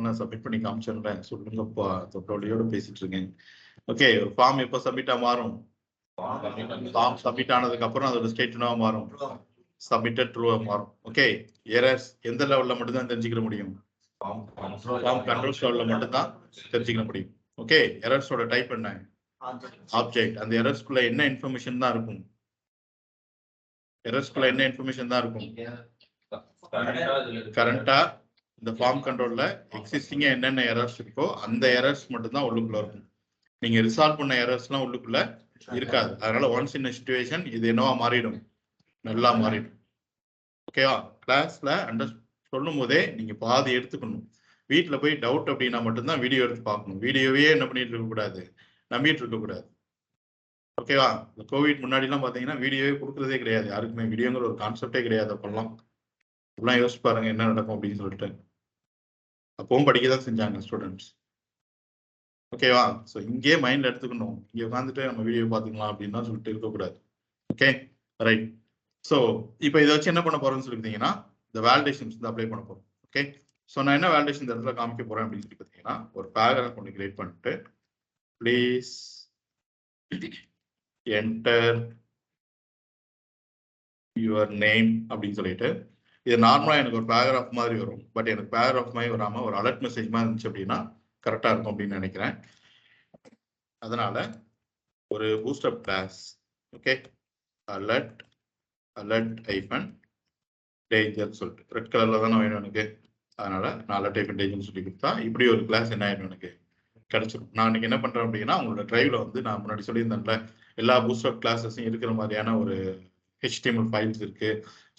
நான் சப்மிட் பண்ணி காமிச்சிடுறேன். சொல்லுங்கப்பா, தொட்டோலியோட பேசிட்டு இருக்கேன். ஓகே, ஒரு ஃபார்ம் எப்போ சப்மிட்டா மாறும்? ஃபார்ம் சப்மிட் ஆனதுக்கு அப்புறம் அதோட ஸ்டேட் என்னவா மாறும்? சப்மிட்டட் ட்ரூவா மாறும். ஓகே, எரர்ஸ் எந்த லெவல்ல மட்டும் தான் தெரிஞ்சுக்க முடியும்? ஃபார்ம் கண்ட்ரோல் லெவல்ல மட்டும் தான் தெரிஞ்சுக்க முடியும். ஓகே, எரர்ஸோட டைப் என்ன? ஆப்ஜெக்ட். அந்த எரர்ஸ்குள்ள என்ன இன்ஃபர்மேஷன் தான் இருக்கும்? எரர்ஸ்குள்ள என்ன இன்ஃபர்மேஷன் தான் இருக்கும்? கரண்டா இந்த ஃபார்ம் கண்ட்ரோல்ல எக்ஸிஸ்டிங்கா என்னென்ன எரர்ஸ் இருக்கோ அந்த எரர்ஸ் மட்டும் தான் உள்ளுக்குள்ள இருக்கும். நீங்க ரிசால்வ் பண்ண எரர்ஸ்லாம் உள்ளுக்குள்ள இருக்காது. அதனால ஒன்ஸ் இன் சிச்சுவேஷன் இது என்னவா மாறிடும்? நல்லா மாறிடும். ஓகேவா? கிளாஸ்ல சொல்லும் போதே நீங்க பாதி எடுத்துக்கணும். வீட்டுல போய் டவுட் அப்படின்னா மட்டும்தான் வீடியோ எடுத்து பார்க்கணும். வீடியோவே என்ன பண்ணிட்டு இருக்க கூடாது, நம்பிட்டு இருக்க கூடாது. ஓகேவா? இந்த கோவிட் முன்னாடி எல்லாம் பாத்தீங்கன்னா வீடியோவே கொடுக்கறதே கிடையாது யாருக்குமே. வீடியோங்கிற ஒரு கான்செப்டே கிடையாது. அப்பெல்லாம் யோசிச்சு பாருங்க என்ன நடக்கும் அப்படின்னு சொல்லிட்டு. அப்பவும் படிக்கதான் செஞ்சாங்க ஸ்டூடெண்ட்ஸ். ஓகேவா? ஸோ இங்கே மைண்ட்ல எடுத்துக்கணும். இங்கே உட்காந்துட்டு நம்ம வீடியோ பார்த்துக்கலாம் அப்படின்னு சொல்லிட்டு இருக்கக்கூடாது. Okay, right. ஸோ இப்போ இதை வச்சு என்ன பண்ண போறோம்னு சொல்லிட்டீங்கன்னா இந்த வேலிடேஷன்ஸ் வந்து அப்ளை பண்ண போறோம். ஓகே, ஸோ நான் என்ன வேலிடேஷன் இந்த இடத்துல காமிக்க போறேன் அப்படின்னு சொல்லி பார்த்தீங்கன்னா ஒரு பேராகிராஃப் ஒன்று கிரியேட் பண்ணிட்டு ப்ளீஸ் என்டர் யுவர் நேம் அப்படின்னு சொல்லிட்டு இது நார்மலாக எனக்கு ஒரு பேராகிராஃப் மாதிரி வரும். பட் எனக்கு பேராகிராஃப் மாதிரி வராமல் ஒரு அலர்ட் மெசேஜ் மாதிரி இருந்துச்சு அப்படின்னா கரெக்டாக இருக்கும் அப்படின்னு நினைக்கிறேன். அதனால ஒரு Bootstrap class. Okay, alert hyphen danger சொல்லிட்டு ரெட் கலர்ல தானே வேணும் எனக்கு. அதனால நான் அலர்ட் இன்டெலிஜென்ஸ் சொல்லி கொடுத்தா இப்படி ஒரு கிளாஸ் என்ன ஆயிடும் எனக்கு கிடைச்சிடும். நான் இன்னைக்கு என்ன பண்றேன் அப்படின்னா உங்களோட டிரைவ்ல வந்து நான் முன்னாடி சொல்லியிருந்தேன்ல எல்லா பூஸ்டர் கிளாஸஸும் இருக்கிற மாதிரியான ஒரு HTML ஃபைல்ஸ் இருக்கு.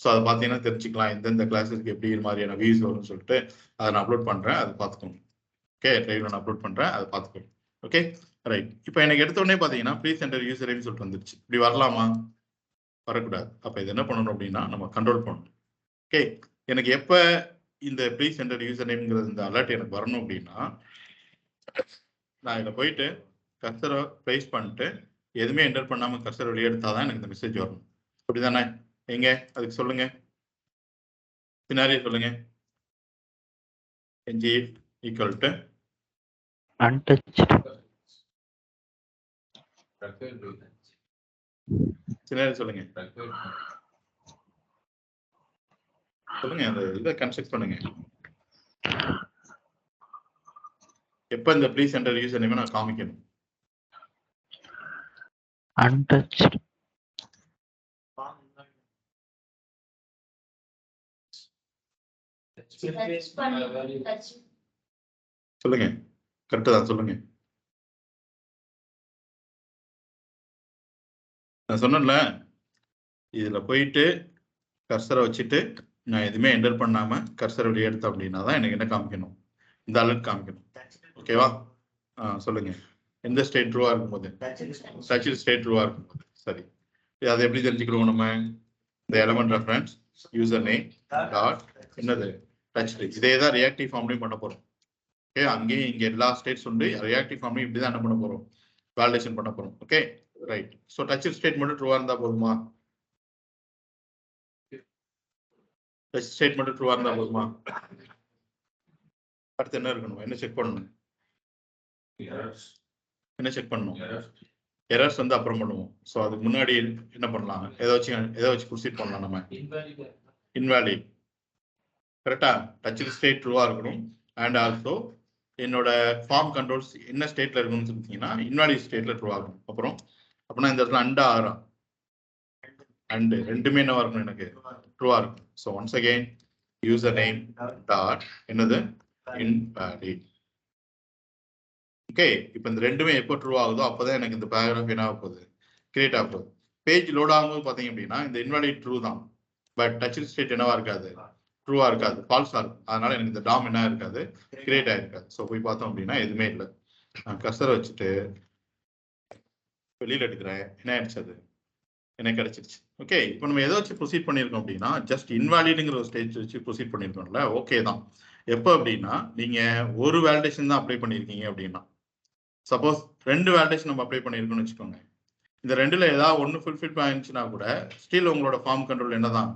ஸோ அதை பார்த்தீங்கன்னா தெரிஞ்சுக்கலாம் எந்தெந்த கிளாஸஸ்க்கு எப்படி மாதிரியான வியூஸ் வரும்னு சொல்லிட்டு அதை நான் அப்லோட் பண்றேன், அதை பார்த்துக்கோங்க. ஓகே, டிரைவ்ல நான் அப்லோட் பண்றேன், அதை பார்த்துக்கோங்க. Okay right. இப்போ எனக்கு எடுத்த உடனே பார்த்தீங்கன்னா ப்ளீஸ் என்டர் யூசர் நேம் சொல்லிட்டு வந்துருச்சு. இப்படி வரலாமா? வரக்கூடாது. அப்போ இது என்ன பண்ணணும் அப்படின்னா நம்ம கண்ட்ரோல் பண்ணணும். ஓகே, எனக்கு எப்போ இந்த ப்ளீஸ் என்டர் யூசர் நேம்ங்கிறது இந்த அலர்ட் எனக்கு வரணும் அப்படின்னா நான் இதில் போயிட்டு கர்சரை ப்ளேஸ் பண்ணிட்டு எதுவுமே என்டர் பண்ணாமல் கர்சரை வெளியே எடுத்தாதான் எனக்கு இந்த மெசேஜ் வரணும். அப்படிதானே? எங்க அதுக்கு சொல்லுங்க, சினாரியோ சொல்லுங்க. NG equal to untouched, scenario சொல்லுங்க. சொல்லுங்க, அந்த இதை கன்ஸ்ட்ரக்ட் பண்ணுங்க. எப்ப இந்த ப்ளீஸ் என்டர் யூசர் நேம் நான் காமிக்கணும்? untouched, சொல்லுங்க, கரெக்டா தான் சொல்லுங்க. நான் சொன்னேன்ல, இதுல போயிட்டு கர்சரை வச்சுட்டு நான் எதுவுமே என்டர் பண்ணாம கர்சரை வெளியே எடுத்தேன் அப்படின்னா தான் எனக்கு என்ன காமிக்கணும்? இந்த அலர்ட் காமிக்கணும். ஓகேவா? சொல்லுங்க. எந்த ஸ்டேட் ட்ரூவா இருக்கும்போது? டச் ஸ்டேட் ட்ரூவா இருக்கும்போது. சரி, அதை எப்படி தெரிஞ்சுக்கிறோம் நம்ம? இந்த element reference user name dot என்னது டச். இதே தான் ரியாக்டிவ் ஃபார்ம்லையும் பண்ண போறோம். ஓகே, அங்கேயும் இங்க எல்லா ஸ்டேட்ஸ் உண்டு. ரியாக்டிவ் ஃபார்ம்லையும் இப்படி தான் என்ன பண்ண போறோம்? வேலிடேஷன் பண்ண போறோம். Okay right. So touch state மட்டும் ட்ரூவா இருந்தா போதுமா? டச் ஸ்டேட் மட்டும் ட்ரூவா இருந்தா போதுமா? அடுத்து என்ன இருக்கணும்? என்ன செக் பண்ணணும்? என்ன செக் பண்ணணும்? எரர்ஸ் வந்து அப்புறம் பண்ணுவோம். ஸோ அதுக்கு முன்னாடி என்ன பண்ணலாம்? எதை வச்சு ப்ரொசீட் பண்ணலாம் நம்ம? இன்வாலிட். கரெக்டா? டச் ஸ்டேட் ட்ரூவா இருக்கணும். அண்ட் ஆல்சோ என்னோட ஃபார்ம் கண்ட்ரோல்ஸ் என்ன ஸ்டேட்ல இருக்குன்னு சொல்லிட்டீங்கன்னா இன்வாலிட் ஸ்டேட்ல ட்ரூ ஆகும். அப்புறம் அப்படின்னா இந்த இடத்துல அண்டா ஆறா அண்டு ரெண்டுமே என்ன இருக்கணும்? எனக்கு ட்ரூவா இருக்கும். So once again user name dot என்னது இன்வாலிட். ஓகே, இப்போ இந்த ரெண்டுமே எப்போ ட்ரூ ஆகுதோ அப்போதான் எனக்கு இந்த பேராகிராஃப் என்ன ஆக போகுது? கிரியேட் ஆக போகுது. பேஜ் லோட் ஆகும்போது பார்த்தீங்க அப்படின்னா இந்த இன்வாலிட் ட்ரூ தான், பட் டச் ஸ்டேட் என்னவா இருக்காது? ட்ரூவா இருக்காது, ஃபால்ஸா இருக்கும். அதனால எனக்கு இந்த டாம் என்ன இருக்காது? கிரியேட் ஆயிருக்காது. ஸோ போய் பார்த்தோம் அப்படின்னா எதுவுமே இல்லை. நான் கர்சரை வச்சுட்டு வெளியில எடுக்கிறேன், என்ன ஆயிடுச்சு? அது எனக்கு கிடைச்சிருச்சு. ஓகே, இப்போ நம்ம எதை வச்சு ப்ரொசீட் பண்ணியிருக்கோம் அப்படின்னா ஜஸ்ட் இன்வாலிடுங்கிற ஒரு ஸ்டேஜ் வச்சு ப்ரொசீட் பண்ணியிருக்கோம்ல. ஓகே தான். எப்போ அப்படின்னா நீங்க ஒரு வேலிடேஷன் தான் அப்ளை பண்ணியிருக்கீங்க அப்படின்னா, சப்போஸ் 2 வேலிடேஷன் நம்ம அப்ளை பண்ணியிருக்கோம்னு வச்சுக்கோங்க. இந்த ரெண்டுல ஏதாவது ஒன்று ஃபுல்ஃபில் ஆயிருந்துச்சுன்னா கூட ஸ்டில் உங்களோட ஃபார்ம் கண்ட்ரோல் என்னதான்?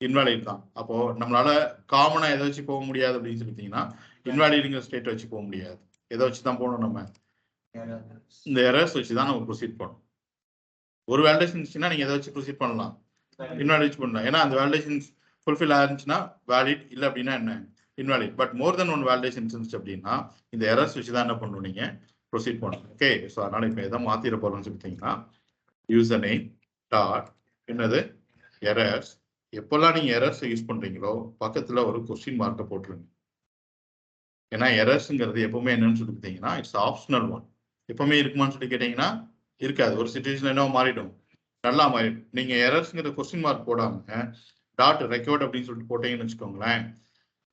இன்வாலிட் தான். அப்போ நம்மளால காமனா எதை வச்சு போக முடியாது அப்படின்னு சொல்லிட்டீங்கன்னா இன்வாலிடுங்கிற ஸ்டேட் வச்சு போக முடியாது. எதை வச்சு தான் போகணும்? நம்ம இந்த எரர்ஸ் வச்சு தான் நம்ம ப்ரொசீட் பண்ணணும். ஒரு வேலிடேஷன் இருந்துச்சுன்னா நீங்க எதை வச்சு ப்ரொசீட் பண்ணலாம்? இன்வாலிட் பண்ணலாம். ஏன்னா அந்த வேலிடேஷன் ஃபுல்ஃபில் ஆயிருந்துச்சுன்னா வேலிட், இல்லை அப்படின்னா என்ன? Invalid. But more then one validation இருந்துச்சு அப்படின்னா இந்த எரர்ஸ் வச்சு தான் என்ன பண்ணணும்? நீங்க ப்ரொசீட் பண்ணணும். ஓகே, ஸோ அதனால இப்போ எதை மாத்திர போறோம்னு சொல்லிட்டீங்கன்னா யூசர் நேம் டாட் என்னது எரர்ஸ். எப்பெல்லாம் நீங்க எரர்ஸ் யூஸ் பண்றீங்களோ பக்கத்துல ஒரு கொஸ்டின் மார்க்கை போட்டுருங்க. ஏன்னா எரர்ஸ்ங்கிறது எப்பவுமே என்னன்னு சொல்லிட்டீங்கன்னா இட்ஸ் ஆப்ஷனல் ஒன். எப்பவுமே இருக்குமான்னு சொல்லி கேட்டீங்கன்னா இருக்காது. ஒரு சிச்சுவேஷன் என்ன மாறிடும்? நல்லா மாறிடும். நீங்க எரர்ஸ்ங்கிற கொஸ்டின் மார்க் போடாம டாட் ரெக்கார்ட் அப்படின்னு சொல்லிட்டு போட்டீங்கன்னு வச்சுக்கோங்களேன்,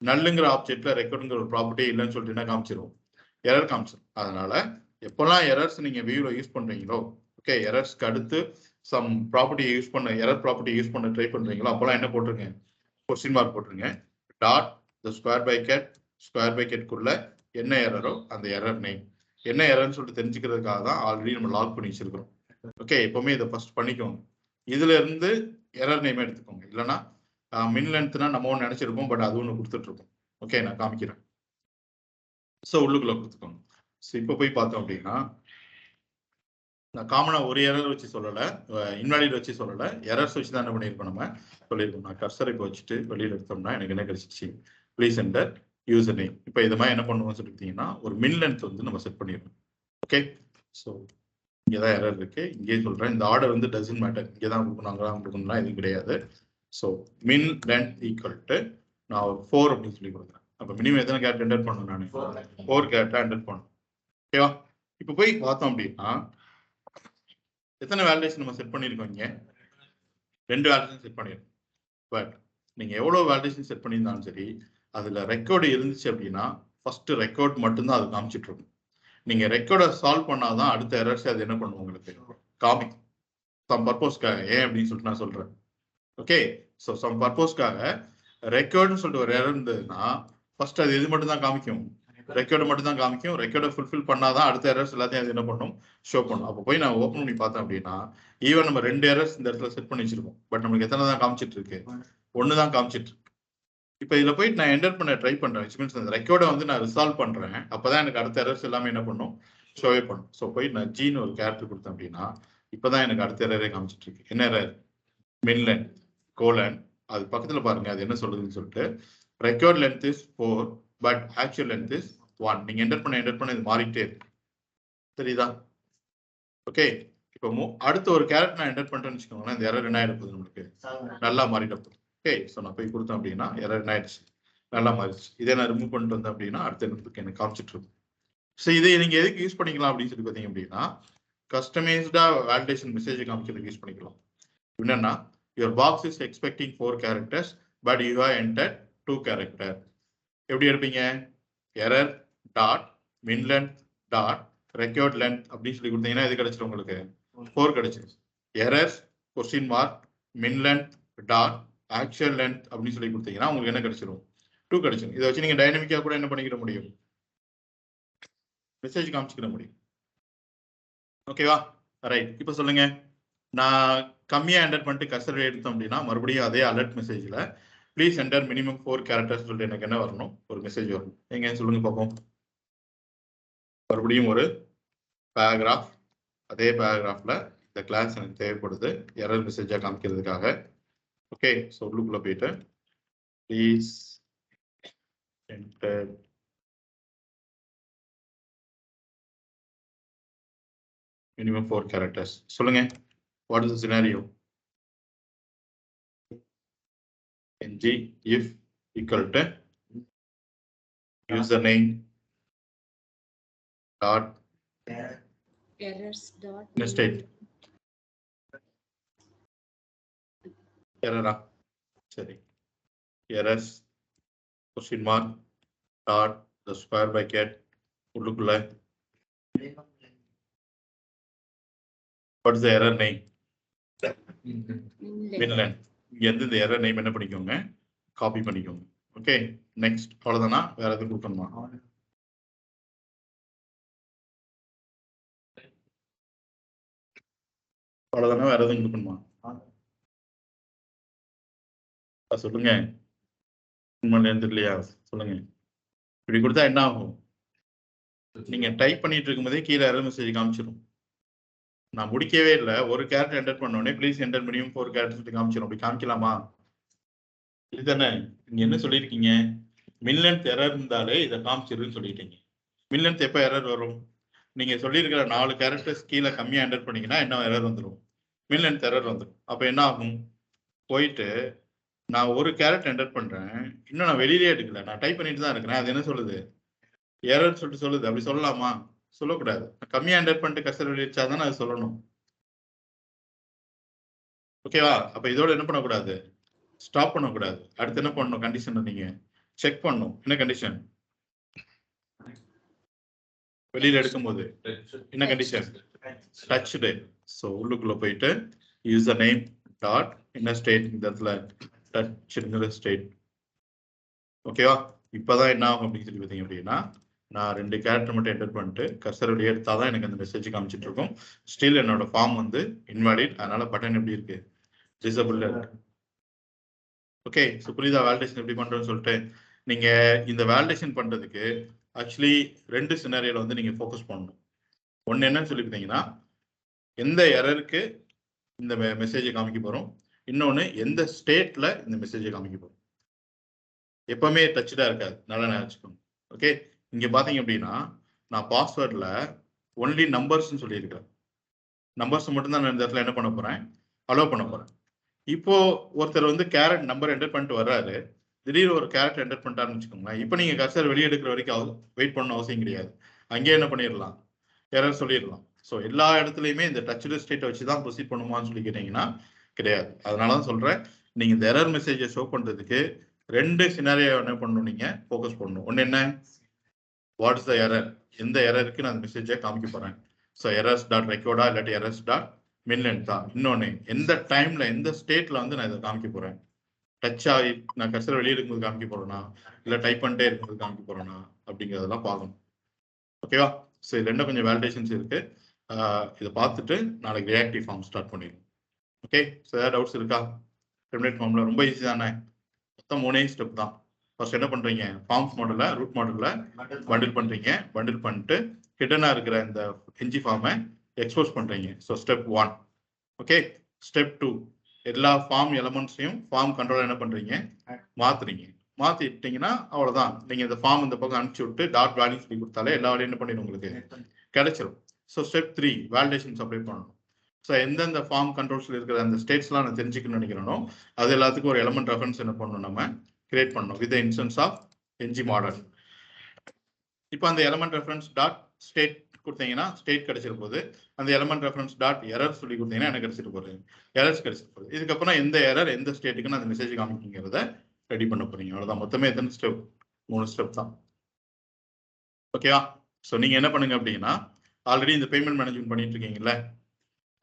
நல்லுங்கிற ஆப்ஜெக்ட்ல ரெக்கார்டுங்கிற ஒரு ப்ராப்பர்ட்டி இல்லைன்னு சொல்லிட்டு என்ன காமிச்சிரும்? எரர் காமிச்சிடும். அதனால எப்பெல்லாம் எரர்ஸ் நீங்க வியூல யூஸ் பண்றீங்களோ, ஓகே, எரர்ஸ்க்கு அடுத்து சம் ப்ராப்பர்ட்டியை யூஸ் பண்ண, எரர் ப்ராப்பர்ட்டி யூஸ் பண்ண ட்ரை பண்றீங்களோ அப்பெல்லாம் என்ன போட்டுருங்க? கொஸ்டின் மார்க் போட்டுருங்க. டாட் த ஸ்கொயர் பைக்கெட்குள்ள என்ன எரரோ அந்த எரர் நேம். என்ன எரர்னு சொல்லிட்டு தெரிஞ்சுக்கிறதுக்காக தான் ஆல்ரெடி நம்ம லாக் பண்ணி வச்சிருக்கிறோம். ஓகே, எப்பவுமே இதை ஃபர்ஸ்ட் பண்ணிக்கோங்க. இதுல இருந்து எரர் நேம் எடுத்துக்கோங்க. இல்லைன்னா மின் லென்த்னா நம்ம ஒன்று நினைச்சிருப்போம், பட் அது ஒன்று கொடுத்துட்டு இருக்கோம். ஓகே, நான் காமிக்கிறேன். ஸோ உள்ளுக்குள்ள கொடுத்துக்கோங்க. ஸோ இப்போ போய் பார்த்தோம் அப்படின்னா நான் காமனா ஒரு எரர் வச்சு சொல்லலை, இன்வாலிட் வச்சு சொல்லலை, எரர்ஸ் வச்சு தான் என்ன பண்ணியிருக்கோம்? நம்ம சொல்லியிருக்கோம். நான் கர்சரை இப்போ வச்சுட்டு வெளியில் எடுத்தோம்னா எனக்கு என்ன கிடைச்சிச்சு? Please enter user name. இப்போ இது மாதிரி என்ன பண்ணுவோம்னு சொல்லிட்டீங்கன்னா ஒரு மின் லென்த் வந்து நம்ம செட் பண்ணிடுவோம். ஓகே, ஸோ இங்கே தான் எரர் இருக்கு. இங்கேயே சொல்றேன், இந்த ஆர்டர் வந்து டசன்ட் மேட்டர். இங்கே தான் கொடுக்கணும், அங்கே தான் கொடுக்கணும்லாம் எதுவும் கிடையாது. ஸோ மின் லென்த் ஈக்குவல் டு நான் ஒரு 4 அப்படின்னு சொல்லி கொடுக்குறேன். அப்போ மினிமம் எத்தனை கேரக்டர் என்டர் பண்ணணும்? நான் 4 கேரக்டர் என்டர் பண்ணணும். ஓகேவா? இப்போ போய் பார்த்தோம் அப்படின்னா எத்தனை வேலிடேஷன் நம்ம செட் பண்ணியிருக்கோம்? இங்கே 2 வேலிடேஷன் செட் பண்ணியிருக்கோம். பட் நீங்க எவ்வளவு வேலிடேஷன் செட் பண்ணியிருந்தாலும் சரி, அதுல ரெக்கார்டு இருந்துச்சு அப்படின்னா ஃபர்ஸ்ட் ரெக்கார்ட் மட்டும்தான் அது காமிச்சிட்டு இருக்கும். நீங்க ரெக்கார்டை சால்வ் பண்ணாதான் அடுத்த எரர்ஸ் அது என்ன பண்ணும் உங்களுக்கு காமிக்கும். சம் பர்பஸ்க்காக ஏன் அப்படின்னு சொல்லிட்டு நான் சொல்றேன். ஓகே, ஸோ சம் பர்பஸ்க்காக ரெக்கார்டுன்னு சொல்லிட்டு ஒரு எரர் இருந்ததுன்னா ஃபர்ஸ்ட் அது எது மட்டும் தான் காமிக்கும்? ரெக்கார்டு மட்டும் தான் காமிக்கும். ரெக்கார்டை ஃபுல்ஃபில் பண்ணாதான் அடுத்த எரர்ஸ் எல்லாத்தையும் அது என்ன பண்ணும்? ஷோ பண்ணும். அப்போ போய் நான் ஓப்பன் பண்ணி பார்த்தேன் அப்படின்னா ஈவன் நம்ம 2 எரர்ஸ் இந்த இடத்துல செட் பண்ணி வச்சிருக்கோம். பட் நமக்கு எத்தனை தான் காமிச்சிட்டு இருக்கு? 1 தான் காமிச்சிட்டு இருக்கு. இப்போ இதில் போயிட்டு நான் என்டர் பண்ண ட்ரை பண்றேன். விச் மீன்ஸ் அந்த ரெக்கார்டை வந்து நான் ரிசால்வ் பண்றேன். அப்பதான் எனக்கு அடுத்த எரர்ஸ் எல்லாமே என்ன பண்ணும்? ஷோவே பண்ணும். ஸோ போய் நான் ஜீன்னு ஒரு கேரக்டர் கொடுத்தேன் அப்படின்னா இப்பதான் எனக்கு அடுத்த எரரே காமிச்சிட்டு இருக்கு. என்ன எரர்? மின் லென்த் கோலன். அது பக்கத்துல பாருங்க அது என்ன சொல்லுதுன்னு சொல்லிட்டு record length is 4 but actual length is 1. நீங்க என்டர் பண்ண இது மாறிட்டே இருக்கு. சரிதா? ஓகே, இப்போ அடுத்த ஒரு கேரக்டர் நான் என்டர் பண்றேன்னு வச்சுக்கோங்களேன். இந்த எரர் என்ன ஆயிடுது? நம்மளுக்கு நல்லா மாறிட்ட போகுது. ஓகே, ஸோ நான் போய் கொடுத்தேன் அப்படின்னா எரர் என்ன ஆயிடுச்சு? நல்லா மாறிடுச்சு. இதே நான் ரிமூவ் பண்ணிட்டு வந்தேன் அப்படின்னா அடுத்த இடத்துக்கு எனக்கு காமிச்சிட்டு இருக்கும். ஸோ இதை நீங்க எதுக்கு யூஸ் பண்ணிக்கலாம் அப்படின்னு சொல்லி பார்த்தீங்க அப்படின்னா கஸ்டமைஸ்டா வேலிடேஷன் மெசேஜ் காமிக்கிறதுக்கு யூஸ் பண்ணிக்கலாம். என்னன்னா your box is expecting 4 characters but you have entered 2 character. எப்படி எடுப்பீங்க? Error dot min length dot record length அப்படின்னு சொல்லி கொடுத்தீங்கன்னா இது கிடைச்சிடும் உங்களுக்கு 4 கிடைச்சிடும். Errors question mark min length dot actual length அப்படின்னு சொல்லி கொடுத்தீங்கன்னா உங்களுக்கு என்ன கிடைச்சிடும்? 2 கிடைச்சிடும். இதை வச்சு நீங்க டைனமிக்கா கூட என்ன பண்ணிக்கிற முடியும்? மெசேஜ் காமிச்சிக்கிற முடியும். ஓகேவா? ரைட். இப்போ சொல்லுங்க, நான் கம்மியா என்டர் பண்ணிட்டு கர்சர் எடுத்தோம் அப்படின்னா மறுபடியும் அதே அலர்ட் மெசேஜ்ல ப்ளீஸ் என்டர் மினிமம் 4 கேரக்டர்ஸ் சொல்லிட்டு எனக்கு என்ன வரணும்? ஒரு மெசேஜ் வரும். எங்க சொல்லுங்க பார்ப்போம். மறுபடியும் ஒரு பேராகிராஃப். அதே பேராகிராஃப்ல இந்த கிளாஸ் எனக்கு தேவைப்படுது எரர் மெசேஜா காமிக்கிறதுக்காக. ஓகே, ஸோ உள்ளுக்குள்ள போயிட்டு ப்ளீஸ் என்டர் minimum 4 characters. சொல்லுங்க, what is the scenario? ng if equal to username dot Errors dot. mistake. Error. சரி. Errors question mark dot the square bracket உள்ளுக்குள்ள what is the error name? min length. இங்க இருந்து இந்த error name என்ன பண்ணிக்கோங்க? Copy பண்ணிக்கோங்க. Okay, next. அவ்வளவுதானா? வேற எதுவும் கொடுக்கணுமா? அவ்வளவுதானா? வேற எதுவும் கொடுக்கணுமா? சொல்லுங்க. இல்லையா? சொல்லுங்க. இப்படி கொடுத்தா என்ன ஆகும்? நீங்க டைப் பண்ணிட்டு இருக்கும்போதே கீழே எரர் மெசேஜ் காமிச்சிடும். நான் முடிக்கவே இல்லை, ஒரு கேரக்டர் என்டர் பண்ணோடனே ப்ளீஸ் என்டர் மினிமம் 4 கேரக்டர்ஸ் காமிச்சிடும். அப்படி காமிக்கலாமா? இதுதானே நீங்க என்ன சொல்லியிருக்கீங்க? மின் லென்த் எரர் இருந்தாலே இதை காமிச்சிருன்னு சொல்லிட்டீங்க. மின் லென்த் எப்போ எரர் வரும்? நீங்க சொல்லியிருக்கிற 4 கேரக்டர்ஸ் கீழே கம்மியா என்டர் பண்ணீங்கன்னா என்ன எரர் வந்துடும்? மின் லென்த் எரர் வந்துடும். அப்போ என்ன ஆகும்? போயிட்டு நான் ஒரு கேரக்டர் என்டர் பண்றேன், இன்னும் நான் வெளியிலே எடுக்கல, நான் டைப் பண்ணிட்டு தான் இருக்கிறேன். அது என்ன சொல்லுது? எரர் சொல்லிட்டு சொல்லுது. அப்படி சொல்லலாமா? சொல்லக்கூடாது. கம்மியா என்டர் பண்ணிட்டு கர்சர் வெளியிச்சாதான் அது சொல்லணும். ஓகேவா? அப்ப இதோட என்ன பண்ணக்கூடாது? ஸ்டாப் பண்ணக்கூடாது. அடுத்து என்ன பண்ணணும்? கண்டிஷன் நீங்க செக் பண்ணணும். என்ன கண்டிஷன்? வெளியில எடுக்கும் போது என்ன கண்டிஷன்? டச்டு. ஸோ உள்ளுக்குள்ள போயிட்டு யூசர் நேம் டாட் என்ன ஸ்டேட், இந்த இடத்துல டச்ங்கிற ஸ்டேட். ஓகேவா? இப்பதான் என்ன ஆகும் அப்படின்னு சொல்லி பார்த்தீங்க அப்படின்னா நான் 2 கேரக்டர் மட்டும் என்டர் பண்ணிட்டு கர்சர் வெளியே எடுத்தாதான் எனக்கு அந்த மெசேஜ் காமிச்சிட்டு இருக்கும். ஸ்டில் என்னோட ஃபார்ம் வந்து இன்வாலிட். அதனால பட்டன் எப்படி இருக்கு? டிசபிள் இருக்கு. ஓகே, ஸோ புரியுதா வேலிடேஷன் எப்படி பண்றோம்னு சொல்லிட்டு? நீங்க இந்த வேலிடேஷன் பண்றதுக்கு ஆக்சுவலி 2 சினாரியோல வந்து நீங்க ஃபோக்கஸ் பண்ணணும். ஒன்னு என்னன்னு சொல்லி பார்த்தீங்கன்னா எந்த எரருக்கு இந்த மெசேஜை காமிக்க போறோம், இன்னொன்னு எந்த ஸ்டேட்ல இந்த மெசேஜை காமிக்க போறோம். எப்பவுமே டச்சடா இருக்காது, நல்லா நினைச்சுக்கோங்க. ஓகே, இங்க பாத்தீங்க அப்படின்னா நான் பாஸ்வேர்ட்ல ஒன்லி நம்பர்ஸ்ன்னு சொல்லியிருக்கேன். நம்பர்ஸ் மட்டும்தான் நான் இந்த இடத்துல என்ன பண்ண போறேன்? அலோவ் பண்ண போறேன். இப்போ ஒருத்தர் வந்து கேரட் நம்பர் என்டர் பண்ணிட்டு வர்றாரு, திடீர்னு ஒரு கேரக்டர் என்டர் பண்ணிட்டாருன்னு வச்சுக்கோங்களேன். இப்போ நீங்க கர்சர் வெளியே எடுக்கிற வரைக்கும் வெயிட் பண்ண அவசியம் கிடையாது. அங்கேயே என்ன பண்ணிடலாம், எரர் சொல்லிடலாம். ஸோ எல்லா இடத்துலையுமே இந்த டச்டு ஸ்டேட்டை வச்சு தான் ப்ரொசீட் பண்ணுமான்னு சொல்லி கேட்டீங்கன்னா கிடையாது. அதனால தான் சொல்றேன், நீங்க இந்த எரர் மெசேஜை ஷோ பண்றதுக்கு 2 சினாரியோ என்ன பண்ணணும், நீங்க ஃபோக்கஸ் பண்ணணும். ஒன்று என்ன, வாட் இஸ் த எரர், எந்த எரருக்கு நான் மெசேஜை காமிக்க போறேன். ஸோ எரர்ஸ் டாட் ரெக்கார்டா இல்லாட்டி எரர்ஸ் டாட் மின்லென்த்தா. இன்னொன்று, எந்த டைம்ல எந்த ஸ்டேட்ல வந்து நான் இதை காமிக்க போறேன். டச் ஆகி நான் கர்சர் வெளியே இருக்கும்போது காமிக்க போறேன்னா, இல்லை டைப் பண்ணிட்டே இருக்கும்போது காமிக்க போறேன்னா அப்படிங்கிறதெல்லாம் பார்க்கணும். ஓகேவா? ஸோ இது ரெண்டும் கொஞ்சம் வேலிடேஷன்ஸ் இருக்கு. இதை பார்த்துட்டு நாளைக்கு ரியாக்டிவ் ஃபார்ம் ஸ்டார்ட் பண்ணிடுவோம். ஓகே, ஸோ ஏதாவது டவுட்ஸ் இருக்கா? டெம்ப்ளேட் ஃபார்ம்ல ரொம்ப ஈஸி தானே, மொத்தம் 3 ஸ்டெப் தான். ஃபர்ஸ்ட் என்ன பண்றீங்க, ஃபார்ம்ஸ் மாடல்ல ரூட் மாடல்ல பண்டில் பண்றீங்க. பண்டில் பண்ணிட்டு ஹிடனா இருக்கிற இந்த என்ஜி ஃபார்மை எக்ஸ்போஸ் பண்றீங்க. So step 1. ஓகே, ஸ்டெப் 2, எல்லா ஃபார்ம் எலமெண்ட்ஸையும் ஃபார்ம் கண்ட்ரோல் என்ன பண்றீங்க, மாத்துறீங்க. மாத்திட்டீங்கன்னா அவ்வளவுதான். நீங்க இந்த ஃபார்ம் இந்த பக்கம் அனுப்பிச்சு விட்டு டாட் வேல்யூ சொல்லி கொடுத்தாலே எல்லா வேலையும் என்ன பண்ணிடும், உங்களுக்கு கிடைச்சிடும். ஸோ ஸ்டெப் 3, வேலிடேஷன்ஸ் அப்ளை பண்ணணும். ஸோ எந்தெந்த ஃபார்ம் கண்ட்ரோல்ஸ்ல இருக்கிற அந்த ஸ்டேட்ஸ்லாம் நான் தெரிஞ்சுக்கணும்னு நினைக்கிறேனோ அது எல்லாத்துக்கும் ஒரு எலமெண்ட் ரெஃபரன்ஸ் என்ன பண்ணணும், நம்ம கிரியேட் பண்ணணும் with instance of NG model. இப்போ அந்த எலமெண்ட் ரெஃபரன்ஸ் டாட் ஸ்டேட் கொடுத்தீங்கன்னா ஸ்டேட் கிடைச்சிரு போது, அந்த எலமெண்ட் ரெஃபரன்ஸ் டாட் எரர் சொல்லி கொடுத்தீங்கன்னா எனக்கு கிடைச்சிட்டு போகுது, எரர்ஸ் கிடைச்சிட்டு போகுது. இதுக்கப்புறம் எந்த எரர் எந்த ஸ்டேட்டுக்கு அந்த மெசேஜ் காமிக்கிறத ரெடி பண்ண போறீங்க. அவ்வளவுதான். மொத்தமே எத்தனை ஸ்டெப், 3 ஸ்டெப் தான். ஓகேவா? ஸோ நீங்க என்ன பண்ணுங்க அப்படின்னா, ஆல்ரெடி இந்த பேமெண்ட் மேனேஜ்மெண்ட் பண்ணிட்டு இருக்கீங்கல்ல,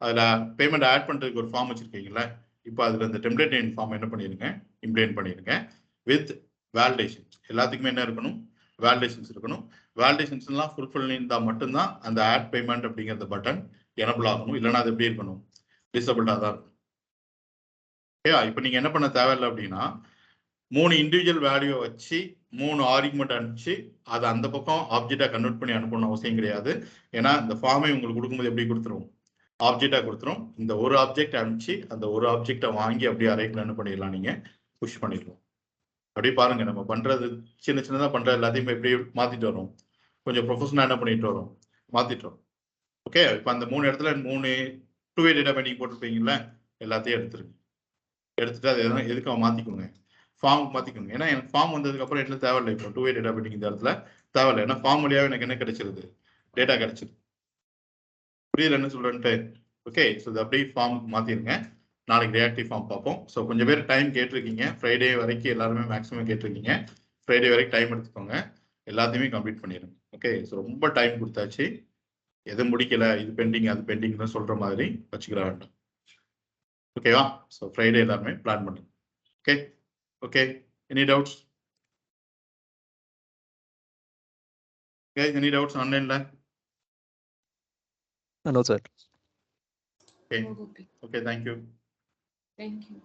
அதுல பேமெண்ட் ஆட் பண்றதுக்கு ஒரு ஃபார்ம் வச்சிருக்கீங்கல்ல, இப்போ அதுல இந்த டெம்ப்ளேட் ஃபார்ம் என்ன பண்ணிருங்க, இம்ப்ளிமெண்ட் பண்ணிருங்க வித் வேலிடேஷன்ஸ். எல்லாத்துக்குமே என்ன இருக்கணும், வேலிடேஷன்ஸ் இருக்கணும். வேலிடேஷன்ஸ் எல்லாம் ஃபுல்ஃபில் இருந்தா மட்டும்தான் அந்த ஆட் பேமெண்ட் அப்படிங்கிற பட்டன் எனபிள் ஆகணும். இல்லைன்னா அது எப்படி இருக்கணும், டிசபிள்டா தான் இருக்கும். ஓகேவா? இப்போ நீங்க என்ன பண்ண தேவையில்லை அப்படின்னா, 3 இண்டிவிஜுவல் வேல்யூ வச்சு 3 ஆர்குமெண்ட் அனுப்பிச்சு அதை அந்த பக்கம் ஆப்ஜெக்டா கன்வெர்ட் பண்ணி அனுப்பணும் அவசியம் கிடையாது. ஏன்னா இந்த ஃபார்மை உங்களுக்கு கொடுக்கும்போது எப்படி கொடுத்துரும், ஆப்ஜெக்டா கொடுத்துரும். இந்த ஒரு ஆப்ஜெக்ட் அனுப்பிச்சு அந்த ஒரு ஆப்ஜெக்டை வாங்கி அப்படியே அரைட்ல என்ன பண்ணிடலாம், நீங்க புஷ் பண்ணிடலாம். அப்படியே பாருங்க, நம்ம பண்றது சின்ன சின்னதா பண்ற எல்லாத்தையும் எப்படி மாத்திட்டு வரோம், கொஞ்சம் ப்ரொஃபஷனலா என்ன பண்ணிட்டு வரோம், மாத்திட்டு வரோம். ஓகே, இப்போ அந்த 3 இடத்துல 3 2-வே டேட்டா பைண்டிங் போட்டிருப்பீங்கல்ல, எல்லாத்தையும் எடுத்துருங்க. எடுத்துட்டு அதை எதுக்கு மாத்திக்கோங்க, ஃபார்முக்கு மாத்திக்கோங்க. ஏன்னா எனக்கு ஃபார்ம் வந்ததுக்கு அப்புறம் என்ன தேவையில்லை, இப்போ 2-வே டேட்டா பைண்டிங் இந்த இடத்துல தேவையில்லை. ஏன்னா ஃபார்ம் வழியாவே எனக்கு என்ன கிடைச்சிருது, டேட்டா கிடைச்சிது. புரியல என்ன சொல்றேன்ட்டு? ஓகே, ஸோ இது அப்படியே ஃபார்முக்கு மாத்திருங்க. நாளைக்கு ரியாக்டிவ் ஃபார்ம் பார்ப்போம். ஸோ கொஞ்சம் பேர் டைம் கேட்டிருக்கீங்க, ஃப்ரைடே வரைக்கும் எல்லாருமே மேக்ஸிமம் கேட்டிருக்கீங்க. ஃப்ரைடே வரைக்கும் டைம் எடுத்துக்கோங்க, எல்லாத்தையுமே கம்ப்ளீட் பண்ணிடுங்க. ஓகே, ஸோ ரொம்ப டைம் கொடுத்தாச்சு, எது முடிக்கல, இது பெண்டிங் அது பெண்டிங் தான் சொல்ற மாதிரி வச்சுக்கிற வேண்டாம். ஓகேவா? ஸோ ஃப்ரைடே எல்லாருமே பிளான் பண்ணுங்க. Okay okay, any doubts? Any doubts ஆன்லைன்ல? No, sir. Okay. No, Gopi. Okay, thank you. Thank you.